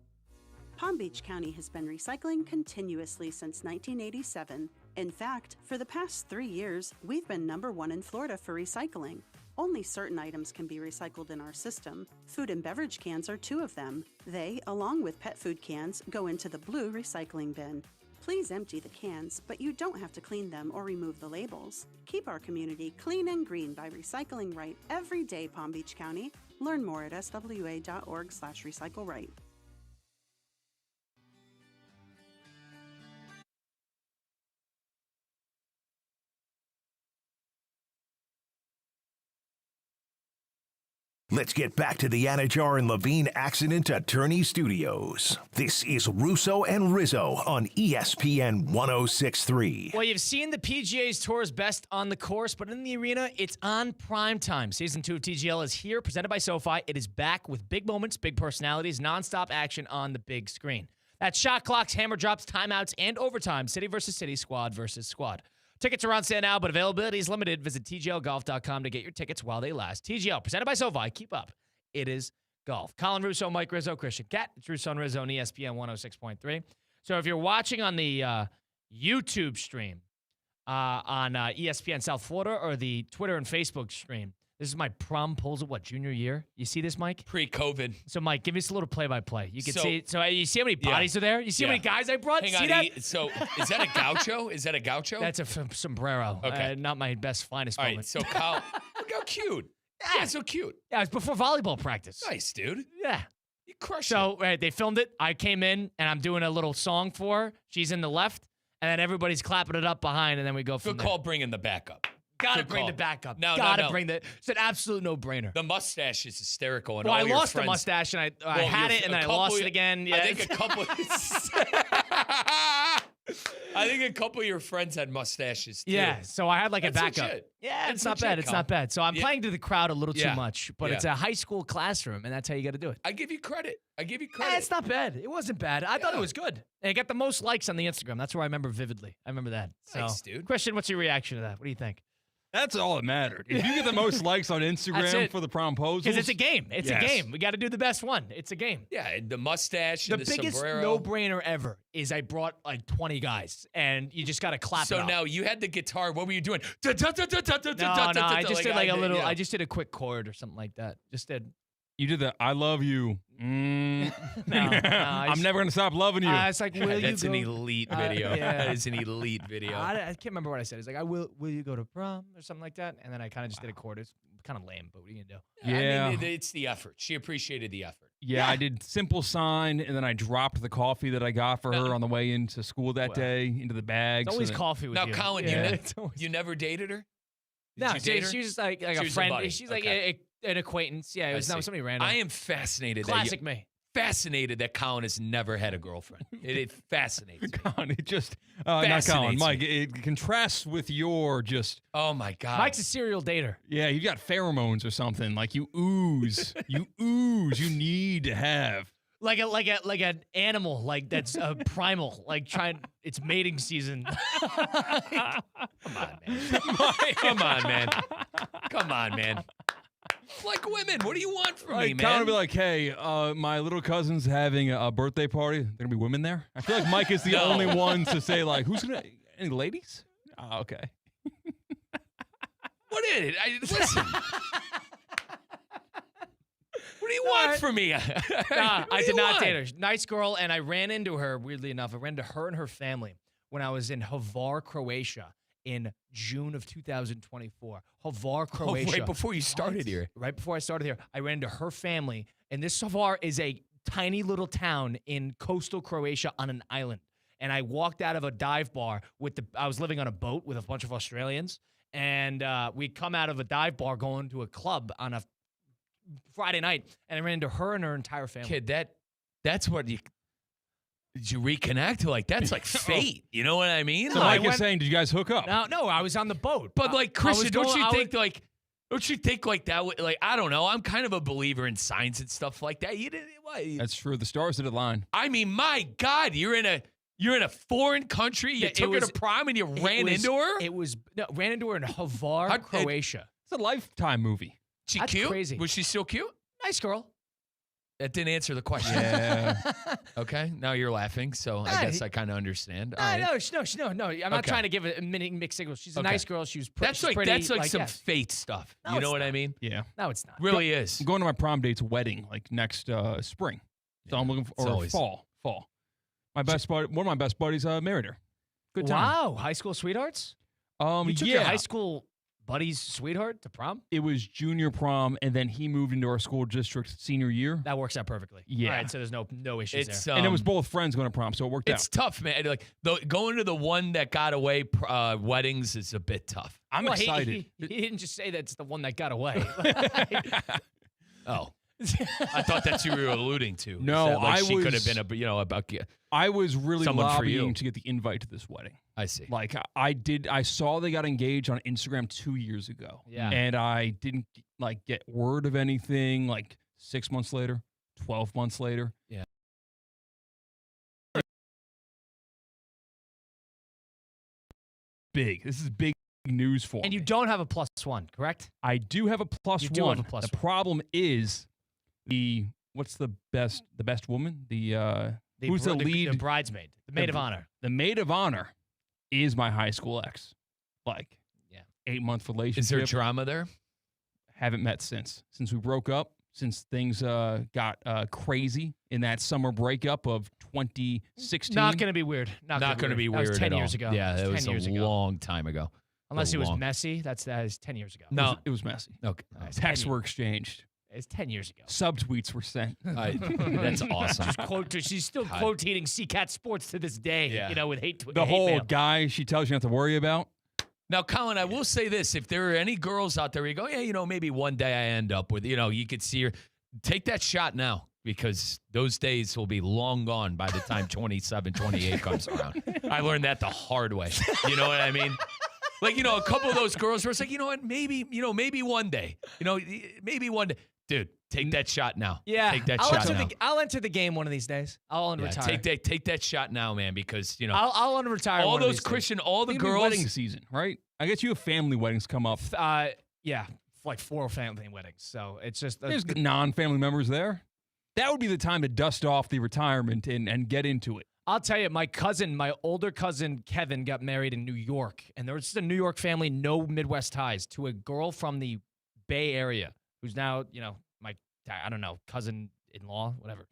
S2: Palm Beach County has been recycling continuously since 1987. In fact, for the past 3 years, we've been #1 in Florida for recycling. Only certain items can be recycled in our system. Food and beverage cans are 2 of them. They, along with pet food cans, go into the blue recycling bin. Please empty the cans, but you don't have to clean them or remove the labels. Keep our community clean and green by recycling right every day, Palm Beach County. Learn more at swa.org/recycleright.
S4: Let's get back to the Anajar and Levine Accident Attorney Studios. This is Russo and Rizzo on ESPN 106.3.
S1: Well, you've seen the PGA's Tour's best on the course, but in the arena, it's on prime time. Season 2 of TGL is here, presented by SoFi. It is back with big moments, big personalities, nonstop action on the big screen. That's shot clocks, hammer drops, timeouts, and overtime. City versus city, squad versus squad. Tickets are on sale now, but availability is limited. Visit TGLGolf.com to get your tickets while they last. TGL, presented by SoFi. Keep up. It is golf. Colin Russo, Mike Rizzo, Christian CKATT. It's Russo and Rizzo on ESPN 106.3. So if you're watching on the YouTube stream on ESPN South Florida or the Twitter and Facebook stream, this is my prom polls of junior year? You see this, Mike?
S2: Pre-COVID.
S1: So, Mike, give us a little play-by-play. You can see. So, you see how many bodies are there? You see how many guys I brought?
S2: Hang
S1: see
S2: on.
S1: that?
S2: So, is that a gaucho? Is that a gaucho?
S1: That's a sombrero.
S2: Okay.
S1: Not my best, finest
S2: All
S1: moment.
S2: right. So, Kyle, look how cute. Yeah, so cute.
S1: Yeah, it was before volleyball practice.
S2: Nice, dude.
S1: Yeah.
S2: You crushed
S1: it. So, they filmed it. I came in, and I'm doing a little song for her. She's in the left, and then everybody's clapping it up behind, and then we go from
S2: Good
S1: there.
S2: call bringing the backup.
S1: Gotta
S2: Good
S1: bring
S2: call.
S1: the backup.
S2: No,
S1: Gotta bring the. It's an absolute no-brainer.
S2: The mustache is hysterical. And
S1: Well,
S2: all
S1: I
S2: your
S1: lost the
S2: friends-
S1: mustache, and I had it, and then I lost it again. Yeah.
S2: I think a couple of your friends had mustaches too.
S1: Yeah, so I had like
S2: That's
S1: a backup.
S2: legit.
S1: Yeah,
S2: That's
S1: it's not
S2: legit,
S1: bad. It's
S2: Kyle.
S1: not bad. So I'm playing to the crowd a little too
S2: Yeah.
S1: much, but
S2: Yeah.
S1: it's a high school classroom, and that's how you got to do it.
S2: I give you credit.
S1: It's not bad. It wasn't bad. I thought it was good. And I got the most likes on the Instagram. That's where I remember vividly. I remember that. So,
S2: Nice, dude.
S1: Christian, what's your reaction to that? What do you think?
S3: That's all that mattered. If you get the most likes on
S1: That's
S3: Instagram
S1: it.
S3: for the promposals.
S1: Because it's a game. It's
S3: Yes.
S1: a game. We got to do the best one. It's a game.
S2: Yeah, and the mustache
S1: The
S2: and the
S1: biggest
S2: sombrero.
S1: no-brainer ever is I brought like 20 guys, and you just got to clap it
S2: So
S1: up.
S2: now you had the guitar. What were you doing?
S1: No, I just did like a little.
S2: Yeah.
S1: I just did a quick chord or something like that. Just did.
S3: You did the I love you. I'm never going to stop loving you.
S1: It's like, will you
S2: That's
S1: go?
S2: an elite video.
S1: Yeah.
S2: That is an elite video.
S1: I can't remember what I said. It's like, will you go to prom or something like that? And then I kind of just did a chord. It's kind of lame, but what are you gonna do?
S3: Yeah.
S2: I mean, it's the effort. She appreciated the effort.
S3: Yeah, I did simple sign, and then I dropped the coffee that I got for her on the way into school that day into the bag.
S1: It's always coffee with
S2: Now,
S1: you.
S2: Colin,
S1: it's
S2: you never dated her?
S1: No,
S2: Did you date her?
S1: she was just like
S2: She
S1: a
S2: was a
S1: friend.
S2: buddy.
S1: She's like
S2: Okay.
S1: an acquaintance. Yeah, it was not somebody random.
S2: I am fascinated.
S1: Classic me.
S2: Fascinated that Colin has never had a girlfriend. It fascinates me.
S3: Colin, it just not Colin,
S2: Fascinates
S3: Mike.
S2: me.
S3: It contrasts with your just.
S2: Oh my God.
S1: Mike's a serial dater.
S3: Yeah, you got pheromones or something. Like you ooze, you ooze. You need to have.
S1: Like an animal, like that's primal, like it's mating season.
S2: Come on, man. Come on, man. Come on, man. Like women, what do you want from me, man?
S3: Colin would be like, hey, my little cousin's having a birthday party. There gonna be women there. I feel like Mike is the only one to say like, who's gonna? Any ladies? Oh, okay.
S2: What is it? Listen. What do you want from me?
S1: I did not date her. Nice girl, and I ran into her, weirdly enough. I ran into her and her family when I was in Hvar, Croatia in June of 2024. Hvar, Croatia.
S2: Right before you started here.
S1: Right before I started here. I ran into her family, and this Hvar is a tiny little town in coastal Croatia on an island. And I walked out of a dive bar I was living on a boat with a bunch of Australians, and we'd come out of a dive bar going to a club on a Friday night, and I ran into her and her entire family.
S2: Kid, that's what did you reconnect? Like, that's like fate. You know what I mean?
S3: So Mike is saying, did you guys hook up?
S1: No, I was on the boat.
S2: But like, Christian, don't you think like that? Like, I don't know. I'm kind of a believer in science and stuff like that. You didn't. What?
S3: That's true. The stars did align.
S2: I mean, my God, you're in a foreign country. You took her to prom and you ran into her.
S1: Ran into her in Hvar, Croatia.
S3: It's a Lifetime movie.
S2: She
S1: That's
S2: cute?
S1: crazy.
S2: Was she still cute?
S1: Nice girl.
S2: That didn't answer the question.
S3: Yeah.
S2: Okay. Now you're laughing, so I guess I kind of understand. All right.
S1: No. I'm not trying to give a mixed signal. She's a nice girl. She was
S2: That's
S1: pretty.
S2: That's like some
S1: yes.
S2: fate stuff.
S1: No,
S2: You know
S1: it's
S2: what I
S1: not.
S2: mean?
S3: Yeah.
S1: No, it's not.
S2: Really is.
S3: I'm going to my prom date's wedding like next spring. So I'm looking for
S2: always-
S3: fall. My best buddy, one of my best buddies married her. Good time.
S1: Wow, high school sweethearts. You took your high school buddy's sweetheart to prom?
S3: It was junior prom, and then he moved into our school district senior year.
S1: That works out perfectly.
S3: Yeah.
S1: All right, so there's no issues
S2: It's
S1: there.
S3: And it was both friends going to prom, so it worked out.
S2: It's tough, man. Like going to the one that got away weddings is a bit tough.
S3: I'm excited.
S1: He didn't just say that's the one that got away.
S2: Oh. I thought that's who you were alluding to.
S3: No,
S2: That, like,
S3: I
S2: she could
S3: was-
S2: have been about
S3: I was really
S2: Someone for you.
S3: lobbying to get the invite to this wedding.
S2: I see.
S3: Like I saw they got engaged on Instagram 2 years ago.
S1: Yeah.
S3: And I didn't get word of anything 6 months later, 12 months later.
S2: Yeah.
S3: Big. This is big news for me.
S1: And you don't have a +1, correct?
S3: I do have a +1.
S1: You do have a +1.
S3: The problem is what's the best woman? Who's the lead?
S1: The bridesmaid, the maid of honor.
S3: The maid of honor is my high school ex. 8-month relationship.
S2: Is there drama there?
S3: Haven't met since we broke up. Since things got crazy in that summer breakup of 2016.
S1: Not going to be weird. Not going to
S2: be
S1: That
S2: weird.
S1: was 10
S2: at
S1: years
S2: all.
S1: ago.
S2: Yeah, that was
S1: 10 years
S2: a
S1: ago.
S2: long time ago.
S1: Unless it was
S2: long.
S1: messy. That is 10 years ago.
S2: No,
S3: It was messy.
S2: okay.
S3: Texts were exchanged.
S1: It's 10 years ago.
S3: Subtweets were sent.
S2: That's awesome.
S1: She's still quotating CKATT Sports to this day.
S2: Yeah.
S1: With hate.
S3: The
S1: hate
S3: whole
S1: mail.
S3: guy she tells you not to worry about.
S2: Now, Colin, I will say this. If there are any girls out there where you go, yeah, maybe one day I end up with, you could see her. Take that shot now because those days will be long gone by the time 27, 28 comes around. I learned that the hard way. You know what I mean? A couple of those girls were like, you know what, maybe one day. Maybe one day. Dude, take that shot now.
S1: Yeah.
S2: Take that shot now.
S1: I'll enter the game one of these days. I'll unretire.
S2: Take that shot now, man, because,
S1: I'll unretire
S2: all
S1: one of
S2: those
S1: these
S2: Christian,
S1: days.
S2: all the
S3: It's gonna be
S2: girls.
S3: wedding season, right? I guess you have family weddings come up.
S1: Yeah. 4 family weddings. So it's just.
S3: There's non-family members there. That would be the time to dust off the retirement and get into it.
S1: I'll tell you, my older cousin Kevin got married in New York, and there was just a New York family, no Midwest ties, to a girl from the Bay Area who's now, my, I don't know, cousin-in-law, whatever.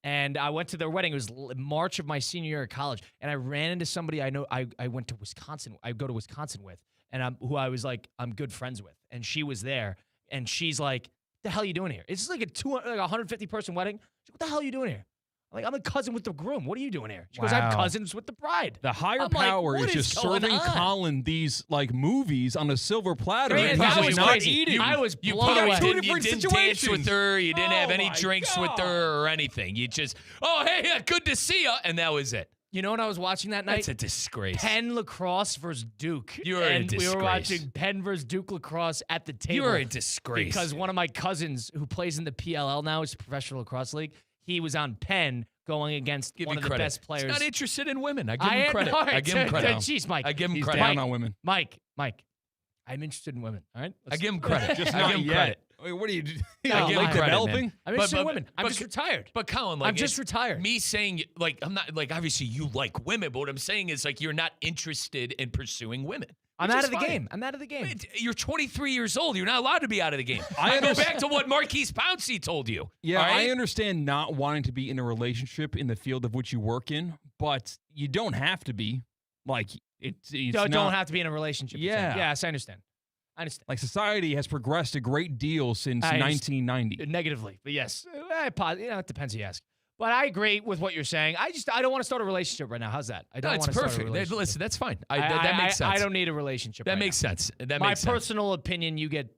S1: And I went to their wedding. It was March of my senior year of college. And I ran into somebody I know. I went to Wisconsin. I go to Wisconsin with. And who I was like, I'm good friends with. And she was there. And she's like, the hell are you doing here? It's just like a 150-person wedding. She's like, what the hell are you doing here? I'm like, I'm a cousin with the groom. What are you doing here? She goes, I'm cousins with the bride.
S3: The higher
S1: I'm
S3: power
S1: like,
S3: is just serving Colin these like movies on a silver platter.
S1: Man,
S3: And he's
S1: I
S3: just
S1: was
S3: not
S1: crazy.
S3: eating.
S1: I was
S2: You
S1: blown away.
S2: didn't
S3: different
S2: dance
S3: situations.
S2: with her. You didn't have any
S3: my
S2: drinks with
S3: God.
S2: her or anything. You just, hey, good to see you. And that was it.
S1: You know what I was watching that night?
S2: That's a disgrace.
S1: Penn lacrosse versus Duke.
S2: You're a
S1: and we were
S2: disgrace.
S1: watching Penn versus Duke lacrosse at the table.
S2: You're a disgrace.
S1: Because one of my cousins who plays in the PLL now, it's a professional lacrosse league, he was on Penn going against one of the best players.
S2: He's not interested in women. I give him credit. I give him credit.
S1: Jeez, Mike.
S2: I give him
S3: He's
S2: credit.
S3: down on women.
S1: Mike, I'm interested in women. All right?
S2: I give him credit.
S3: Just
S2: I
S3: not
S2: give him
S3: yet.
S2: credit.
S3: Wait, what do you do?
S1: No,
S2: I give him
S1: Mike,
S2: credit,
S3: developing?
S2: man.
S1: I'm interested in
S2: But-
S1: women. I'm just retired.
S2: But Colin, like,
S1: I'm just retired.
S2: Me saying, like, I'm not, like, obviously you like women, but what I'm saying is, like, you're not interested in pursuing women.
S1: I'm
S2: which
S1: out
S2: is
S1: of the
S2: fine.
S1: game. I'm out of the game.
S2: You're 23 years old. You're not allowed to be out of the game. I go back to what Marquise Pouncey told you.
S3: Yeah,
S2: all right?
S3: I understand not wanting to be in a relationship in the field of which you work in, but you don't have to be. Like, it's
S1: don't
S3: not,
S1: have to be in a relationship. you're saying.
S3: Yeah.
S1: Yes, I understand.
S3: Like, society has progressed a great deal since
S1: I
S3: 1990.
S1: Negatively, but yes, it depends who you ask. But I agree with what you're saying. I don't want to start a relationship right now. How's that? I don't
S2: No,
S1: want
S2: it's
S1: to start a
S2: perfect.
S1: relationship.
S2: Listen, that's fine. That makes sense.
S1: I don't need a relationship.
S2: That
S1: right
S2: makes
S1: now.
S2: sense. That
S1: My
S2: makes sense.
S1: personal opinion, you get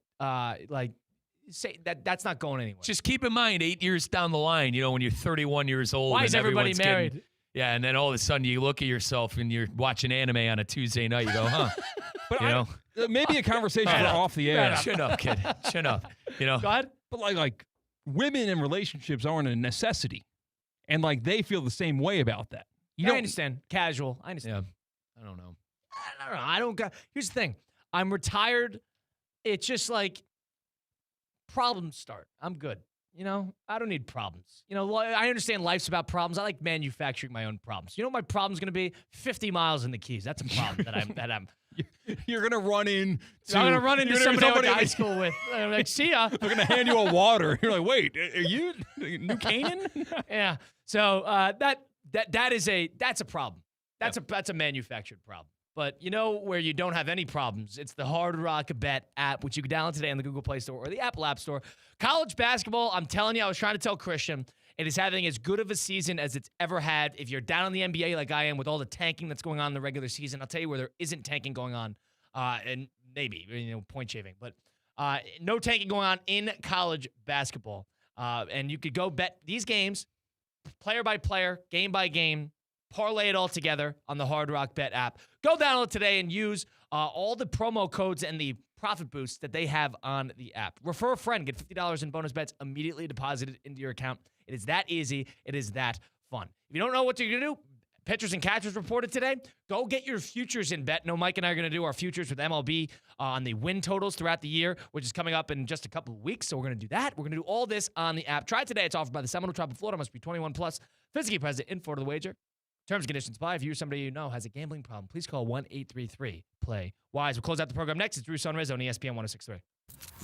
S1: say that's not going anywhere.
S2: Just keep in mind, 8 years down the line, when you're 31 years old.
S1: Why
S2: and
S1: is everybody
S2: everyone's
S1: married?
S2: Yeah, and then all of a sudden you look at yourself and you're watching anime on a Tuesday night. You go, huh?
S3: But maybe a conversation for off the air.
S2: Chin up, kid. Chin up.
S1: Go ahead.
S3: But like women in relationships aren't a necessity, and like they feel the same way about that.
S1: I understand. Casual. I understand.
S2: Yeah. I don't know.
S1: I don't got. Here's the thing. I'm retired. It's just like problems start. I'm good. I don't need problems. I understand life's about problems. I like manufacturing my own problems. You know what my problem's going to be? 50 miles in the Keys. That's a problem that I'm.
S3: You're gonna run in.
S1: I'm going to run into somebody I went to high school with. I'm like, see ya.
S3: They're gonna hand you a water. You're like, wait, are you New Canaan?
S1: Yeah. So that's a problem. That's a manufactured problem. But where you don't have any problems? It's the Hard Rock Bet app, which you can download today on the Google Play Store or the Apple App Store. College basketball, I'm telling you, I was trying to tell Christian, it is having as good of a season as it's ever had. If you're down on the NBA like I am with all the tanking that's going on in the regular season, I'll tell you where there isn't tanking going on, and maybe, point shaving. But no tanking going on in college basketball. And you could go bet these games, player by player, game by game, parlay it all together on the Hard Rock Bet app. Go download today and use all the promo codes and the profit boosts that they have on the app. Refer a friend. Get $50 in bonus bets immediately deposited into your account. It is that easy. It is that fun. If you don't know what you're going to do, pitchers and catchers reported today. Go get your futures in bet. Mike and I are going to do our futures with MLB on the win totals throughout the year, which is coming up in just a couple of weeks. So we're going to do that. We're going to do all this on the app. Try it today. It's offered by the Seminole Tribe of Florida. Must be 21 plus. Physically present in Florida. The wager. Terms and conditions apply. If you're somebody you know has a gambling problem, please call 1-833-PLAY-WISE. We'll close out the program next. It's Russo and Rizzo on ESPN 1063.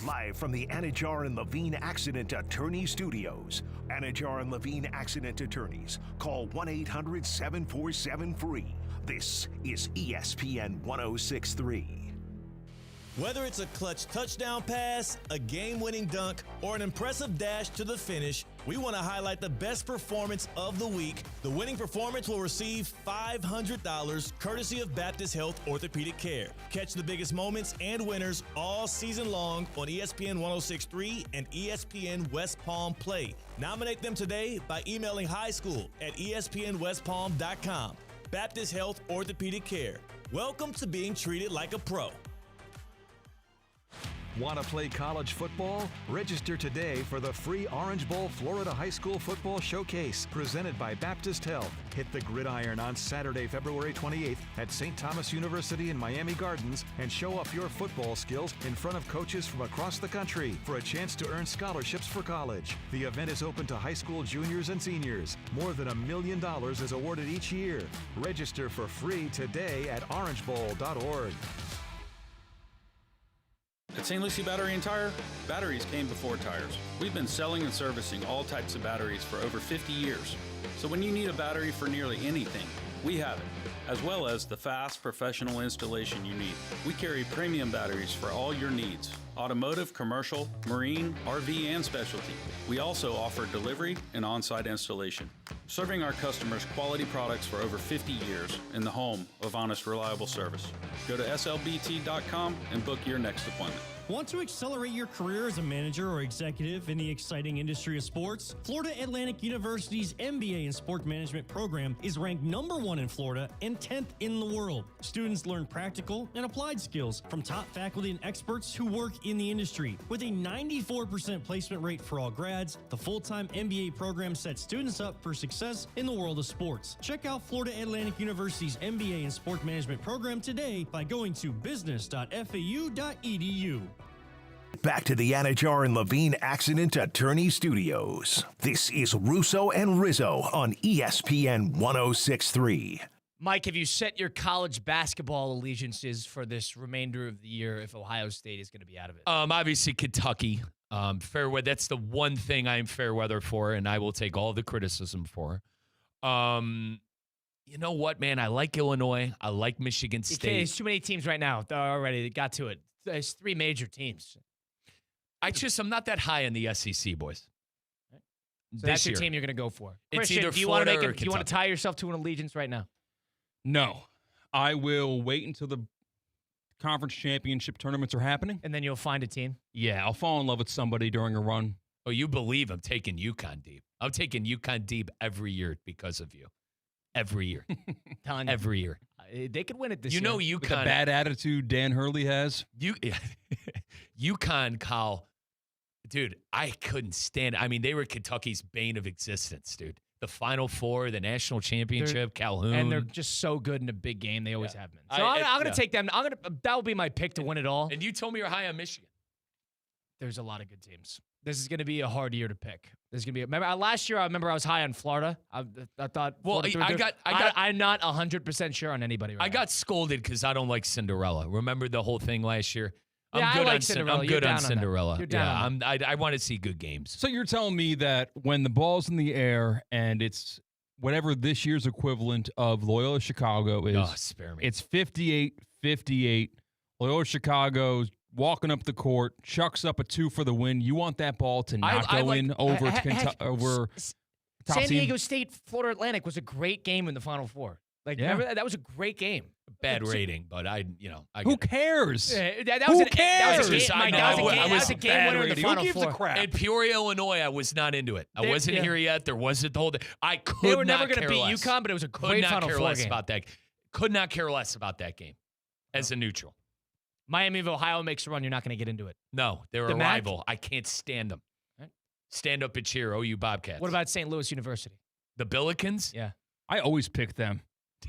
S4: Live from the Anajar and Levine Accident Attorney Studios. Anajar and Levine Accident Attorneys. Call 1-800-747-FREE. This is ESPN 1063.
S10: Whether it's a clutch touchdown pass, a game-winning dunk, or an impressive dash to the finish, we want to highlight the best performance of the week. The winning performance will receive $500 courtesy of Baptist Health Orthopedic Care. Catch the biggest moments and winners all season long on ESPN 1063 and ESPN West Palm Play. Nominate them today by emailing highschool@espnwestpalm.com. Baptist Health Orthopedic Care. Welcome to being treated like a pro.
S14: Want to play college football? Register today for the free Orange Bowl Florida High School Football Showcase presented by Baptist Health. Hit the gridiron on Saturday, February 28th at St. Thomas University in Miami Gardens and show off your football skills in front of coaches from across the country for a chance to earn scholarships for college. The event is open to high school juniors and seniors. More than $1 million is awarded each year. Register for free today at orangebowl.org. At St. Lucie Battery and Tire, batteries came before tires. We've been selling and servicing all types of batteries for over 50 years. So when you need a battery for nearly anything, we have it, as well as the fast professional installation you need. We carry premium batteries for all your needs: automotive, commercial, marine, RV, and specialty. We also offer delivery and on-site installation, serving our customers quality products for over 50 years in the home of honest, reliable service. Go to slbt.com and book your next appointment.
S7: Want to accelerate your career as a manager or executive in the exciting industry of sports? Florida Atlantic University's MBA in Sport Management program is ranked #1 in Florida and 10th in the world. Students learn practical and applied skills from top faculty and experts who work in the industry. With a 94% placement rate for all grads, the full-time MBA program sets students up for success in the world of sports. Check out Florida Atlantic University's MBA in Sport Management program today by going to business.fau.edu.
S4: Back to the Anajar and Levine Accident Attorney Studios. This is Russo and Rizzo on ESPN 106.3.
S1: Mike, have you set your college basketball allegiances for this remainder of the year if Ohio State is going to be out of it?
S2: Obviously Kentucky. Fair weather. That's the one thing I'm fair weather for, and I will take all the criticism for. You know what, man? I like Illinois. I like Michigan State.
S1: Okay, there's too many teams right now. They're already got to it. There's 3 major teams.
S2: I'm not that high in the SEC, boys.
S1: So that's your team you're going to go for.
S2: It's
S1: Christian,
S2: either
S1: do you want
S2: Florida
S1: to
S2: or
S1: do you want to tie yourself to an allegiance right now?
S3: No. I will wait until the conference championship tournaments are happening.
S1: And then you'll find a team?
S3: Yeah, I'll fall in love with somebody during a run.
S2: Oh, you believe I'm taking UConn deep. I'm taking UConn deep every year because of you. Every year. Every year.
S1: They could win it this
S2: year.
S1: year.
S2: You know UConn.
S3: With the bad attitude Dan Hurley has.
S2: UConn, Kyle. Dude, I couldn't stand it. I mean, they were Kentucky's bane of existence, dude. The Final Four, the national championship, Calhoun.
S1: And they're just so good in a big game. They always have been. So I'm going to take them. That will be my pick to win it all.
S2: And you told me you're high on Michigan.
S1: There's a lot of good teams. This is going to be a hard year to pick. Remember last year? I remember I was high on Florida. I thought.
S2: Well,
S1: I'm not 100% sure on anybody. Right
S2: I got scolded because I don't like Cinderella. Remember the whole thing last year?
S1: I like Cinderella.
S2: I'm good on Cinderella.
S1: You're down on
S2: I want to see good games.
S3: So you're telling me that when the ball's in the air and it's whatever this year's equivalent of Loyola Chicago is,
S2: spare me.
S3: It's 58-58. Loyola Chicago's walking up the court, chucks up a 2 for the win. You want that ball to not go in over top
S1: San
S3: team?
S1: Diego State, Florida Atlantic was a great game in the Final Four. Remember that was a great game.
S2: Bad rating, but
S3: who cares?
S1: Who
S3: cares?
S1: That was a game winner in the Final Four.
S3: Who gives a crap?
S2: In Peoria, Illinois, I was not into it. I wasn't here yet. There wasn't the whole thing. I could not care less.
S1: They were never going to beat UConn, but it was a great Final Four game.
S2: Could not care less about that game as a neutral.
S1: Miami of Ohio makes a run. You're not going to get into it.
S2: No, they're a rival. I can't stand them. Right. Stand up and cheer, OU Bobcats.
S1: What about St. Louis University?
S2: The Billikens?
S1: Yeah.
S3: I always pick them.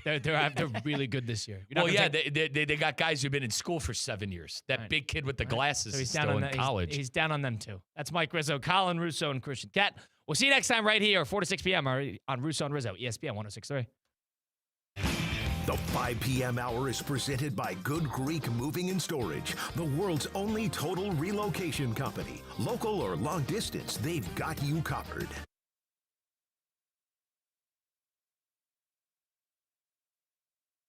S1: They're really good this year.
S2: They got guys who've been in school for 7 years. That big kid with the glasses
S1: so he's
S2: is
S1: down
S2: still
S1: on
S2: in college.
S1: He's down on them, too. That's Mike Rizzo, Colin, Russo, and Christian CKATT. We'll see you next time right here, 4 to 6 p.m. on Russo and Rizzo, ESPN 106.3.
S4: The 5 p.m. hour is presented by Good Greek Moving and Storage, the world's only total relocation company. Local or long distance, they've got you covered.